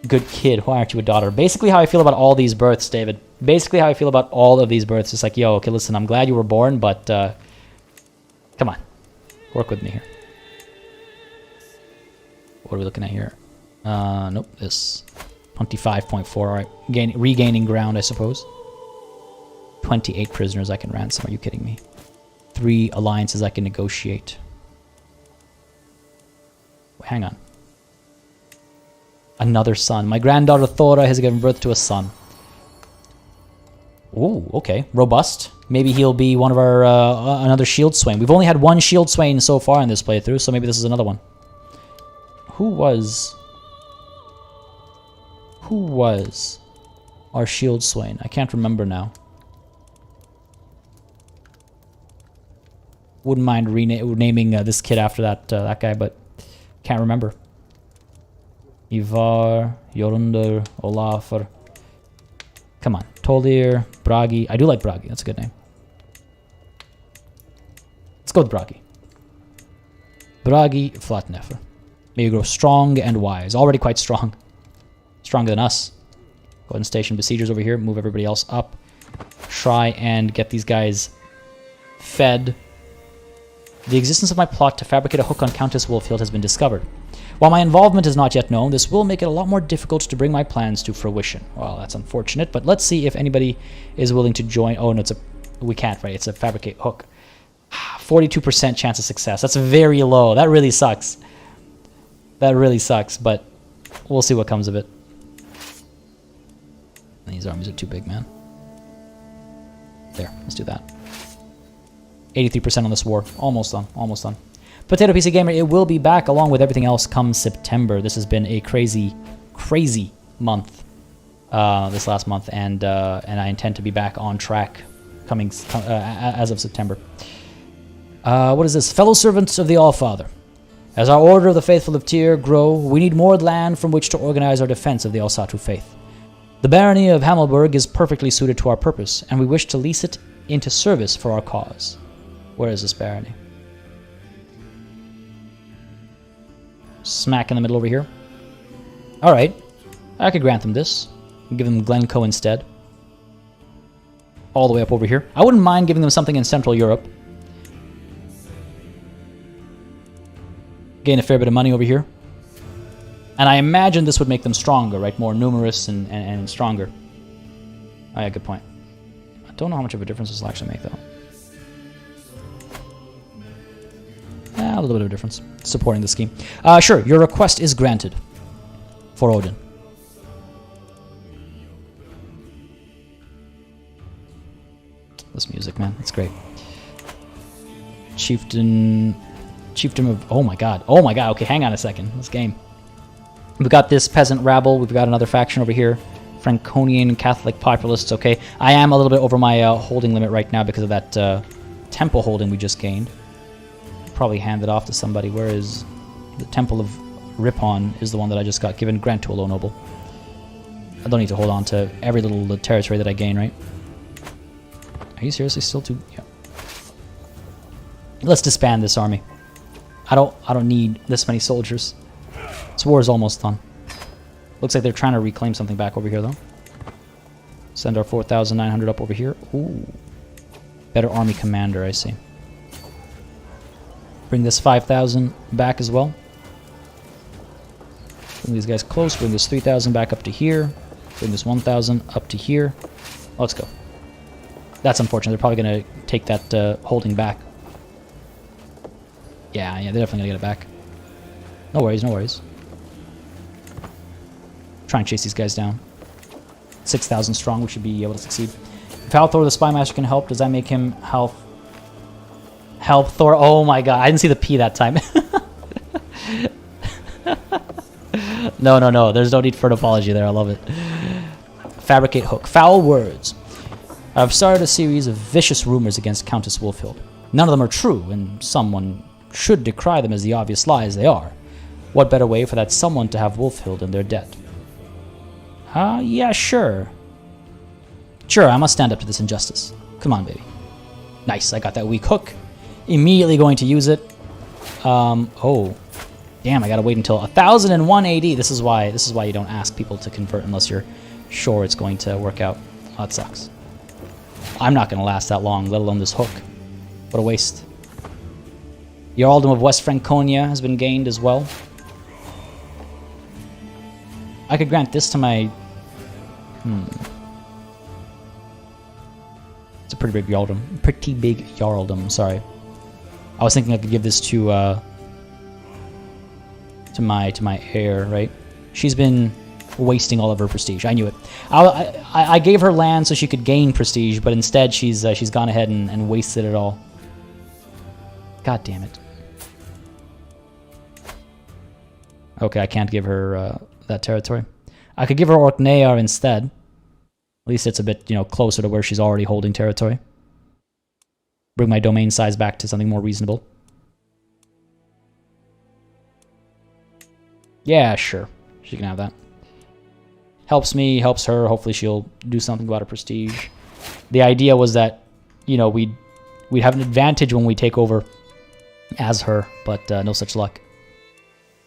Good kid. Why aren't you a daughter? Basically how I feel about all these births, David. Basically how I feel about all of these births. It's like, yo, okay, listen, I'm glad you were born, but come on, work with me here. What are we looking at here? Nope, this 25.4. All right, regaining ground, I suppose. 28 prisoners I can ransom. Are you kidding me? 3 alliances I can negotiate. Wait, hang on. Another son. My granddaughter Thora has given birth to a son. Ooh, okay, robust. Maybe he'll be one of our another shield swain. We've only had 1 shield swain so far in this playthrough, so maybe this is another one. Who was our shield swain? I can't remember now. Wouldn't mind naming this kid after that guy, but can't remember. Ivar, Jorundur, Olafur. Come on, Toldir, Bragi. I do like Bragi. That's a good name. Let's go with Bragi. Bragi Flatnefer. May you grow strong and wise. Already quite strong. Stronger than us. Go ahead and station besiegers over here. Move everybody else up. Try and get these guys fed. The existence of my plot to fabricate a hook on Countess Wolffield has been discovered. While my involvement is not yet known, this will make it a lot more difficult to bring my plans to fruition. Well, that's unfortunate, but let's see if anybody is willing to join. Oh, no, we can't, right? It's a fabricate hook. 42% chance of success. That's very low. That really sucks. That really sucks, but we'll see what comes of it. These armies are too big, man. There, let's do that. 83% on this war. Almost done. Almost done. Potato PC Gamer, it will be back along with everything else come September. This has been a crazy, crazy month. This last month, and I intend to be back on track coming as of September. What is this? Fellow servants of the Allfather. As our Order of the Faithful of Tyr grow, we need more land from which to organize our defense of the Asatru faith. The barony of Hamelberg is perfectly suited to our purpose, and we wish to lease it into service for our cause. Where is this barony? Smack in the middle over here. Alright. I could grant them this. Give them Glencoe instead. All the way up over here. I wouldn't mind giving them something in Central Europe. Gain a fair bit of money over here. And I imagine this would make them stronger, right? More numerous and stronger. Oh yeah, good point. I don't know how much of a difference this will actually make, though. A little bit of a difference. Supporting the scheme. Sure, your request is granted. For Odin. This music, man. It's great. Chieftain of... Oh my god. Oh my god. Okay, hang on a second. This game. We've got this peasant rabble. We've got another faction over here. Franconian Catholic populists. Okay, I am a little bit over my holding limit right now because of that temple holding we just gained. Probably hand it off to somebody. Where is the Temple of Ripon? Is the one that I just got given. Grant to a low noble. I don't need to hold on to every little territory that I gain, right? Are you seriously still too... Yeah. Let's disband this army. I don't need this many soldiers. This war is almost done. Looks like they're trying to reclaim something back over here, though. Send our 4,900 up over here. Ooh. Better army commander, I see. Bring this 5,000 back as well. Bring these guys close. Bring this 3,000 back up to here. Bring this 1,000 up to here. Let's go. That's unfortunate. They're probably going to take that holding back. Yeah, they're definitely going to get it back. No worries, no worries. Try and chase these guys down. 6,000 strong, we should be able to succeed. If Halthor the Spymaster can help, does that make him help Thor? Oh my god, I didn't see the P that time. No, there's no need for an apology there, I love it. Fabricate hook. Foul words. I've started a series of vicious rumors against Countess Wolfhild. None of them are true, and someone should decry them as the obvious lies they are. What better way for that someone to have Wolfhild in their debt? Yeah, sure. Sure, I must stand up to this injustice. Come on, baby. Nice, I got that weak hook. Immediately going to use it. Oh. Damn, I gotta wait until 1001 AD. This is why you don't ask people to convert unless you're sure it's going to work out. Oh, that sucks. I'm not gonna last that long, let alone this hook. What a waste. The Earldom of West Franconia has been gained as well. I could grant this to my... It's a pretty big Jarldom. Pretty big Jarldom, sorry. I was thinking I could give this to my heir, right? She's been wasting all of her prestige. I knew it. I gave her land so she could gain prestige, but instead she's gone ahead and wasted it all. God damn it. Okay, I can't give her that territory. I could give her Orkneyar instead. At least it's a bit, closer to where she's already holding territory. Bring my domain size back to something more reasonable. Yeah, sure. She can have that. Helps me, helps her. Hopefully she'll do something about her prestige. The idea was that, we'd have an advantage when we take over as her, but no such luck.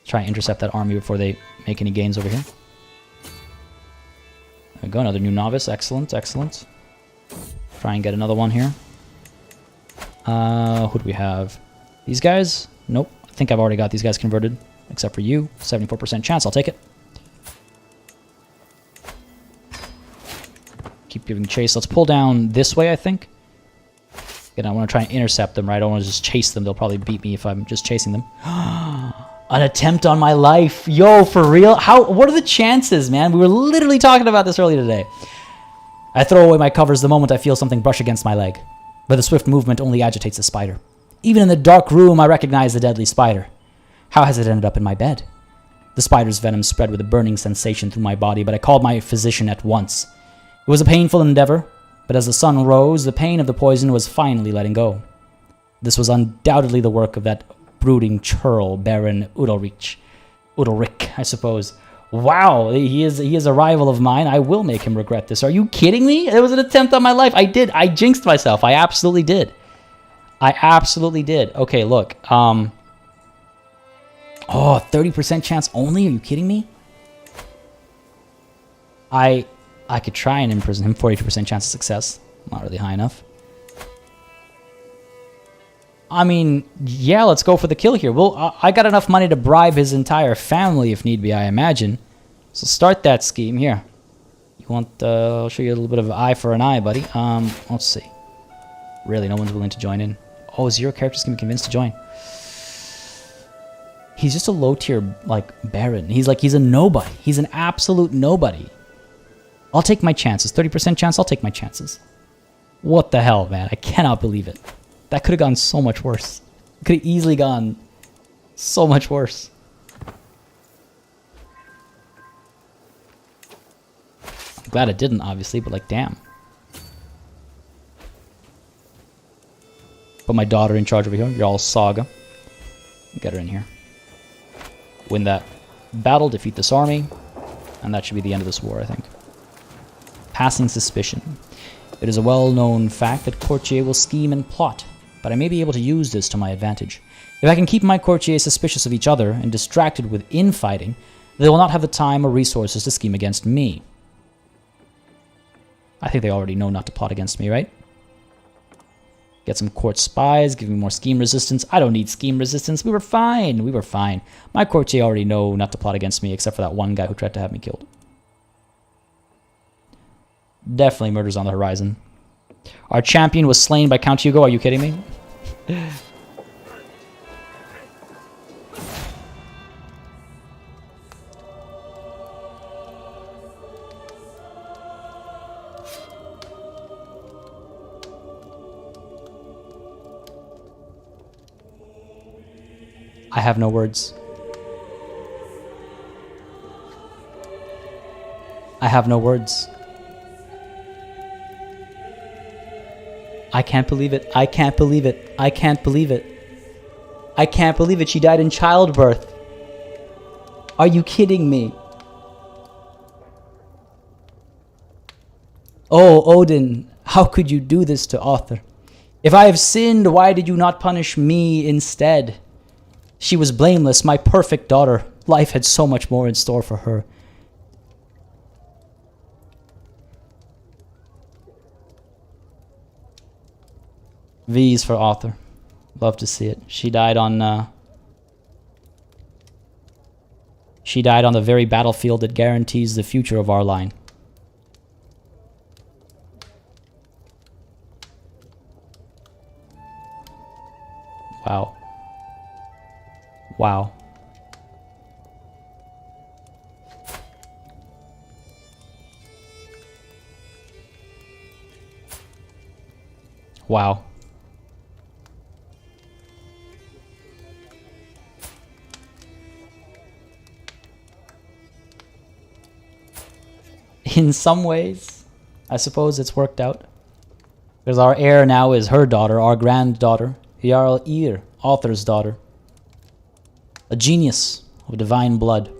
Try and intercept that army before they make any gains over here. There we go, another new novice. Excellent, excellent. Try and get another one here. Who do we have? These guys? Nope. I think I've already got these guys converted. Except for you. 74% chance. I'll take it. Keep giving chase. Let's pull down this way, I think. Again, I want to try and intercept them, right? I don't want to just chase them. They'll probably beat me if I'm just chasing them. An attempt on my life. Yo, for real? What are the chances, man? We were literally talking about this earlier today. I throw away my covers the moment I feel something brush against my leg. But the swift movement only agitates the spider. Even in the dark room, I recognize the deadly spider. How has it ended up in my bed? The spider's venom spread with a burning sensation through my body, but I called my physician at once. It was a painful endeavor, but as the sun rose, the pain of the poison was finally letting go. This was undoubtedly the work of that brooding churl, Baron Udalrich, I suppose. Wow, he is a rival of mine. I will make him regret this. Are you kidding me? It was an attempt on my life. I did. I jinxed myself. I absolutely did. Okay, look. Oh, 30% chance only? Are you kidding me? I could try and imprison him. 42% chance of success. Not really high enough. I mean, yeah, let's go for the kill here. Well, I got enough money to bribe his entire family if need be, I imagine. So start that scheme here. You want, I'll show you a little bit of an eye for an eye, buddy. Let's see. Really, no one's willing to join in. Oh, zero characters can be convinced to join. He's just a low tier, Baron. He's a nobody. He's an absolute nobody. I'll take my chances. 30% chance, I'll take my chances. What the hell, man? I cannot believe it. That could have gone so much worse. It could have easily gone so much worse. I'm glad it didn't, obviously, but damn. Put my daughter in charge over here. You're all Saga. Get her in here. Win that battle, defeat this army, and that should be the end of this war, I think. Passing suspicion. It is a well-known fact that courtiers will scheme and plot, but I may be able to use this to my advantage. If I can keep my courtiers suspicious of each other and distracted with infighting, they will not have the time or resources to scheme against me. I think they already know not to plot against me, right? Get some court spies, give me more scheme resistance. I don't need scheme resistance. We were fine. We were fine. My courtier already know not to plot against me, except for that one guy who tried to have me killed. Definitely murders on the horizon. Our champion was slain by Count Hugo. Are you kidding me? I have no words. I have no words. I can't believe it. I can't believe it. I can't believe it. I can't believe it. She died in childbirth. Are you kidding me? Oh, Odin, how could you do this to Audr? If I have sinned, why did you not punish me instead? She was blameless, my perfect daughter. Life had so much more in store for her. V's for Audr. Love to see it. She died on the very battlefield that guarantees the future of our line. Wow. Wow. Wow. In some ways, I suppose it's worked out. Because our heir now is her daughter, our granddaughter, Jarl Eir, Audr's daughter. A genius of divine blood.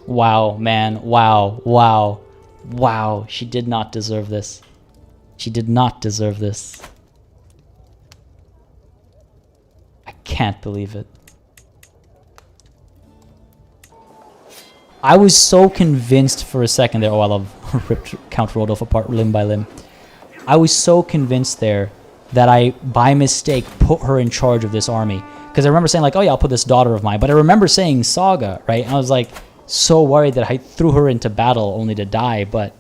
Wow, man. Wow, wow, wow. She did not deserve this. She did not deserve this. I can't believe it. I was so convinced for a second there. Oh, I love ripped Count Rodolph apart limb by limb. I was so convinced there that I, by mistake, put her in charge of this army. Because I remember saying, like, oh yeah, I'll put this daughter of mine. But I remember saying Saga, right? And I was like, so worried that I threw her into battle only to die. But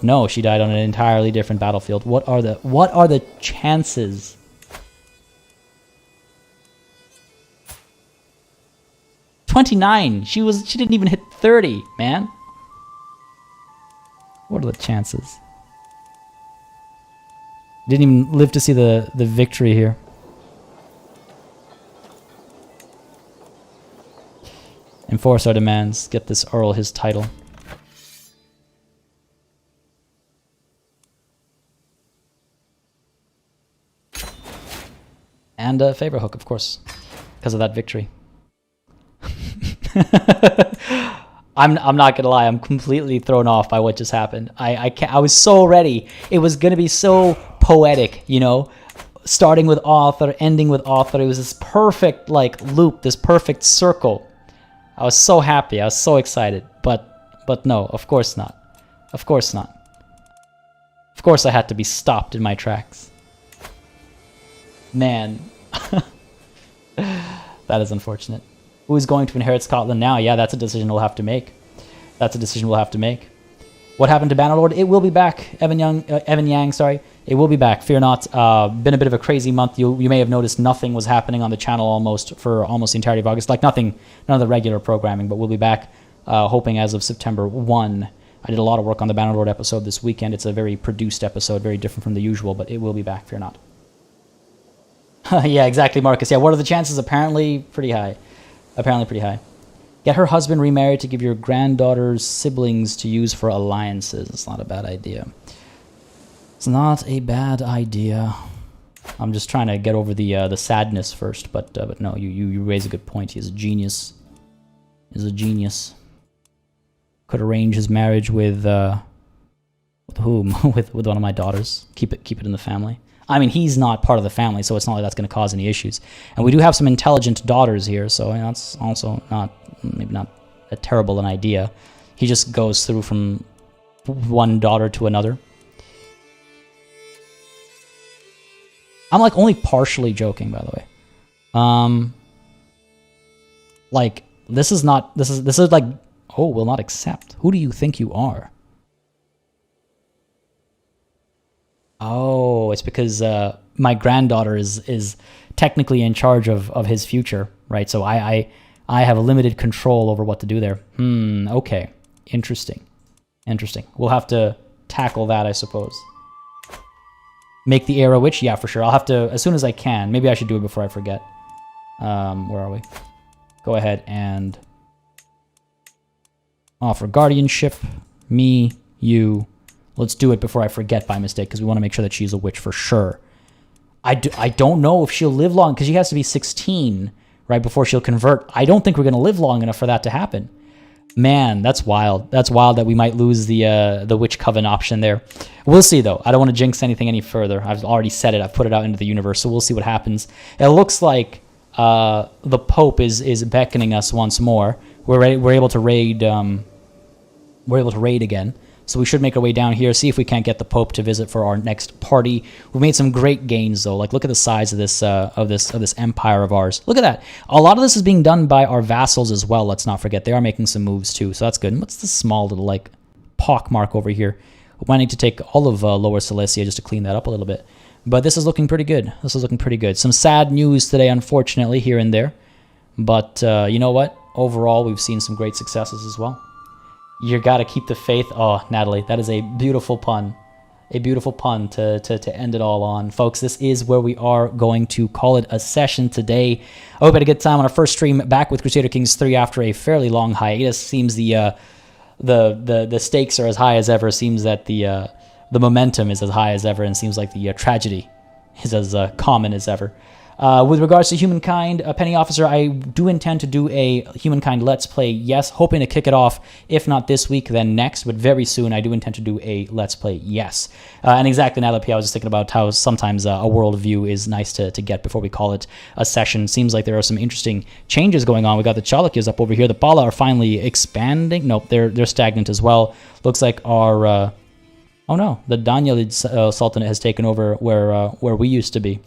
no, she died on an entirely different battlefield. What are the chances? $29. She didn't even hit 30, man. What are the chances? Didn't even live to see the victory here. Enforce our demands. Get this Earl his title. And a favor hook, of course, because of that victory. I'm not gonna lie, I'm completely thrown off by what just happened. I was so ready. It was gonna be so poetic, you know, starting with Audr, ending with Audr. It was this perfect like loop, this perfect circle. I was so happy. I was so excited. But no, of course not. Of course not. Of course I had to be stopped in my tracks. Man. That is unfortunate. Who is going to inherit Scotland now? Yeah, that's a decision we'll have to make. That's a decision we'll have to make. What happened to Bannerlord? It will be back. Evan Yang, sorry. It will be back. Fear not. Been a bit of a crazy month. You may have noticed nothing was happening on the channel for almost the entirety of August. Like nothing, none of the regular programming, but we'll be back hoping as of September 1. I did a lot of work on the Bannerlord episode this weekend. It's a very produced episode, very different from the usual, but it will be back. Fear not. Yeah, exactly, Marcus. Yeah, what are the chances? Apparently pretty high. Apparently pretty high. Get her husband remarried to give your granddaughter's siblings to use for alliances. It's not a bad idea. It's not a bad idea. I'm just trying to get over the sadness first, but no, you raise a good point. He is a genius. He's a genius. Could arrange his marriage with whom? with one of my daughters. Keep it in the family. I mean, he's not part of the family, so it's not like that's going to cause any issues. And we do have some intelligent daughters here, so that's also maybe not a terrible an idea. He just goes through from one daughter to another. I'm like only partially joking, by the way. Like this is like, oh, will not accept. Who do you think you are? Oh, it's because my granddaughter is technically in charge of his future, right? So I have a limited control over what to do there. Okay. Interesting. We'll have to tackle that, I suppose. Make the heir a witch? Yeah, for sure. I'll have to, as soon as I can. Maybe I should do it before I forget. Where are we? Go ahead and offer guardianship. Me, you. Let's do it before I forget by mistake, because we want to make sure that she's a witch for sure. I don't know if she'll live long, because she has to be 16, right before she'll convert. I don't think we're going to live long enough for that to happen. Man, that's wild. That's wild that we might lose the Witch Coven option there. We'll see, though. I don't want to jinx anything any further. I've already said it. I've put it out into the universe, so we'll see what happens. It looks like the Pope is beckoning us once more. We're able to raid. We're able to raid again. So we should make our way down here, see if we can't get the Pope to visit for our next party. We've made some great gains, though. Like, look at the size of this empire of ours. Look at that. A lot of this is being done by our vassals as well. Let's not forget they are making some moves too, so that's good. And what's this small little like pock mark over here? We need to take all of Lower Silesia just to clean that up a little bit. But this is looking pretty good. This is looking pretty good. Some sad news today, unfortunately, here and there. But you know what? Overall, we've seen some great successes as well. You gotta keep the faith. Oh, Natalie, that is a beautiful pun. A beautiful pun to end it all on. Folks, this is where we are going to call it a session today. I hope you had a good time on our first stream back with Crusader Kings 3 after a fairly long hiatus. Seems the stakes are as high as ever. Seems that the momentum is as high as ever, and seems like the tragedy is as common as ever. With regards to Humankind, Penny Officer, I do intend to do a Humankind Let's Play, yes, hoping to kick it off, if not this week, then next, but very soon I do intend to do a Let's Play, yes. And exactly, now that I was just thinking about how sometimes a worldview is nice to get before we call it a session. Seems like there are some interesting changes going on. We got the Chalukyas up over here. The Pala are finally expanding. Nope, they're stagnant as well. Looks like our... oh no, the Danyalid Sultanate has taken over where we used to be.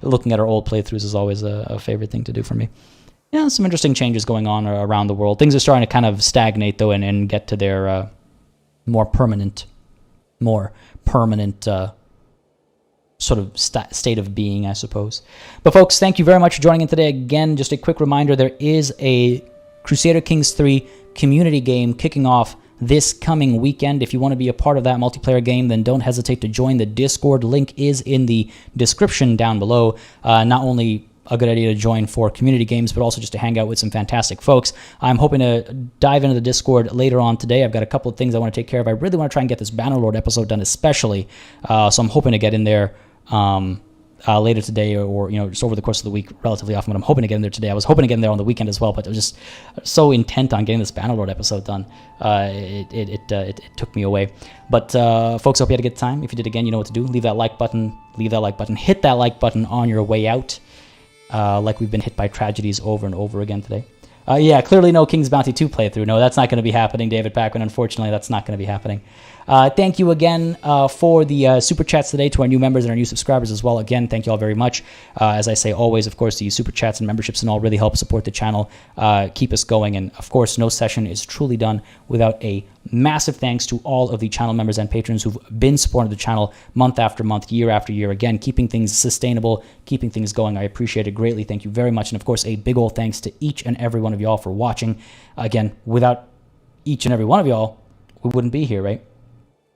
Looking at our old playthroughs is always a favorite thing to do for me. Yeah, some interesting changes going on around the world. Things are starting to kind of stagnate, though, and get to their more permanent sort of state of being, I suppose. But folks, thank you very much for joining in today. Again, just a quick reminder, there is a Crusader Kings 3 community game kicking off this coming weekend. If you want to be a part of that multiplayer game, then don't hesitate to join the Discord. Link is in the description down below. Not only a good idea to join for community games, but also just to hang out with some fantastic folks. I'm hoping to dive into the Discord later on today. I've got a couple of things I want to take care of. I really want to try and get this Bannerlord episode done especially, so I'm hoping to get in there later today, or just over the course of the week relatively often, but I'm hoping to get in there today. I was hoping to get in there on the weekend as well, but I was just so intent on getting this Bannerlord episode done. It took me away. But folks, hope you had a good time. If you did, again, you know what to do. Leave that like button. Hit that like button on your way out, like we've been hit by tragedies over and over again today. Yeah, clearly no King's Bounty 2 playthrough. No, that's not going to be happening, David Packman. Unfortunately, that's not going to be happening. Thank you again for the super chats today to our new members and our new subscribers as well. Again, thank you all very much. As I say always, of course, the super chats and memberships and all really help support the channel, keep us going. And of course, no session is truly done without a massive thanks to all of the channel members and patrons who've been supporting the channel month after month, year after year. Again, keeping things sustainable, keeping things going. I appreciate it greatly. Thank you very much. And of course, a big old thanks to each and every one of y'all for watching. Again, without each and every one of y'all, we wouldn't be here, right?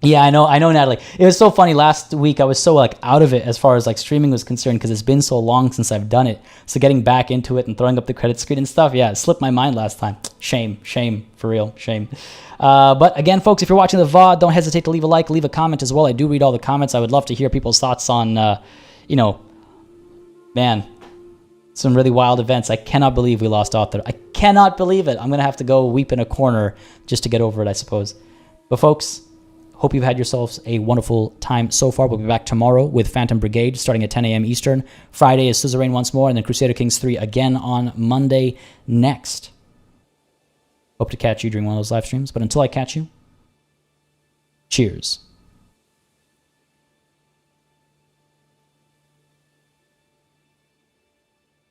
Yeah, I know, Natalie. It was so funny. Last week, I was so out of it as far as streaming was concerned because it's been so long since I've done it. So getting back into it and throwing up the credit screen and stuff, yeah, it slipped my mind last time. Shame, for real, shame. But again, folks, if you're watching the VOD, don't hesitate to leave a like, leave a comment as well. I do read all the comments. I would love to hear people's thoughts on, man, some really wild events. I cannot believe we lost Audr. I cannot believe it. I'm going to have to go weep in a corner just to get over it, I suppose. But folks, hope you've had yourselves a wonderful time so far. We'll be back tomorrow with Phantom Brigade starting at 10 a.m. Eastern. Friday is Suzerain once more, and then Crusader Kings 3 again on Monday next. Hope to catch you during one of those live streams. But until I catch you, cheers.